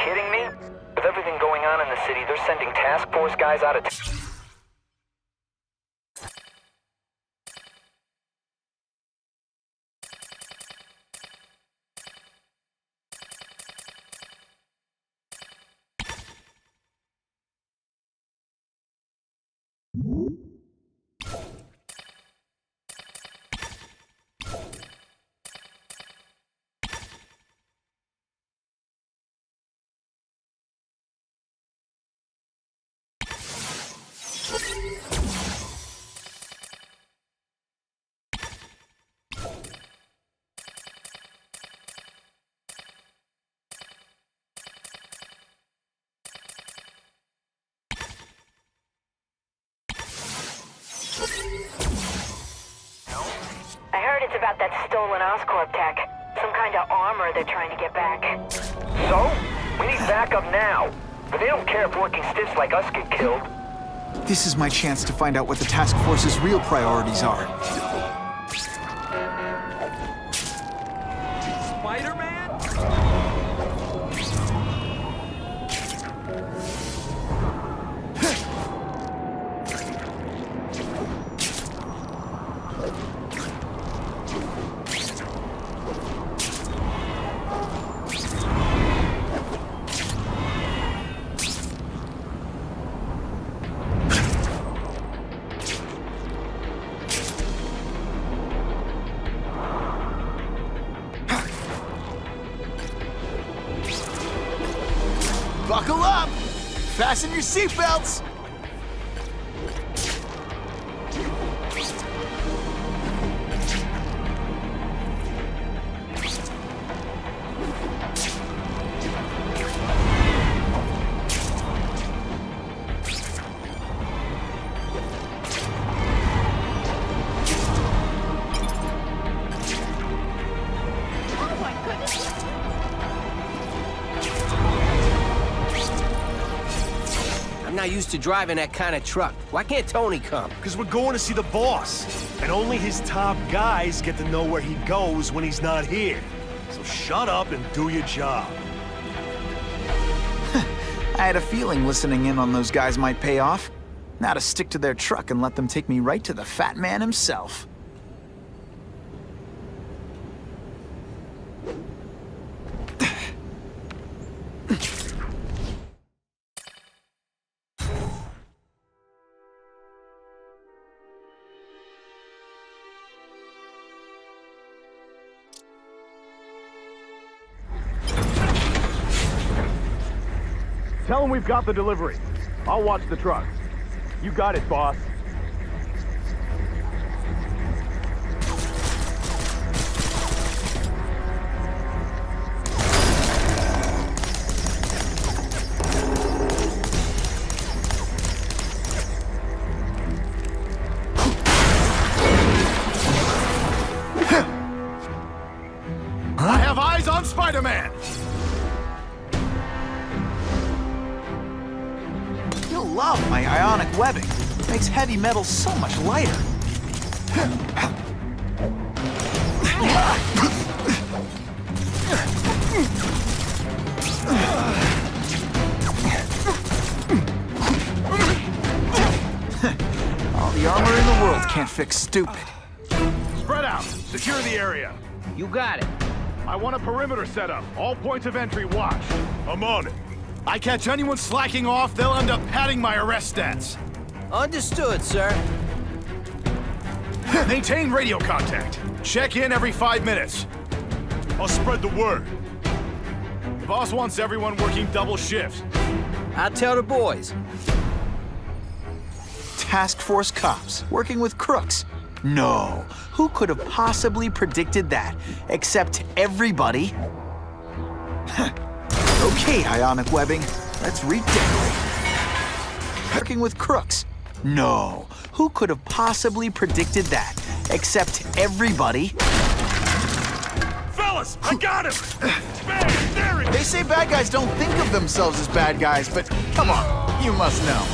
[SPEAKER 10] kidding me? With everything going on in the city, they're sending task force guys out of town.
[SPEAKER 12] I heard it's about that stolen Oscorp tech. Some kind of armor they're trying to get back.
[SPEAKER 10] So? We need backup now. But they don't care if working stiffs like us get killed.
[SPEAKER 2] This is my chance to find out what the task force's real priorities are. Buckle up! Fasten your seatbelts!
[SPEAKER 14] I'm not used to driving that kind of truck. Why can't Tony come?
[SPEAKER 22] Because we're going to see the boss. And only his top guys get to know where he goes when he's not here. So shut up and do your job.
[SPEAKER 2] I had a feeling listening in on those guys might pay off. Now to stick to their truck and let them take me right to the fat man himself.
[SPEAKER 22] Tell him we've got the delivery. I'll watch the truck. You got it, boss.
[SPEAKER 6] I have eyes on Spider-Man!
[SPEAKER 2] You'll love my ionic webbing. Makes heavy metal so much lighter. All the armor in the world can't fix stupid.
[SPEAKER 6] Spread out. Secure the area.
[SPEAKER 14] You got it.
[SPEAKER 6] I want a perimeter set up. All points of entry watched. I'm on it. I catch anyone slacking off, they'll end up padding my arrest stats.
[SPEAKER 14] Understood, sir.
[SPEAKER 6] Maintain radio contact. Check in every 5 minutes. I'll spread the word. The boss wants everyone working double shifts.
[SPEAKER 14] I'll tell the boys.
[SPEAKER 2] Task force cops working with crooks. No, who could have possibly predicted that? Except everybody. Okay, ionic webbing, let's redecorate. Working with crooks. No, who could have possibly predicted that? Except everybody.
[SPEAKER 6] Fellas, I got him! Bang, there it is!
[SPEAKER 2] They say bad guys don't think of themselves as bad guys, but come on, you must know.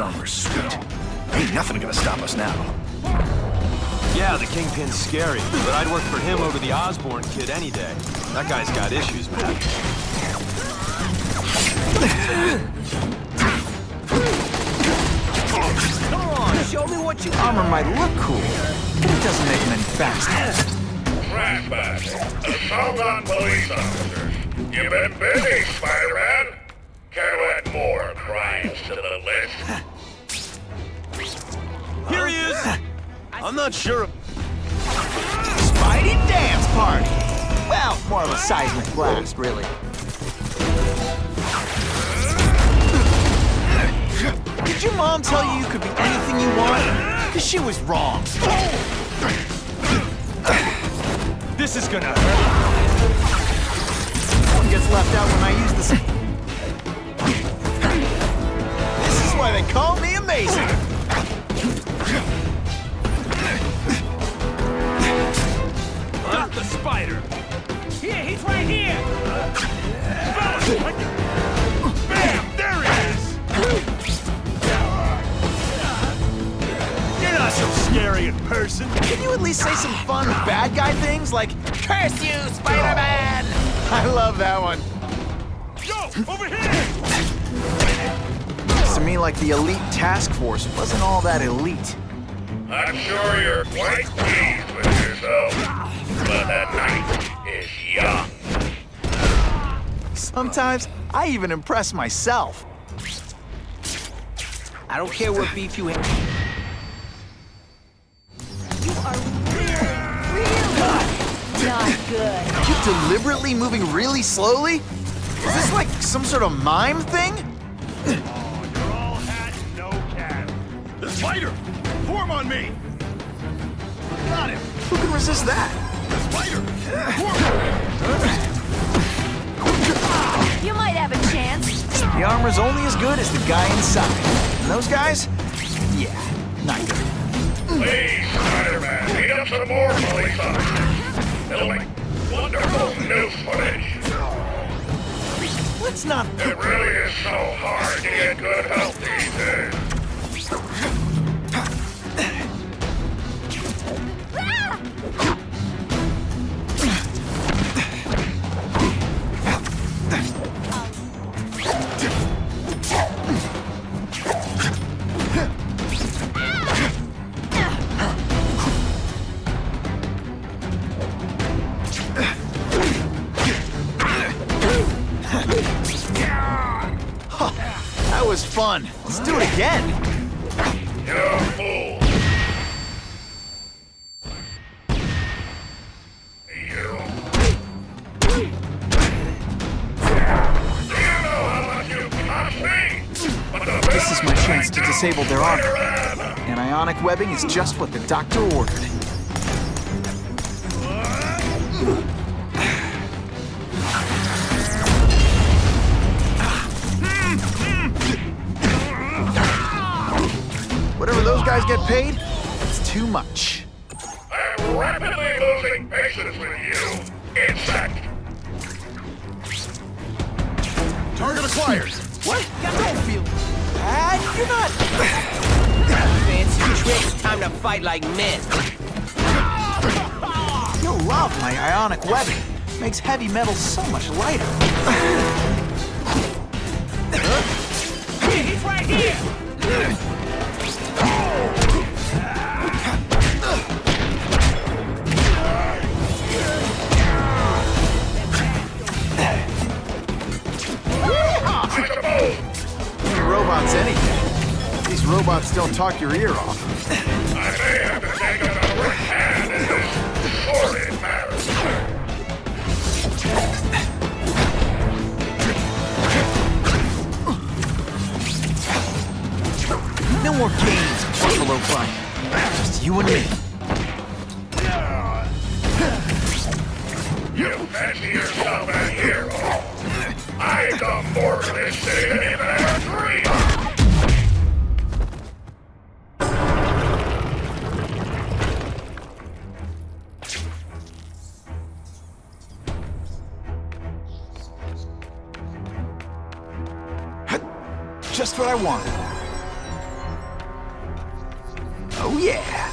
[SPEAKER 18] armor's sweet. Ain't nothing gonna stop us now.
[SPEAKER 13] Yeah, the Kingpin's scary, but I'd work for him over the Osborn kid any day. That guy's got issues, man.
[SPEAKER 2] Come on, show me what you... Armor might look cool, but it doesn't make him any faster.
[SPEAKER 11] Flashback. Assault on police officers. You've been busy, Spider-Man. Care to add more crimes to the list?
[SPEAKER 3] Here he is! I'm not sure.
[SPEAKER 2] Spidey dance party! Well, more of a seismic blast, really. Did your mom tell you you could be anything you want? Because she was wrong.
[SPEAKER 3] This is gonna hurt.
[SPEAKER 2] One gets left out when I use this. This is why they call me amazing.
[SPEAKER 3] Got the spider. Here, he's right here. Bam! There he is. You're not so scary in person.
[SPEAKER 2] Can you at least say some fun bad guy things like, "Curse you, Spider-Man"? I love that one.
[SPEAKER 3] Yo, over here!
[SPEAKER 2] Seems to me like the elite task force wasn't all that elite.
[SPEAKER 11] I'm sure you're quite pleased with yourself, but that night is young.
[SPEAKER 2] Sometimes I even impress myself.
[SPEAKER 14] I don't care what beef you have.
[SPEAKER 4] Not good.
[SPEAKER 2] You deliberately moving really slowly? Is this like some sort of mime thing?
[SPEAKER 3] You're all hat, no cat. The spider! Form on me! Got him!
[SPEAKER 2] Who can resist that?
[SPEAKER 3] The spider!
[SPEAKER 4] You might have a chance.
[SPEAKER 2] The armor's only as good as the guy inside. And those guys? Yeah, not good.
[SPEAKER 11] Please, Spider-Man, beat up some more police officers. It'll make wonderful news footage.
[SPEAKER 2] Let's not...
[SPEAKER 11] It really is so hard to get good help these days.
[SPEAKER 2] That was fun. Let's do it again.
[SPEAKER 11] You're a fool. You know how much you cost me?
[SPEAKER 2] This is my chance to disable their armor. And ionic webbing is just what the doctor ordered. Whatever those guys get paid, it's too much.
[SPEAKER 11] I'm rapidly losing patience with you, insect.
[SPEAKER 3] Target acquired.
[SPEAKER 2] What? Don't feel bad. You're not...
[SPEAKER 14] Fancy tricks, time to fight like men.
[SPEAKER 2] You'll love my ionic webbing. Makes heavy metal so much lighter.
[SPEAKER 3] Here, he's right here.
[SPEAKER 2] Robots anything. These robots don't talk your ear off.
[SPEAKER 11] I may have to take another hand in this sordid matter.
[SPEAKER 2] No more games, Buffalo Brian. Just you and me.
[SPEAKER 11] You fancy yourself a hero. I come more to this city than even ever dreamed.
[SPEAKER 2] Just what I wanted. Oh yeah!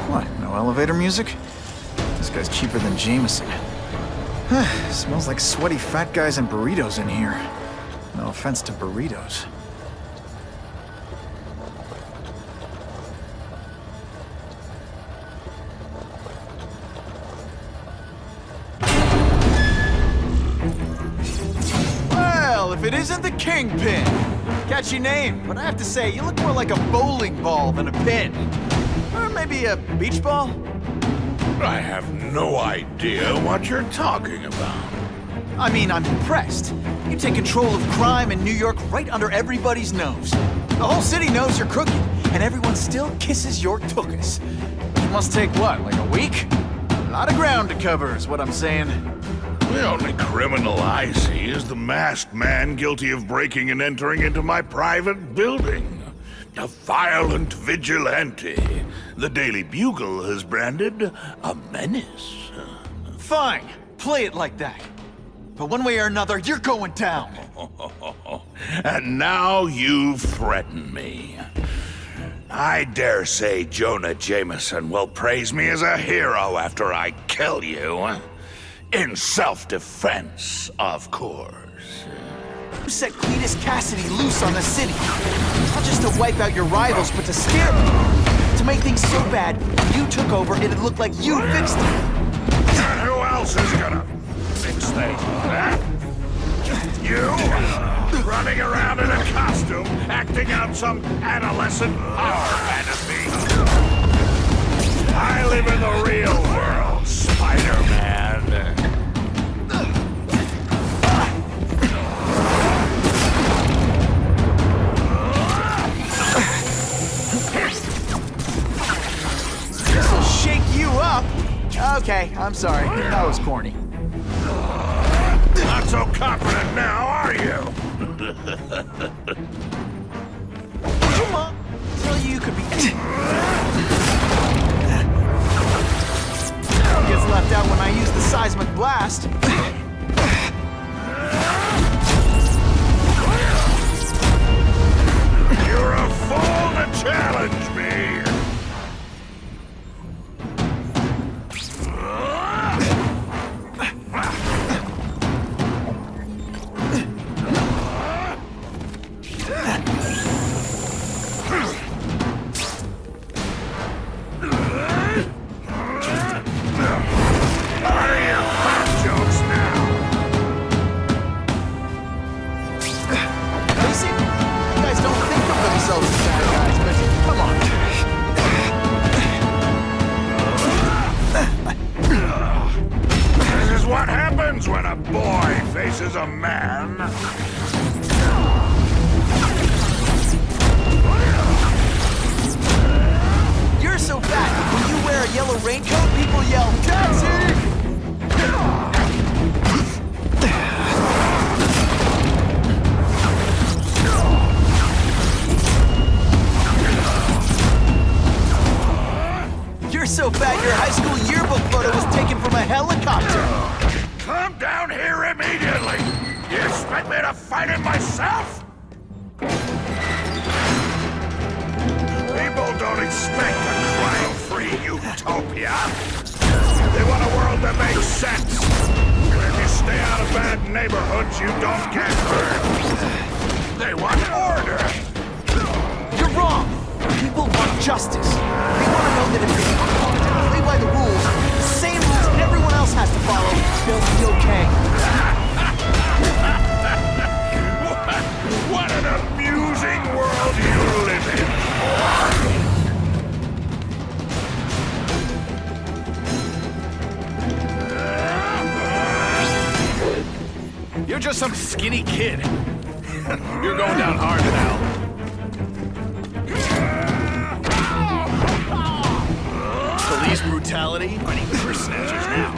[SPEAKER 2] What, no elevator music? This guy's cheaper than Jameson. Smells like sweaty fat guys and burritos in here. No offense to burritos. Well, if it isn't the Kingpin! Catchy name, but I have to say, you look more like a bowling ball than a pin. Or maybe a beach ball?
[SPEAKER 21] I have no idea what you're talking about.
[SPEAKER 2] I mean, I'm impressed. You take control of crime in New York right under everybody's nose. The whole city knows you're crooked, and everyone still kisses your tuchus. It must take what, like a week? A lot of ground to cover is what I'm saying.
[SPEAKER 21] The only criminal I see is the masked man guilty of breaking and entering into my private building. A violent vigilante. The Daily Bugle has branded a menace.
[SPEAKER 2] Fine, play it like that. But one way or another, you're going down.
[SPEAKER 21] And now you threaten me. I dare say Jonah Jameson will praise me as a hero after I kill you. In self-defense, of course.
[SPEAKER 2] You set Cletus Cassidy loose on the city. Not just to wipe out your rivals, but to scare them. To make things so bad, when you took over, it'd look like you fixed it.
[SPEAKER 21] And who else is gonna fix things, huh? You? Running around in a costume, acting out some adolescent power fantasy. I live in the real world, Spider-Man.
[SPEAKER 2] This'll shake you up. Okay, I'm sorry. That was corny.
[SPEAKER 21] Not so confident now, are you?
[SPEAKER 2] Did your mom tell you could be... Gets left out when I use the seismic blast.
[SPEAKER 21] You're a fool to challenge me! When a boy faces a man.
[SPEAKER 2] You're so fat, when you wear a yellow raincoat, people yell, Taxi! You're so fat, your high school yearbook photo was taken from a helicopter.
[SPEAKER 21] Come down here immediately! You expect me to fight it myself? People don't expect a crime-free utopia. They want a world that makes sense. Where if you stay out of bad neighborhoods, you don't get hurt. They want order.
[SPEAKER 2] You're wrong. People want justice. They want to know that if they play by the rules, the same rules everyone else has to follow, they'll be okay.
[SPEAKER 21] What an amusing world you live in.
[SPEAKER 6] You're just some skinny kid. You're going down hard now. Police brutality? Running purse snatchers now.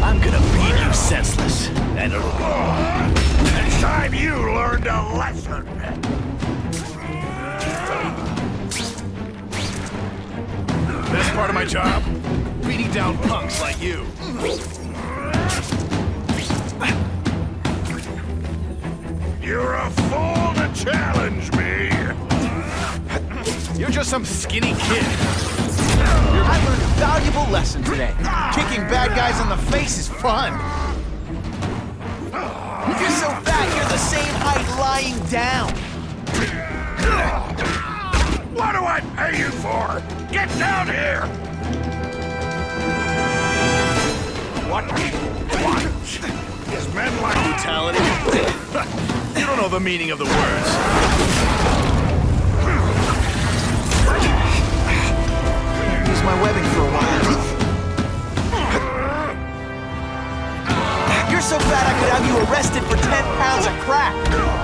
[SPEAKER 6] I'm gonna beat you senseless. And it'll... my job. Beating down punks like you.
[SPEAKER 21] You're a fool to challenge me!
[SPEAKER 2] You're just some skinny kid. I learned a valuable lesson today. Kicking bad guys in the face is fun.
[SPEAKER 1] You're so fat, you're the same height lying down.
[SPEAKER 21] What do I pay you for? Get down here! What is men like
[SPEAKER 6] brutality? You don't know the meaning of the words.
[SPEAKER 2] Use my webbing for a while.
[SPEAKER 1] You're so fat I could have you arrested for 10 pounds of crack.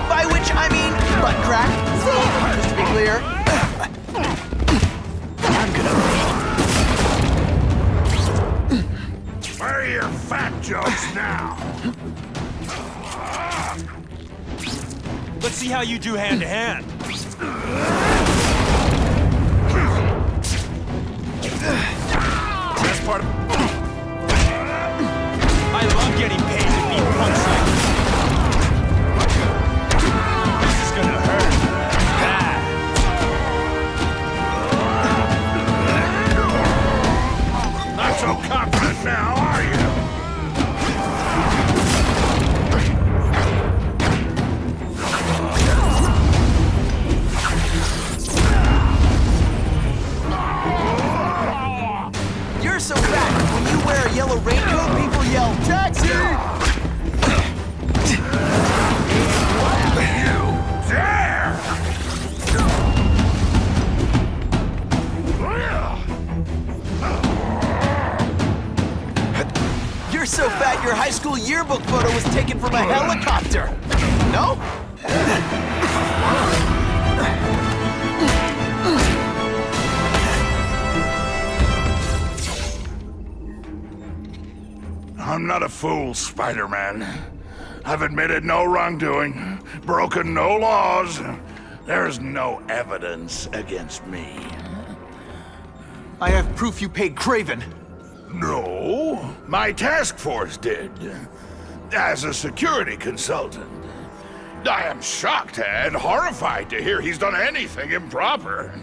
[SPEAKER 1] By which I mean butt crack. Just to be clear.
[SPEAKER 2] I'm gonna...
[SPEAKER 21] Where are your fat jokes now?
[SPEAKER 3] Let's see how you do hand-to-hand.
[SPEAKER 6] That's part of...
[SPEAKER 3] I love getting paid to beat punks like you. This is gonna hurt. Bad.
[SPEAKER 21] Not so confident now, are you?
[SPEAKER 1] You're so fat, when you wear a yellow raincoat, people yell, "Taxi!"
[SPEAKER 21] You dare!
[SPEAKER 1] You're so fat, your high school yearbook photo was taken from a helicopter. No?
[SPEAKER 21] I'm not a fool, Spider-Man. I've admitted no wrongdoing, broken no laws. There's no evidence against me.
[SPEAKER 2] I have proof you paid Kraven.
[SPEAKER 21] No, my task force did. As a security consultant. I am shocked and horrified to hear he's done anything improper.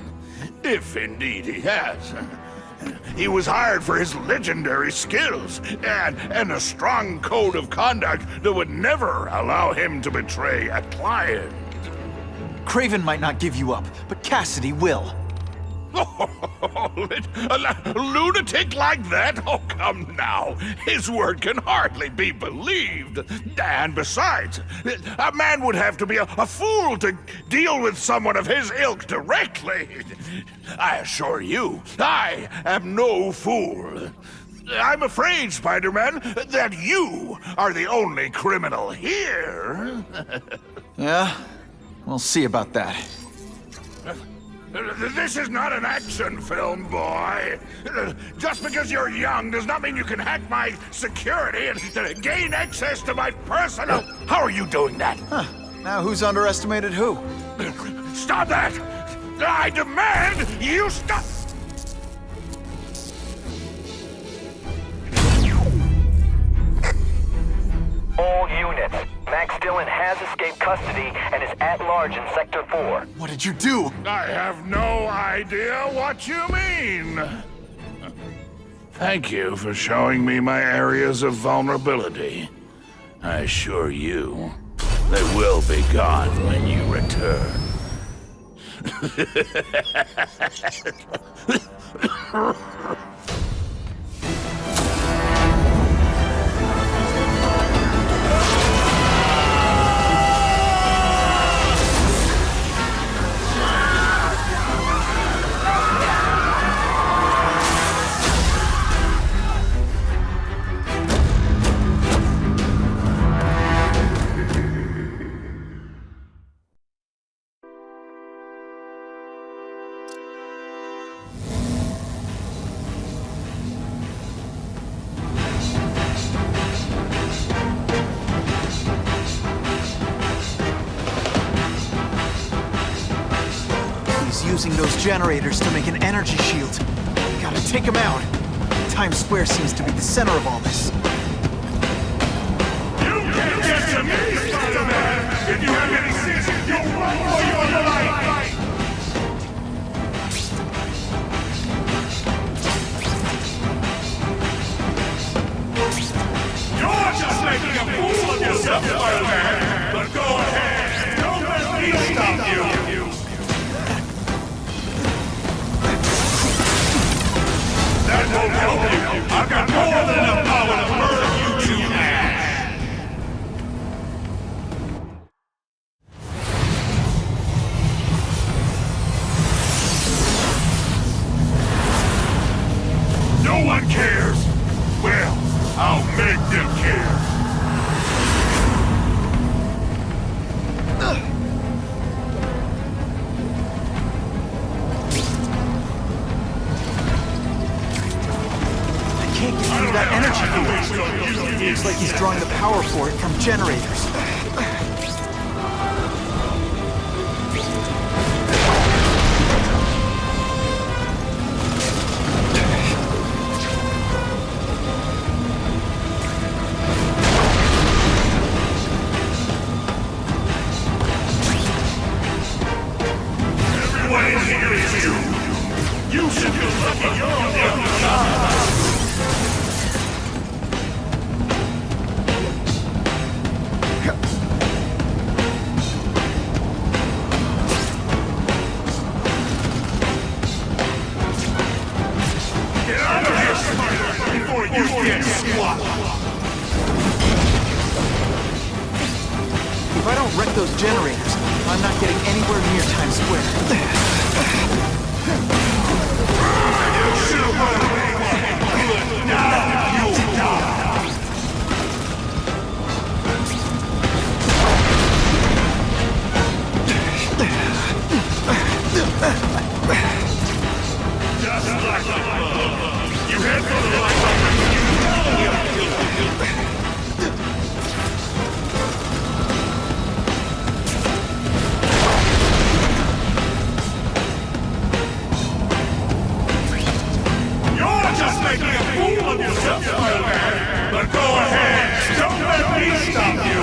[SPEAKER 21] If indeed he has. He was hired for his legendary skills and a strong code of conduct that would never allow him to betray a client.
[SPEAKER 2] Kraven might not give you up, but Cassidy will.
[SPEAKER 21] A lunatic like that? Oh, come now. His word can hardly be believed. And besides, a man would have to be a fool to deal with someone of his ilk directly. I assure you, I am no fool. I'm afraid, Spider-Man, that you are the only criminal here.
[SPEAKER 2] Yeah? We'll see about that.
[SPEAKER 21] This is not an action film, boy. Just because you're young does not mean you can hack my security and gain access to my personal... How are you doing that?
[SPEAKER 2] Huh. Now who's underestimated who?
[SPEAKER 21] Stop that! I demand you stop...
[SPEAKER 10] All units. Max Dillon has escaped custody and is at large in Sector 4.
[SPEAKER 2] What did you do?
[SPEAKER 21] I have no idea what you mean. Thank you for showing me my areas of vulnerability. I assure you, they will be gone when you return.
[SPEAKER 2] Using those generators to make an energy shield. Gotta take him out. Times Square seems to be the center of all this.
[SPEAKER 6] You can't get to me, Spider-Man! If you have any sense, you'll run for your life! You're just making a fool of yourself, Spider-Man! But go ahead! Don't let me stop you! That won't help you! I've got more than enough power to burn you to ash! No one cares! Well, I'll make them care!
[SPEAKER 2] That energy field. Looks like he's drawing the power for it from generators.
[SPEAKER 6] Everyone in here is you! You should be lucky you're on the other side!
[SPEAKER 2] If I don't wreck those generators, I'm not getting anywhere near Times Square.
[SPEAKER 6] Now you'll die! Just like the bug. You head for the light. Making a fool of yourself, Spider-Man! But go ahead! Don't let me stop you!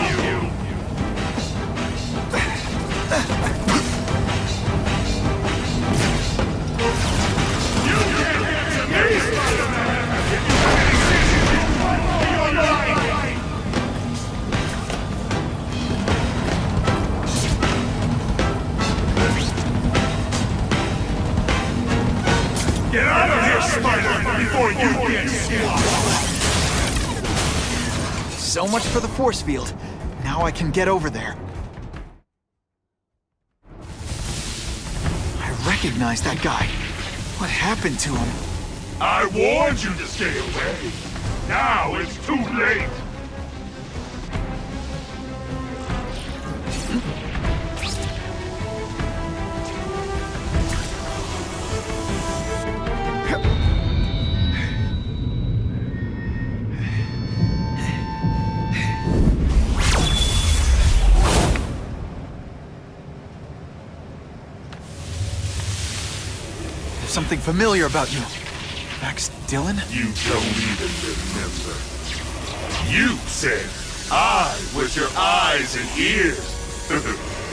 [SPEAKER 6] You can't get to me, Spider-Man! If you have any sense, you'll run for your life! Get out of here, Spider, before you get squashed!
[SPEAKER 2] So much for the force field. Now I can get over there. I recognize that guy. What happened to him?
[SPEAKER 6] I warned you to stay away. Now it's too late.
[SPEAKER 2] Something familiar about you. Max Dillon?
[SPEAKER 6] You don't even remember. You said I was your eyes and ears.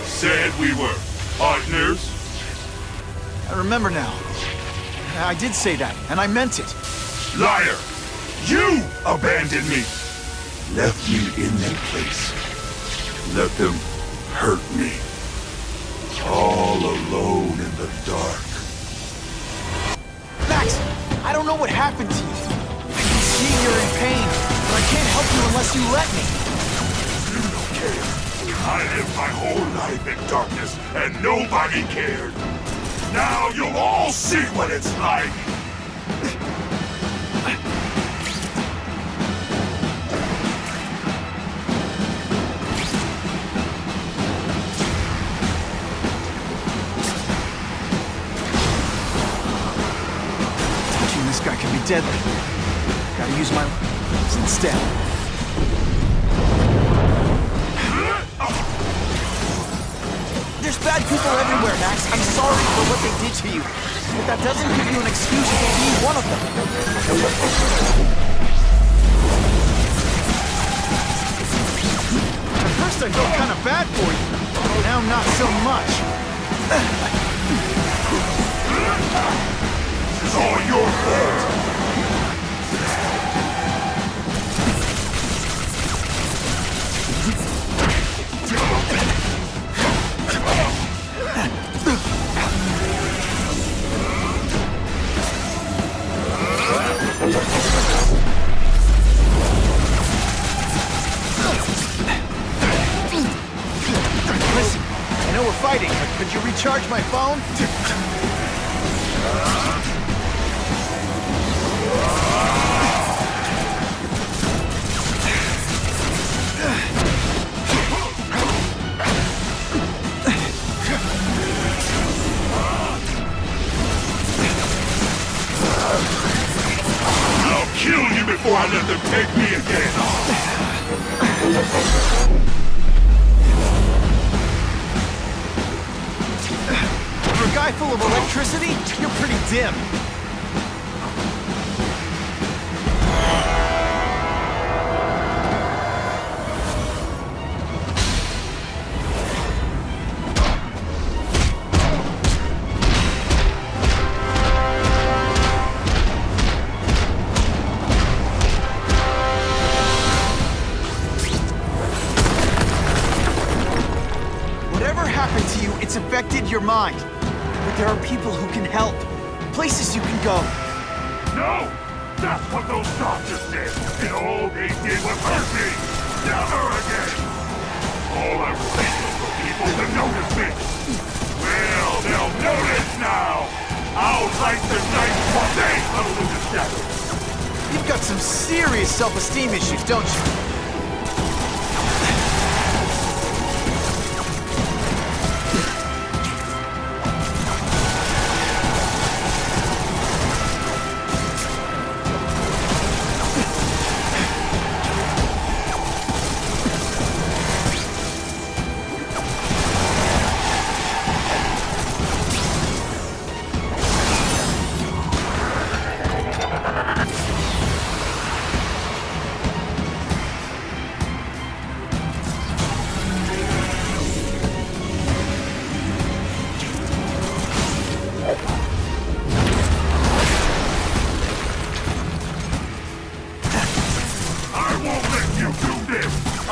[SPEAKER 6] Said we were partners.
[SPEAKER 2] I remember now. I did say that, and I meant it.
[SPEAKER 6] Liar! You abandoned me! Left me in that place. Let them hurt me. All alone in the dark.
[SPEAKER 2] Max, I don't know what happened to you. I can see you're in pain, but I can't help you unless you let me.
[SPEAKER 6] You don't care. I lived my whole life in darkness, and nobody cared. Now you'll all see what it's like.
[SPEAKER 2] This guy can be deadly. Gotta use my weapons instead. There's bad people everywhere, Max. I'm sorry for what they did to you. but that doesn't give you an excuse to be one of them. At first I felt kind of bad for you. Now not so much.
[SPEAKER 6] It's all your fault.
[SPEAKER 2] Listen, I know we're fighting, but could you recharge my phone?
[SPEAKER 6] I'll kill you before I let them take me again.
[SPEAKER 2] For a guy full of electricity, you're pretty dim. Whatever happened to you, it's affected your mind. But there are people who can help. Places you can go.
[SPEAKER 6] No! That's what those doctors did! And all they did was hurt me! Never again! All I wanted was for people to notice me! Well, they'll notice now! I'll light the night while they huddle in the shadows!
[SPEAKER 2] You've got some serious self-esteem issues, don't you?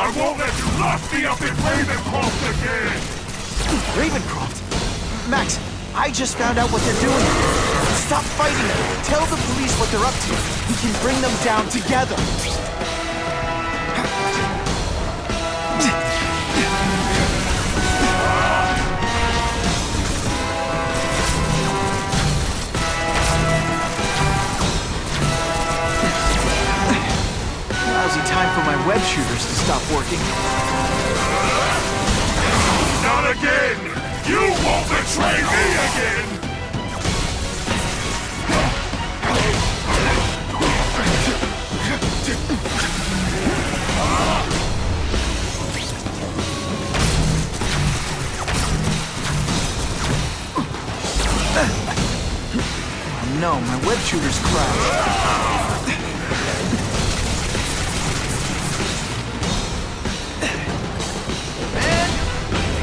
[SPEAKER 6] I won't let you lock me up in Ravencroft again!
[SPEAKER 2] Ravencroft? Max, I just found out what they're doing. Stop fighting them. Tell the police what they're up to. We can bring them down together. Lousy time for my web shooters to stop working.
[SPEAKER 6] Not again! You won't betray me again!
[SPEAKER 2] Oh no, my web shooter's crashed.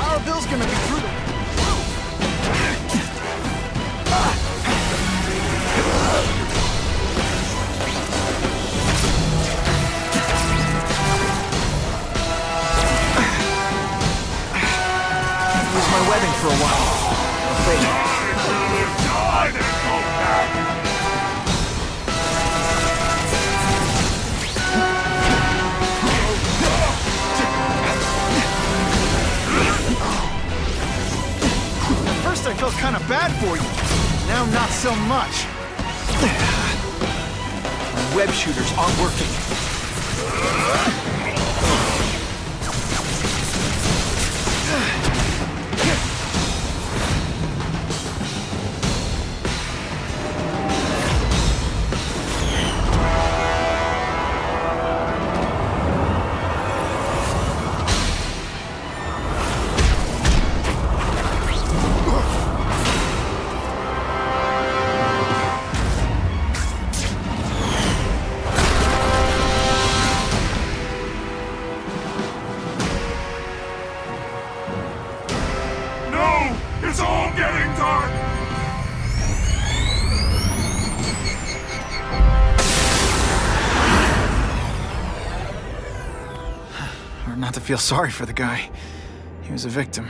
[SPEAKER 2] Our bill's gonna be through the... Lose my webbing for a while. I felt kind of bad for you. Now not so much. My web shooters aren't working. Hard not to feel sorry for the guy. He was a victim.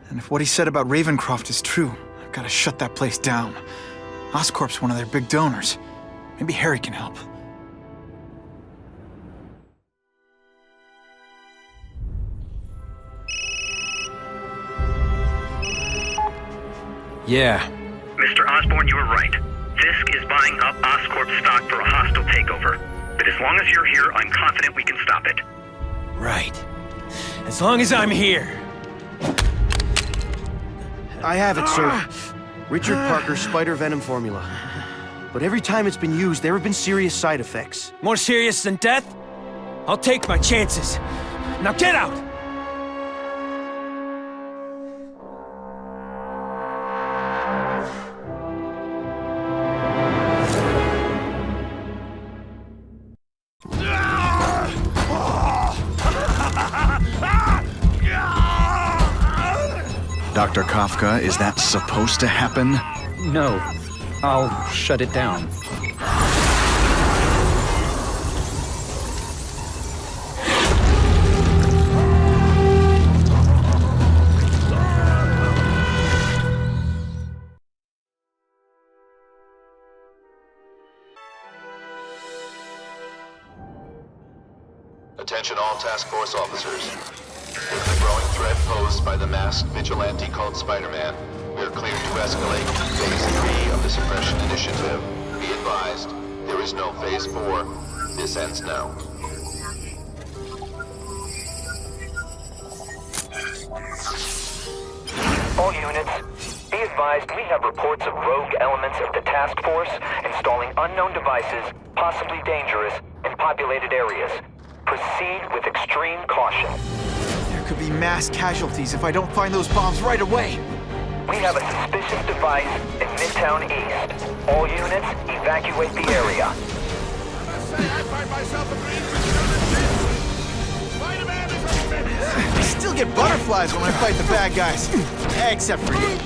[SPEAKER 2] And if what he said about Ravencroft is true, I've got to shut that place down. Oscorp's one of their big donors. Maybe Harry can help.
[SPEAKER 20] Yeah.
[SPEAKER 11] Mr. Osborn, you were right. Fisk is buying up Oscorp stock for a hostile takeover. But as long as you're here, I'm confident we can stop it.
[SPEAKER 20] Right. As long as I'm here.
[SPEAKER 13] I have it, sir. Richard Parker's spider venom formula. But every time it's been used, there have been serious side effects.
[SPEAKER 20] More serious than death? I'll take my chances. Now get out!
[SPEAKER 18] Dr. Kafka, is that supposed to happen?
[SPEAKER 16] No. I'll shut it down.
[SPEAKER 17] Attention all task force officers. With the growing threat posed by the masked vigilante called Spider-Man, we are cleared to escalate Phase 3 of the Suppression Initiative. Be advised, there is no Phase 4. This ends now.
[SPEAKER 10] All units, be advised we have reports of rogue elements of the task force installing unknown devices, possibly dangerous, in populated areas. Proceed with extreme caution.
[SPEAKER 2] There could be mass casualties if I don't find those bombs right away.
[SPEAKER 10] We have a suspicious device in Midtown East. All units, evacuate the area.
[SPEAKER 6] I find myself agreeing with Spider-Man is a menace.
[SPEAKER 2] I still get butterflies when I fight the bad guys. Except for you.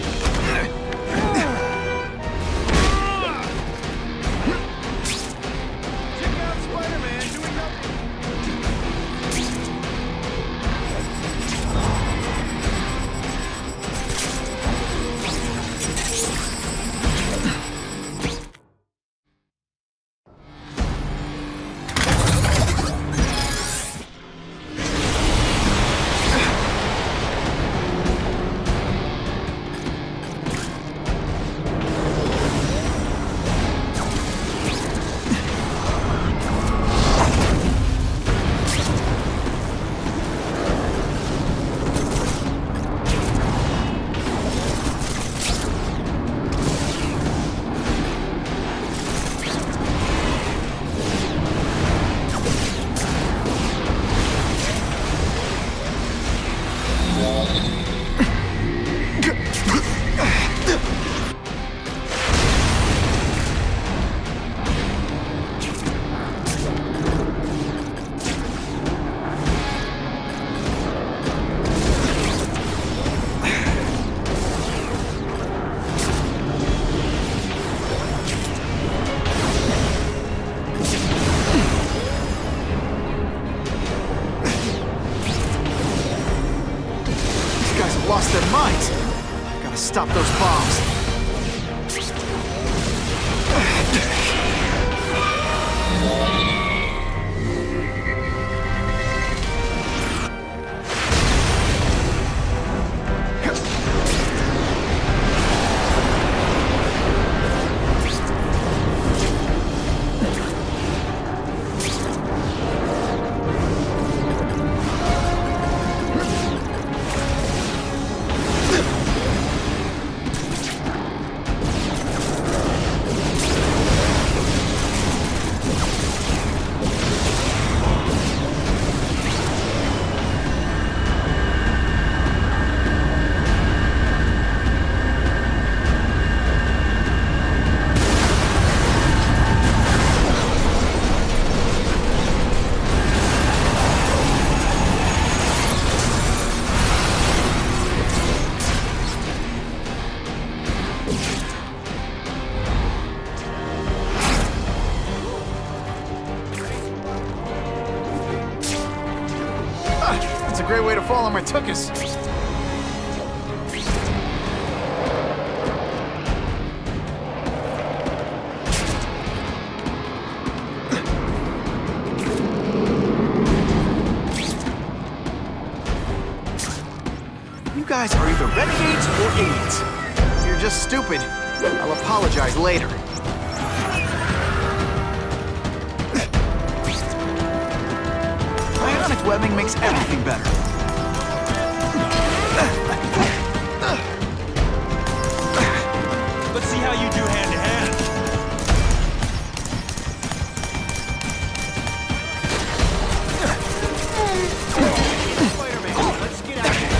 [SPEAKER 2] Lost their minds. I've got to stop those bombs. That's a great way to fall on my tuchus. You guys are either renegades or idiots. If you're just stupid, I'll apologize later. Ionic webbing makes everything better.
[SPEAKER 1] Let's see how you do hand-to-hand. Spider-Man, let's get out of here.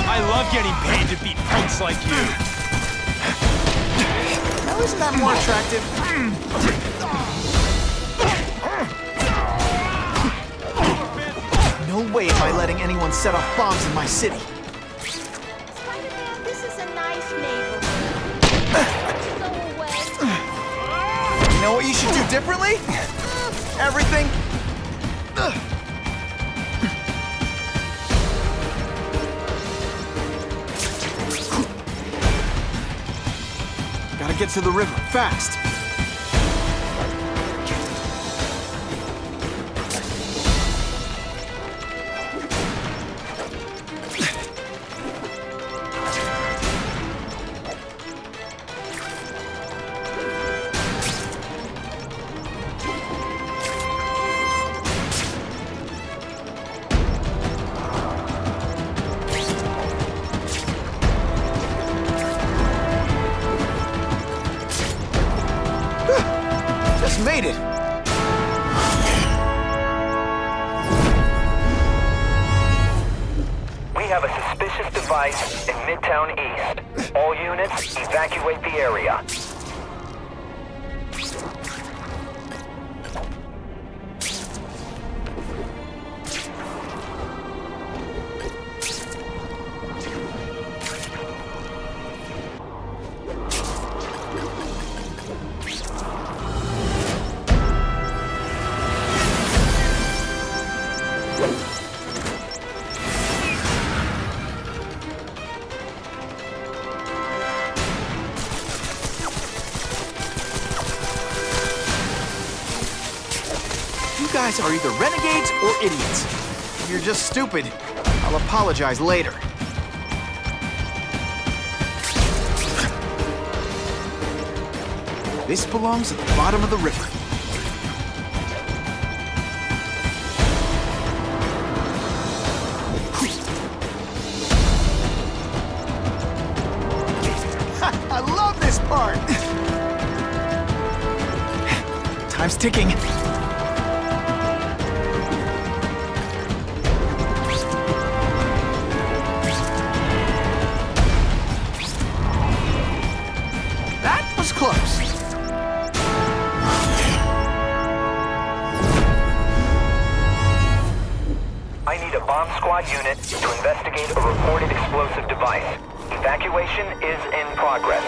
[SPEAKER 1] I love getting paid to beat punks like you.
[SPEAKER 2] Now isn't that more attractive? No way am I letting anyone set off bombs in my city.
[SPEAKER 4] Spider-Man, this is a nice neighborhood. Go away.
[SPEAKER 2] You know what you should do differently? Everything. Gotta get to the river, fast. Made it!
[SPEAKER 10] We have a suspicious device in Midtown East. All units, evacuate the area.
[SPEAKER 2] You guys are either renegades or idiots. If you're just stupid, I'll apologize later. This belongs at the bottom of the river. I love this part! Time's ticking. That was close.
[SPEAKER 10] I need a bomb squad unit to investigate a reported explosive device. Evacuation is in progress.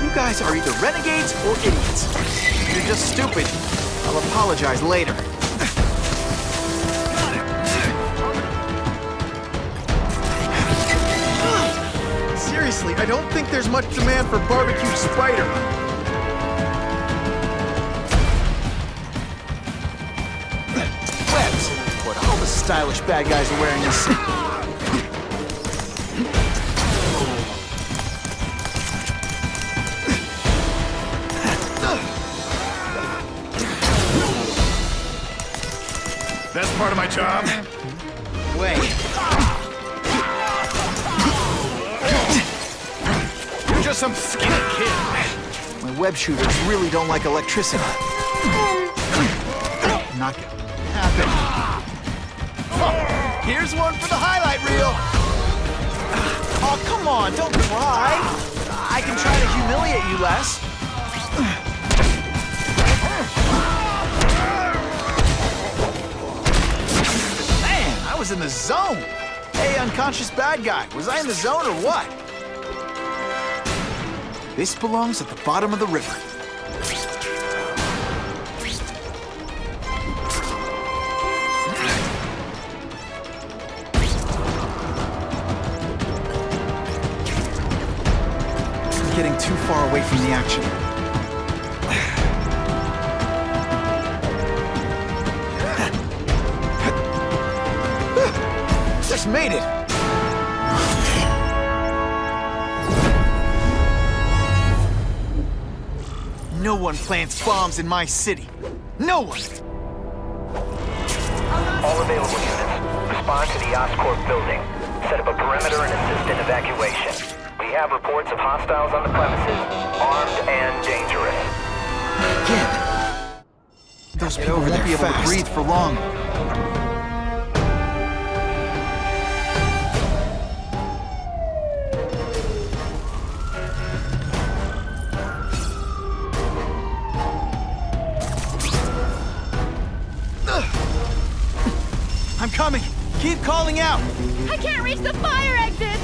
[SPEAKER 2] You guys are either renegades or idiots. If you're just stupid, I'll apologize later. Seriously, I don't think there's much demand for barbecued spider. Webs, what all the stylish bad guys are wearing this.
[SPEAKER 6] That's part of my job.
[SPEAKER 2] Wait. You're just some skinny kid. My web shooters really don't like electricity. Not gonna happen. Here's one for the highlight reel. Oh, come on, don't cry. I can try to humiliate you less. Man, I was in the zone. Hey, unconscious bad guy, was I in the zone or what? This belongs at the bottom of the river. Getting too far away from the action. Just made it! No one plants bombs in my city. No one!
[SPEAKER 10] All available units, respond to the Oscorp building. Set up a perimeter and assist in evacuation. We have reports of hostiles on the premises, armed and dangerous.
[SPEAKER 2] Again! Those people won't be able to breathe for long. I'm coming! Keep calling out!
[SPEAKER 4] I can't reach the fire exit!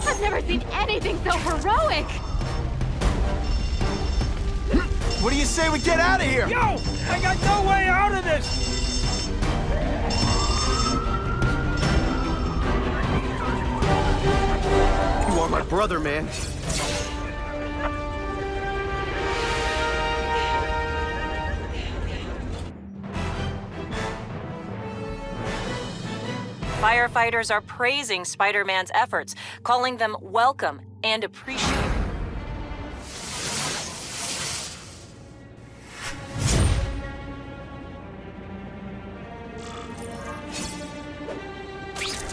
[SPEAKER 4] I've never seen anything so heroic!
[SPEAKER 2] What do you say we get out of here?
[SPEAKER 1] Yo! I got no way out of this!
[SPEAKER 13] You are my brother, man.
[SPEAKER 8] Firefighters are praising Spider-Man's efforts, calling them welcome and appreciated.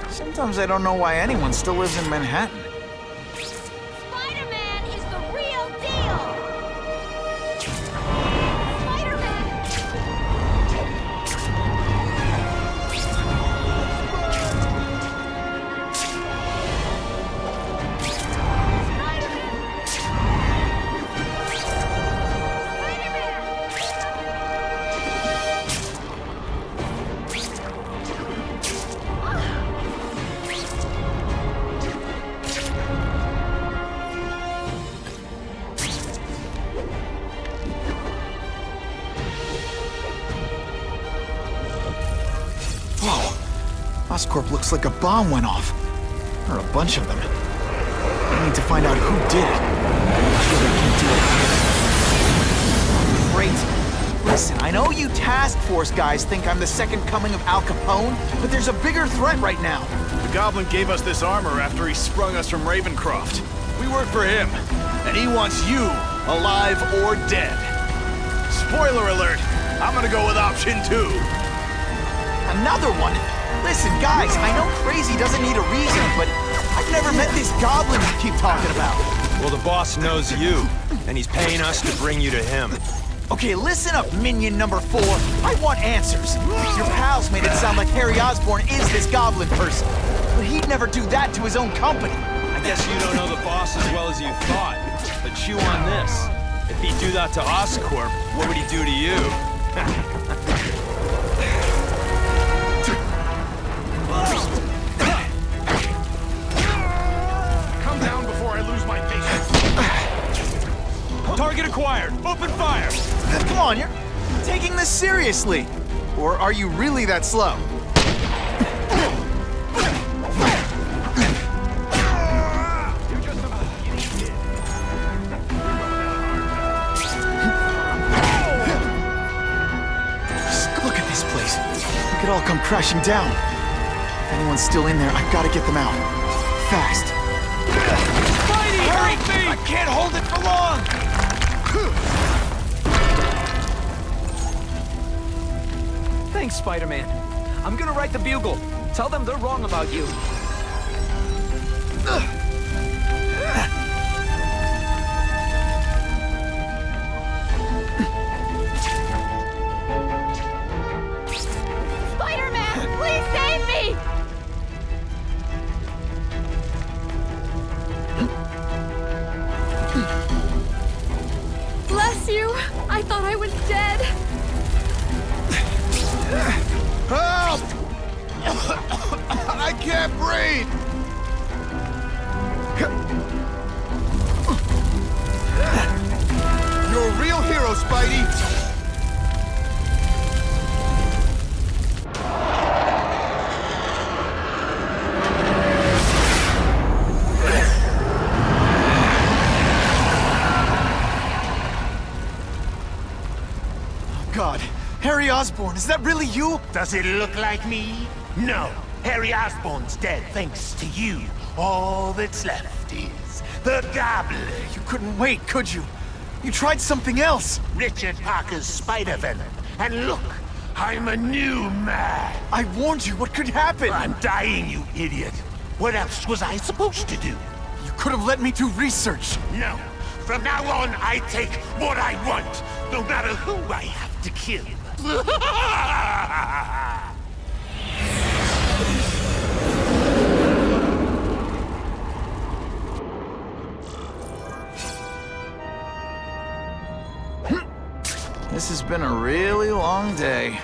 [SPEAKER 2] Sometimes I don't know why anyone still lives in Manhattan.
[SPEAKER 4] Spider-Man is the real deal!
[SPEAKER 2] Oscorp looks like a bomb went off. Or a bunch of them. I need to find out who did it. I'm sure they can do it. Great. Listen, I know you task force guys think I'm the second coming of Al Capone, but there's a bigger threat right now.
[SPEAKER 6] The Goblin gave us this armor after he sprung us from Ravencroft. We work for him, and he wants you alive or dead. Spoiler alert, I'm gonna go with option 2.
[SPEAKER 2] Another one? Listen, guys, I know crazy doesn't need a reason, but I've never met this Goblin you keep talking about.
[SPEAKER 20] Well, the boss knows you, and he's paying us to bring you to him.
[SPEAKER 2] Okay, listen up, minion number 4. I want answers. Your pals made it sound like Harry Osborn is this Goblin person, but he'd never do that to his own company.
[SPEAKER 20] I guess you don't know the boss as well as you thought, but chew on this. If he'd do that to Oscorp, what would he do to you?
[SPEAKER 6] Come down before I lose my patience.
[SPEAKER 20] Target acquired. Open fire.
[SPEAKER 2] Come on, you're taking this seriously. Or are you really that slow? Just look at this place. It could all come crashing down. If anyone's still in there, I've got to get them out. Fast.
[SPEAKER 1] Spidey, hurry! I can't hold it for long!
[SPEAKER 15] Thanks, Spider-Man.
[SPEAKER 1] I'm gonna write the Bugle. Tell them they're wrong about you.
[SPEAKER 4] Spider-Man, please save me! Bless you! I thought I was dead.
[SPEAKER 6] Help! I can't breathe! You're a real hero, Spidey!
[SPEAKER 2] God, Harry Osborn, is that really you?
[SPEAKER 7] Does it look like me? No. Harry Osborn's dead thanks to you. All that's left is the Goblin.
[SPEAKER 2] You couldn't wait, could you? You tried something else.
[SPEAKER 7] Richard Parker's spider venom. And look, I'm a new man.
[SPEAKER 2] I warned you, what could happen?
[SPEAKER 7] I'm dying, you idiot. What else was I supposed to do?
[SPEAKER 2] You could have let me do research.
[SPEAKER 7] No. From now on, I take what I want, no matter who I have to kill.
[SPEAKER 2] This has been a really long day.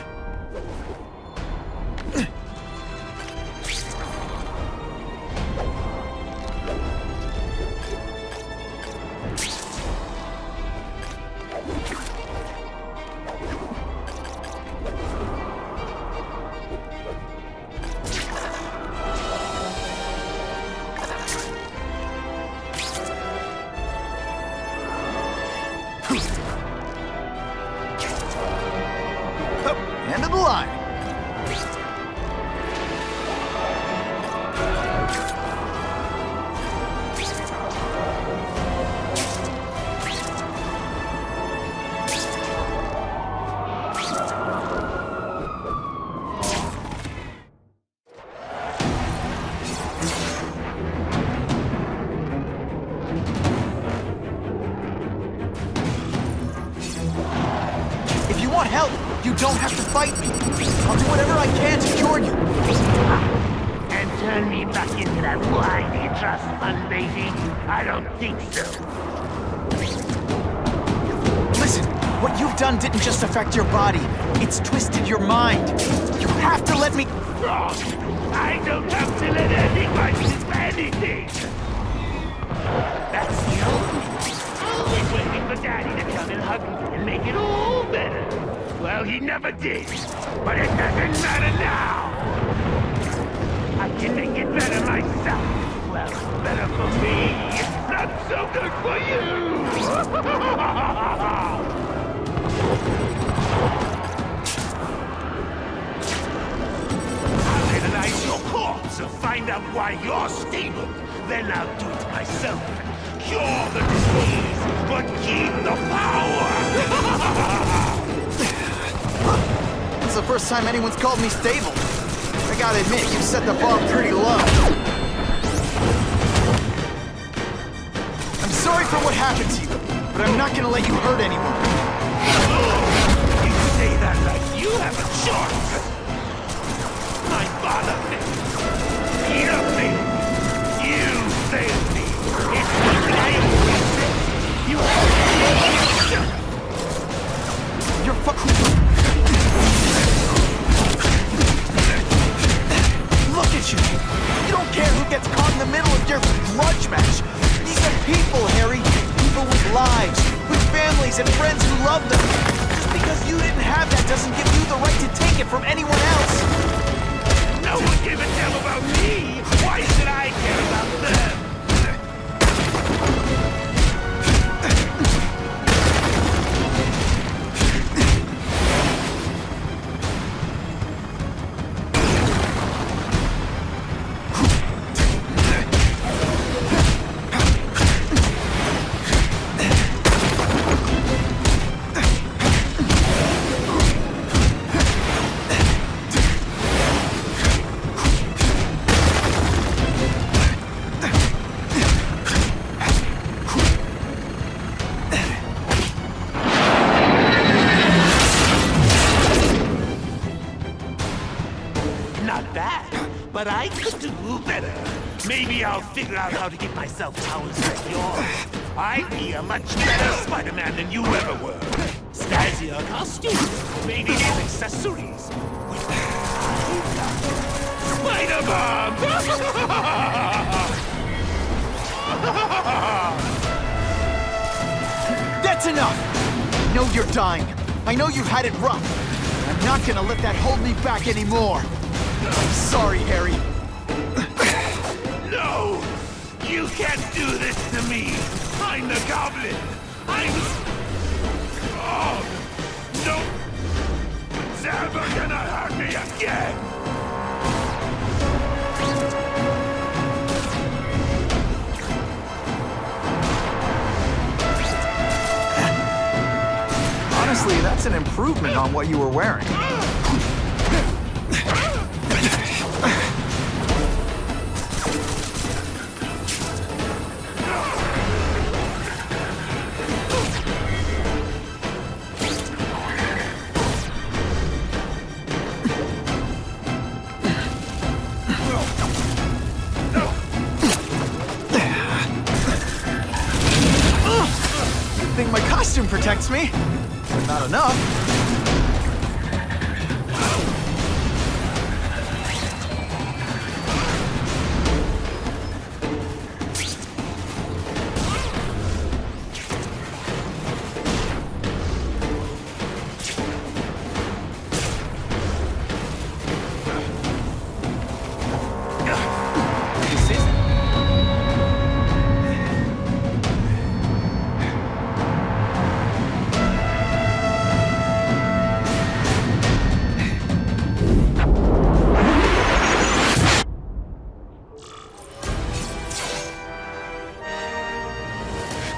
[SPEAKER 2] End of the line. If you want help, you don't have to fight me. I'll do whatever I can to cure you.
[SPEAKER 7] And turn me back into that whiny trust fund baby? I don't think so.
[SPEAKER 2] Listen, what you've done didn't just affect your body. It's twisted your mind. You have to let me...
[SPEAKER 7] Wrong! I don't have to let anyone do anything! That's the always waiting for Daddy to come and hug me and make it all better. Well, he never did, but it doesn't matter now! I can make it better myself. Well, better for me, not so good for you! I'll analyze your corpse and find out why you're stable. Then I'll do it myself. Cure the disease, but keep the power!
[SPEAKER 2] It's the first time anyone's called me stable. I gotta admit, you set the bar pretty low. I'm sorry for what happened to you, but I'm not gonna let you hurt anyone.
[SPEAKER 7] You say that like you have a choice. My father failed. Peter failed. You failed me. It's what I said. You have to
[SPEAKER 2] You're fucking... Look at you! You don't care who gets caught in the middle of your grudge match. These are people, Harry. People with lives, with families and friends who love them. Just because you didn't have that doesn't give you the right to take it from anyone else.
[SPEAKER 7] No one gave a damn about me. Why should I care about them? Not bad, but I could do better. Maybe I'll figure out how to give myself powers like yours. I'd be a much better Spider-Man than you ever were. Snazzier costumes, maybe these accessories. Spider-Man!
[SPEAKER 2] That's enough! I know you're dying. I know you've had it rough. I'm not gonna let that hold me back anymore. I'm sorry, Harry.
[SPEAKER 7] No! You can't do this to me! I'm the Goblin! Oh! No! It's never gonna hurt me again!
[SPEAKER 2] Honestly, that's an improvement on what you were wearing. Good thing my costume protects me. But not enough.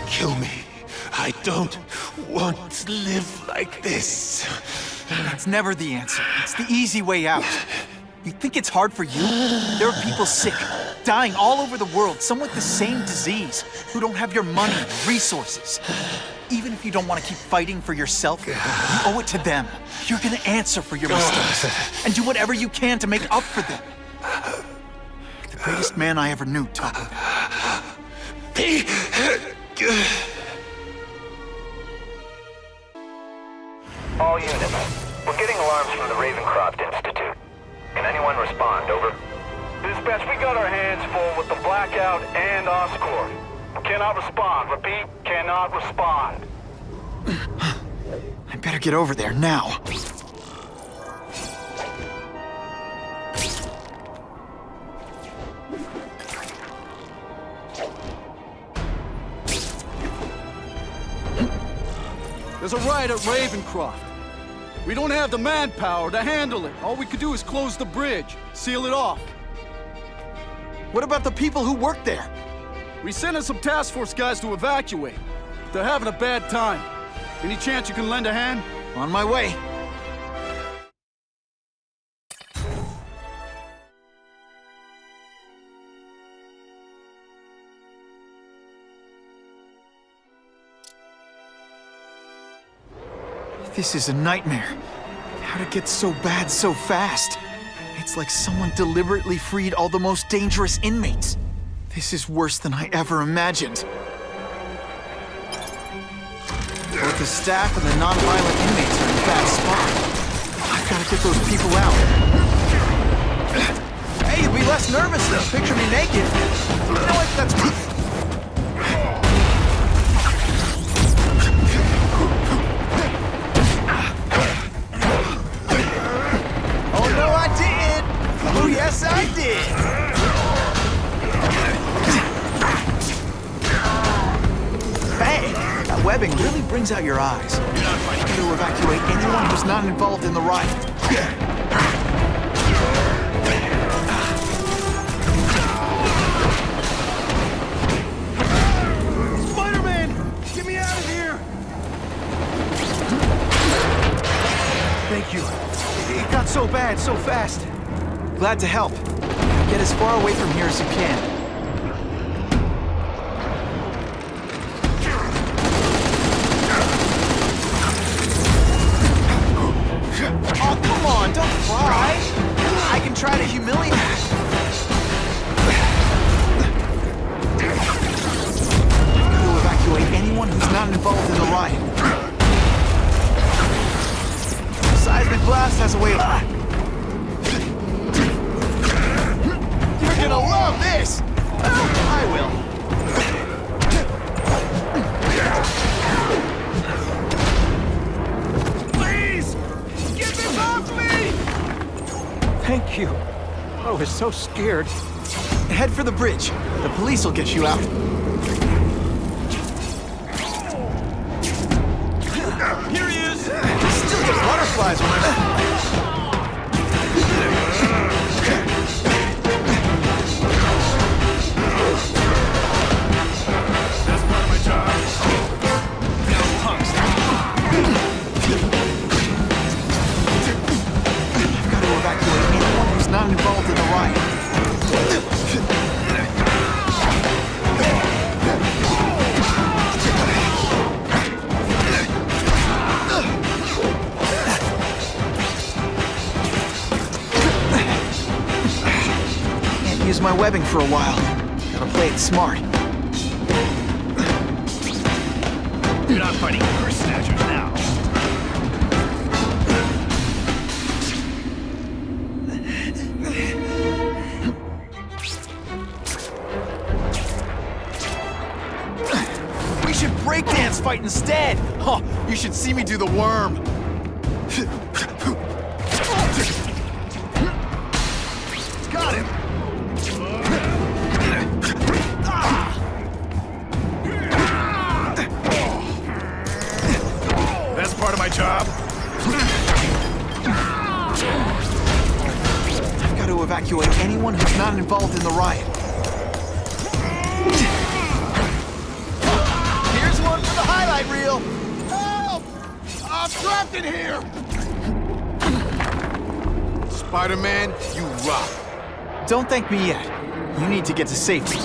[SPEAKER 7] Kill me. I don't want to live like this.
[SPEAKER 2] That's never the answer. It's the easy way out. You think it's hard for you? There are people sick, dying all over the world, some with the same disease, who don't have your money and resources. Even if you don't want to keep fighting for yourself, you owe it to them. You're gonna answer for your mistakes and do whatever you can to make up for them. The greatest man I ever knew taught me that.
[SPEAKER 10] All units, we're getting alarms from the Ravencroft Institute. Can anyone respond, over? Dispatch, we got our hands full with the Blackout and Oscorp. Cannot respond. Repeat, cannot respond.
[SPEAKER 2] I better get over there now.
[SPEAKER 9] There's a riot at Ravencroft. We don't have the manpower to handle it. All we could do is close the bridge, seal it off.
[SPEAKER 2] What about the people who work there?
[SPEAKER 9] We sent in some task force guys to evacuate. They're having a bad time. Any chance you can lend a hand?
[SPEAKER 2] On my way. This is a nightmare. How to get so bad so fast. It's like someone deliberately freed all the most dangerous inmates. This is worse than I ever imagined. Both the staff and the non-violent inmates are in a bad spot. I've got to get those people out. Hey, you'd be less nervous though. Picture me naked. You know what? That's... Oh, yes, I did! Bang! That webbing really brings out your eyes. You're not fighting to evacuate anyone who's not involved in the riot.
[SPEAKER 9] Spider-Man! Get me out of here!
[SPEAKER 2] Thank you. It got so bad, so fast. Glad to help. Get as far away from here as you can. Oh, come on, don't cry. I can try to
[SPEAKER 16] Phew. I was so scared.
[SPEAKER 2] Head for the bridge. The police will get you out.
[SPEAKER 3] Here he is!
[SPEAKER 2] Still get butterflies when I...
[SPEAKER 3] That's part of my job. No punks.
[SPEAKER 2] I've got to evacuate anyone who's not involved in the riot. Can't use my webbing for a while. Gotta play it smart.
[SPEAKER 3] You're not fighting purse snatchers now.
[SPEAKER 2] We should breakdance fight instead! Oh, you should see me do the worm!
[SPEAKER 3] Got him! That's part of my job.
[SPEAKER 2] I've got to evacuate anyone who's not involved in the riot. Here's one for the highlight reel!
[SPEAKER 6] Help! I'm trapped in here!
[SPEAKER 3] Spider-Man, you rock.
[SPEAKER 2] Don't thank me yet. You need to get to safety.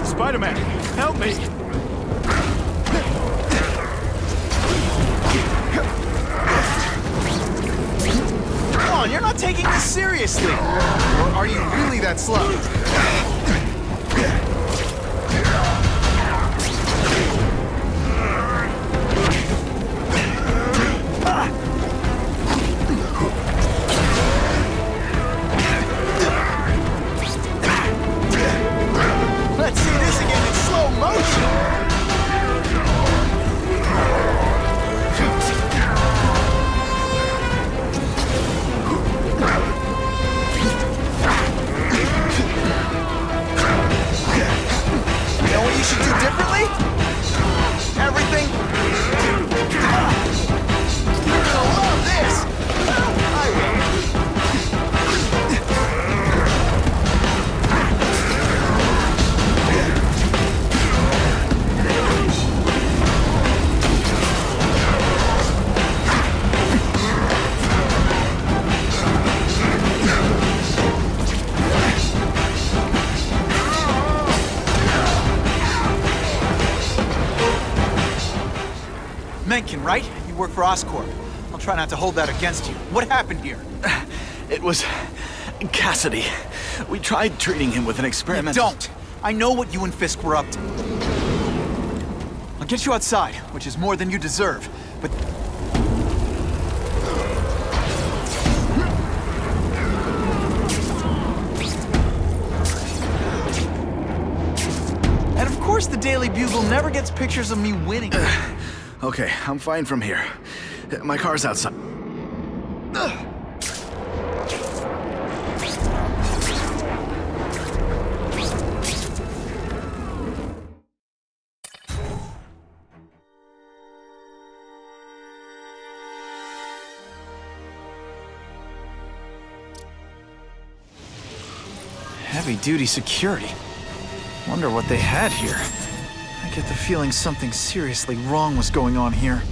[SPEAKER 3] Spider-Man, help me!
[SPEAKER 2] Come on, you're not taking this seriously! Or are you really that slow? Let's see this again in slow motion! You know what you should do differently? Everything. You're gonna love this! I will. Mencken, right? You work for Oscorp. I'll try not to hold that against you. What happened here?
[SPEAKER 18] It was Cassidy. We tried treating him with an experiment.
[SPEAKER 2] Don't! I know what you and Fisk were up to. I'll get you outside, which is more than you deserve, but... And of course the Daily Bugle never gets pictures of me winning.
[SPEAKER 18] Okay, I'm fine from here. My car's outside.
[SPEAKER 2] Heavy-duty security. Wonder what they had here. I get the feeling something seriously wrong was going on here.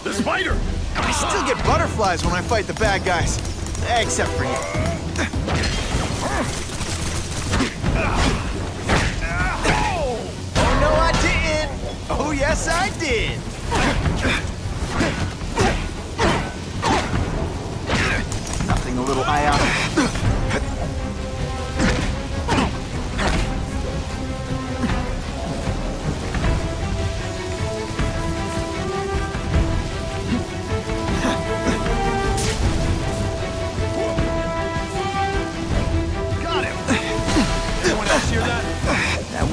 [SPEAKER 3] The spider!
[SPEAKER 2] I still get butterflies when I fight the bad guys. Except for you.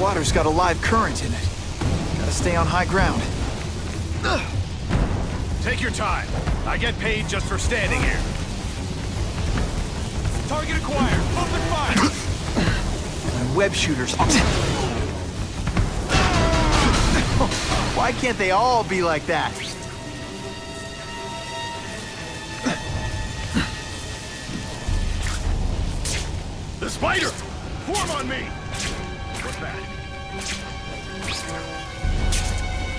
[SPEAKER 2] water's got a live current in it. Gotta stay on high ground.
[SPEAKER 3] Take your time. I get paid just for standing here. Target acquired. Open fire.
[SPEAKER 2] My web shooters. Why can't they all be like that?
[SPEAKER 3] The spider! Form on me! What's that?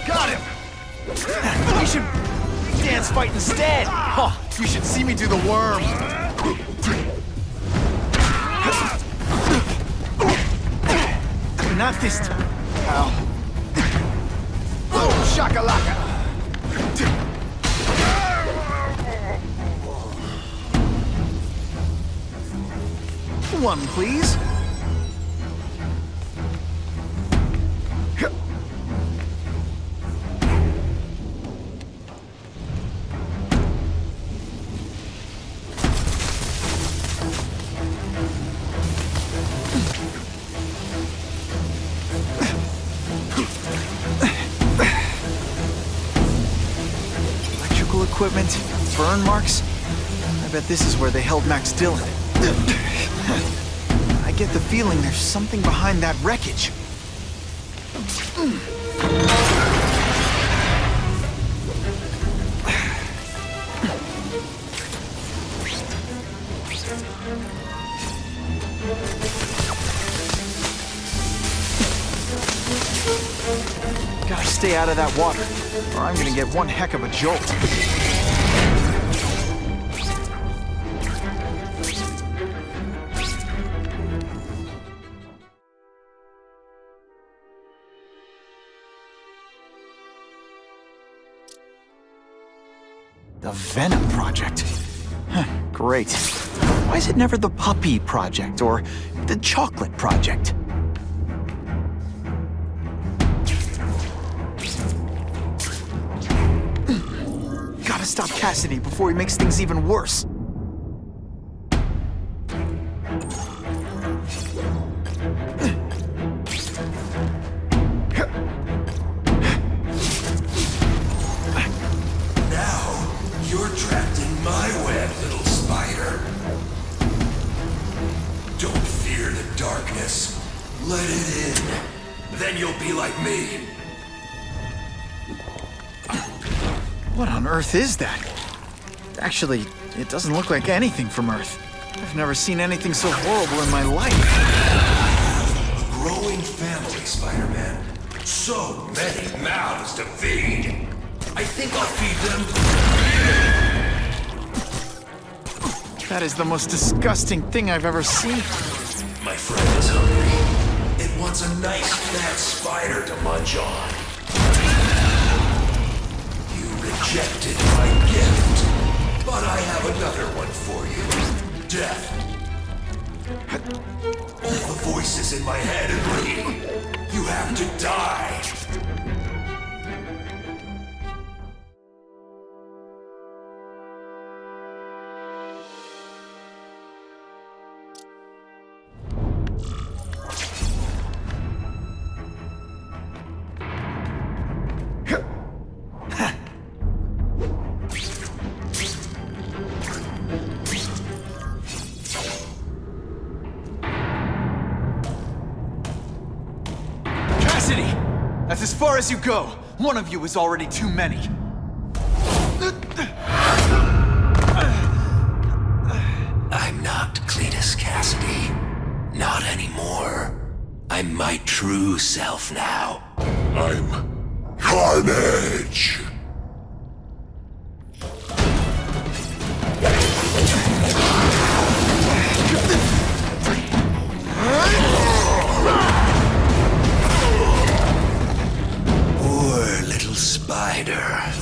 [SPEAKER 3] Got him!
[SPEAKER 2] We should dance fight instead! Oh, you should see me do the worm! Not this time, pal. Oh, shakalaka! One, please. Electrical equipment, burn marks. I bet this is where they held Max Dillon. I get the feeling there's something behind that wreckage. Gotta stay out of that water, or I'm gonna get one heck of a jolt. The Venom Project. Huh, great. Why is it never the Puppy Project or the Chocolate Project? Gotta stop Cassidy before he makes things even worse.
[SPEAKER 5] You're trapped in my web, little spider. Don't fear the darkness. Let it in. Then you'll be like me.
[SPEAKER 2] What on earth is that? Actually, it doesn't look like anything from Earth. I've never seen anything so horrible in my life.
[SPEAKER 5] A growing family, Spider-Man. So many mouths to feed. I think I'll feed them.
[SPEAKER 2] That is the most disgusting thing I've ever seen.
[SPEAKER 5] My friend is hungry. It wants a nice fat spider to munch on. You rejected my gift, but I have another one for you. Death. All the voices in my head agree. You have to die.
[SPEAKER 2] That's as far as you go. One of you is already too many.
[SPEAKER 5] I'm not Cletus, Cassidy. Not anymore. I'm my true self now. I'm Carnage. Spider,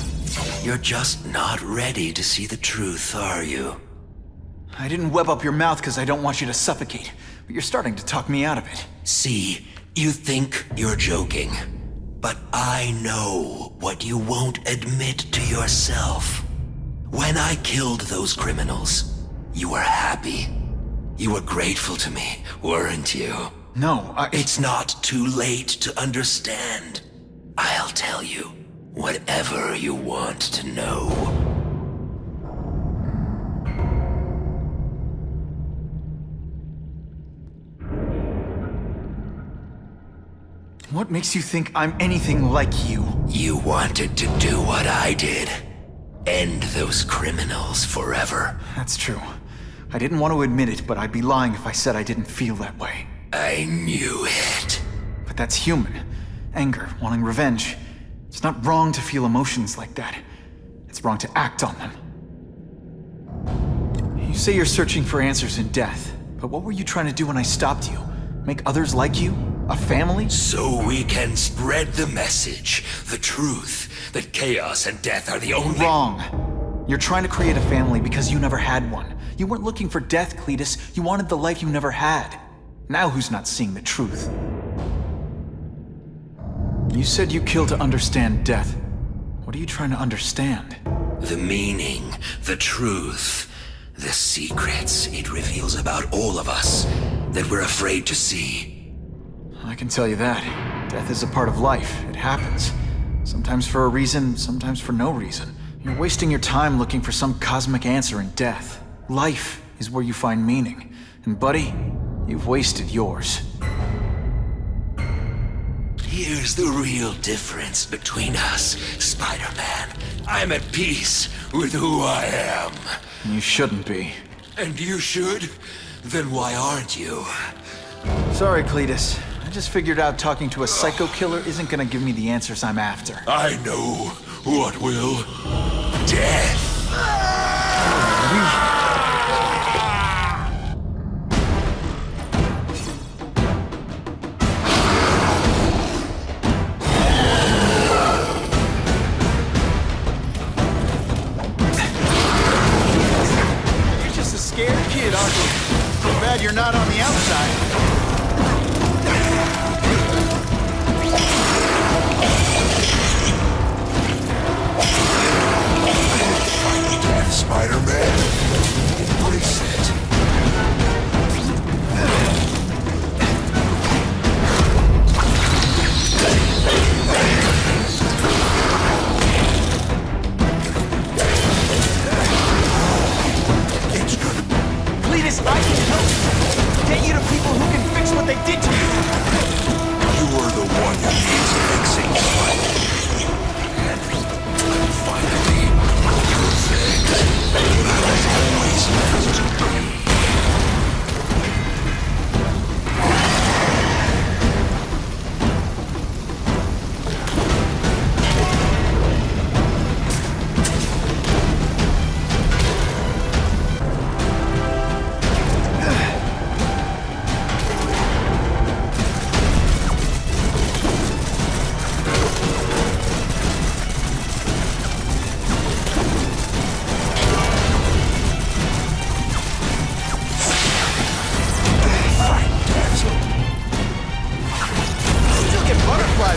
[SPEAKER 5] you're just not ready to see the truth, are you?
[SPEAKER 2] I didn't web up your mouth because I don't want you to suffocate, but you're starting to talk me out of it.
[SPEAKER 5] See, you think you're joking, but I know what you won't admit to yourself. When I killed those criminals, you were happy. You were grateful to me, weren't you?
[SPEAKER 2] No,
[SPEAKER 5] It's not too late to understand. I'll tell you whatever you want to know.
[SPEAKER 2] What makes you think I'm anything like you?
[SPEAKER 5] You wanted to do what I did. End those criminals forever.
[SPEAKER 2] That's true. I didn't want to admit it, but I'd be lying if I said I didn't feel that way.
[SPEAKER 5] I knew it.
[SPEAKER 2] But that's human. Anger, wanting revenge. It's not wrong to feel emotions like that. It's wrong to act on them. You say you're searching for answers in death, but what were you trying to do when I stopped you? Make others like you? A family?
[SPEAKER 5] So we can spread the message, the truth, that chaos and death are the only—
[SPEAKER 2] Wrong. You're trying to create a family because you never had one. You weren't looking for death, Cletus. You wanted the life you never had. Now who's not seeing the truth? You said you killed to understand death. What are you trying to understand?
[SPEAKER 5] The meaning, the truth, the secrets it reveals about all of us that we're afraid to see.
[SPEAKER 2] I can tell you that. Death is a part of life. It happens. Sometimes for a reason, sometimes for no reason. You're wasting your time looking for some cosmic answer in death. Life is where you find meaning. And buddy, you've wasted yours.
[SPEAKER 5] Here's the real difference between us, Spider-Man. I'm at peace with who I am.
[SPEAKER 2] You shouldn't be.
[SPEAKER 5] And you should? Then why aren't you?
[SPEAKER 2] Sorry, Cletus. I just figured out talking to a psycho killer isn't gonna give me the answers I'm after.
[SPEAKER 5] I know what will. Death.
[SPEAKER 2] You're just a scared kid, aren't you? Too bad you're not on the outside.
[SPEAKER 5] Spider-Man, embrace it. It's good.
[SPEAKER 2] Cletus, I can help. Get you to people who can fix what they did to you.
[SPEAKER 5] You're the one who needs fixing, Spider. And finally,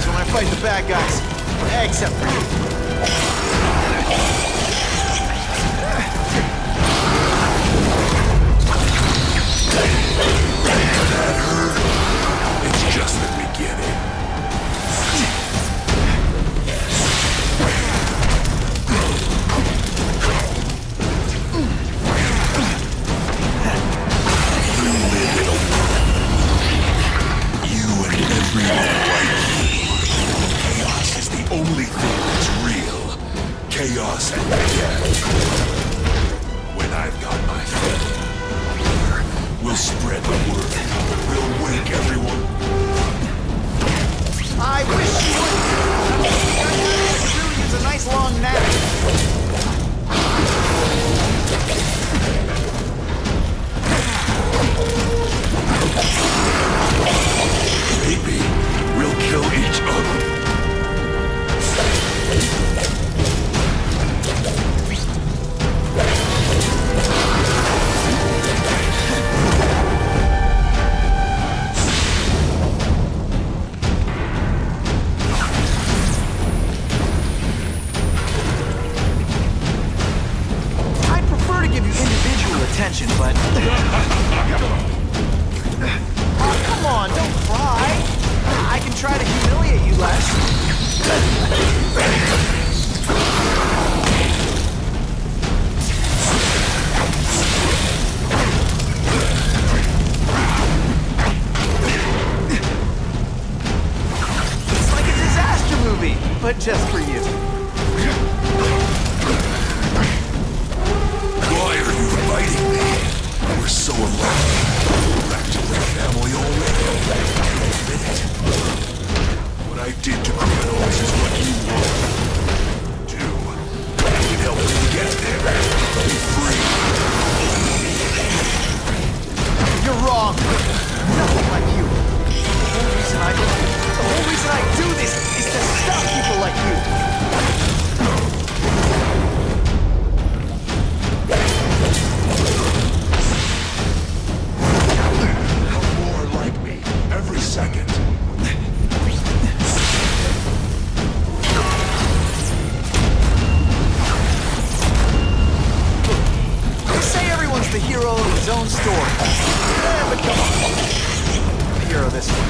[SPEAKER 2] when I fight the bad guys. Except for you.
[SPEAKER 5] That hurt. It's just the beginning. You live in a world. You and everyone like you. Chaos is the only thing that's real. Chaos and death. When I've got my fill, we'll spread the word. We'll wake everyone.
[SPEAKER 2] just for you.
[SPEAKER 5] Why are you fighting me? We're so alone. Practically family already. Admit it. What I did to criminals is what you want. Do. You can help me get there. Be free.
[SPEAKER 2] You're wrong. Nothing like you. The whole reason I do this is to stop people like you.
[SPEAKER 5] More like me. Every second.
[SPEAKER 2] They say everyone's the hero of his own story. But come on. I'm the hero of this one.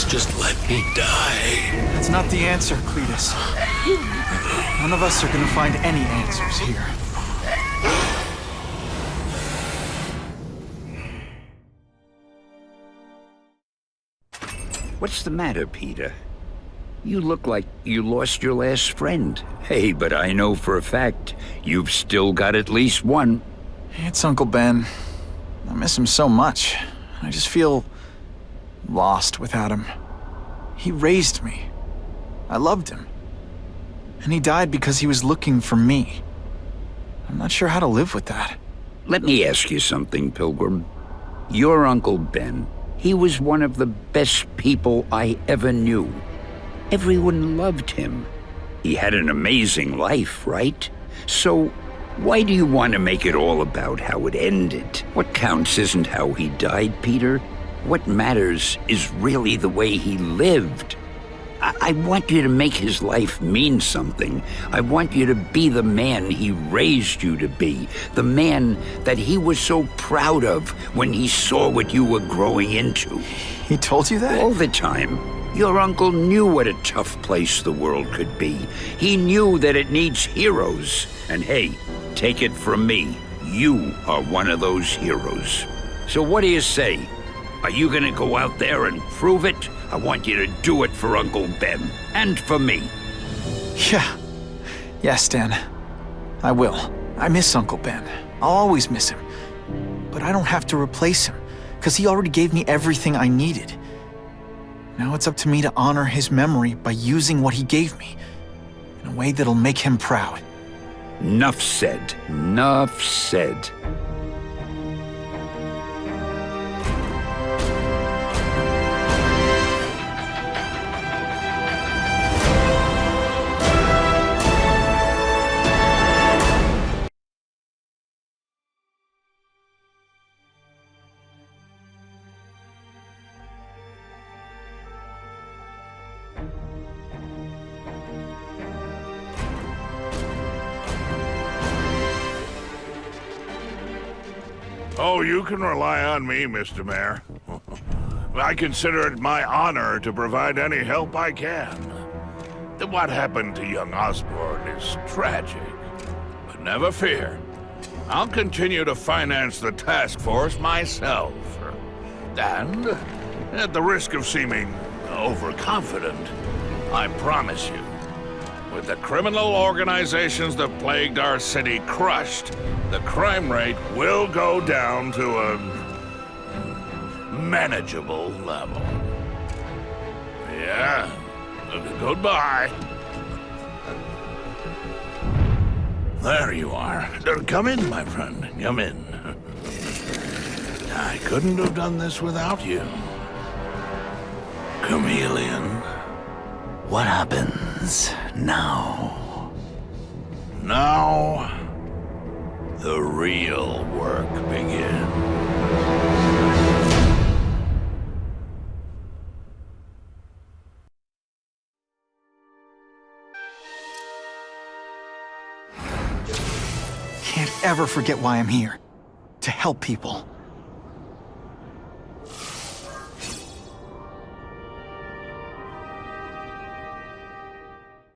[SPEAKER 5] Just let me die.
[SPEAKER 2] That's not the answer, Cletus. None of us are gonna find any answers here.
[SPEAKER 11] What's the matter, Peter? You look like you lost your last friend. Hey, but I know for a fact you've still got at least one.
[SPEAKER 2] It's Uncle Ben. I miss him so much. I just feel lost without him. He raised me. I loved him. And he died because he was looking for me. I'm not sure how to live with that.
[SPEAKER 11] Let me ask you something, Pilgrim. Your Uncle Ben, he was one of the best people I ever knew. Everyone loved him. He had an amazing life, right? So, why do you want to make it all about how it ended? What counts isn't how he died, Peter. What matters is really the way he lived. I want you to make his life mean something. I want you to be the man he raised you to be. The man that he was so proud of when he saw what you were growing into.
[SPEAKER 2] He told you that?
[SPEAKER 11] All the time. Your uncle knew what a tough place the world could be. He knew that it needs heroes. And hey, take it from me, you are one of those heroes. So what do you say? Are you gonna go out there and prove it? I want you to do it for Uncle Ben, and for me.
[SPEAKER 2] Yeah. Yes, Dan. I will. I miss Uncle Ben. I'll always miss him. But I don't have to replace him, because he already gave me everything I needed. Now it's up to me to honor his memory by using what he gave me, in a way that'll make him proud.
[SPEAKER 11] Nuff said. Nuff said.
[SPEAKER 21] Oh, you can rely on me, Mr. Mayor. I consider it my honor to provide any help I can. What happened to young Osborn is tragic, but never fear. I'll continue to finance the task force myself. And, at the risk of seeming overconfident, I promise you, with the criminal organizations that plagued our city crushed, the crime rate will go down to a manageable level. Yeah, goodbye. There you are. Come in, my friend. Come in. I couldn't have done this without you. Chameleon.
[SPEAKER 12] What happens now?
[SPEAKER 21] Now, the real work begins.
[SPEAKER 2] ever forget why I'm here. To help people.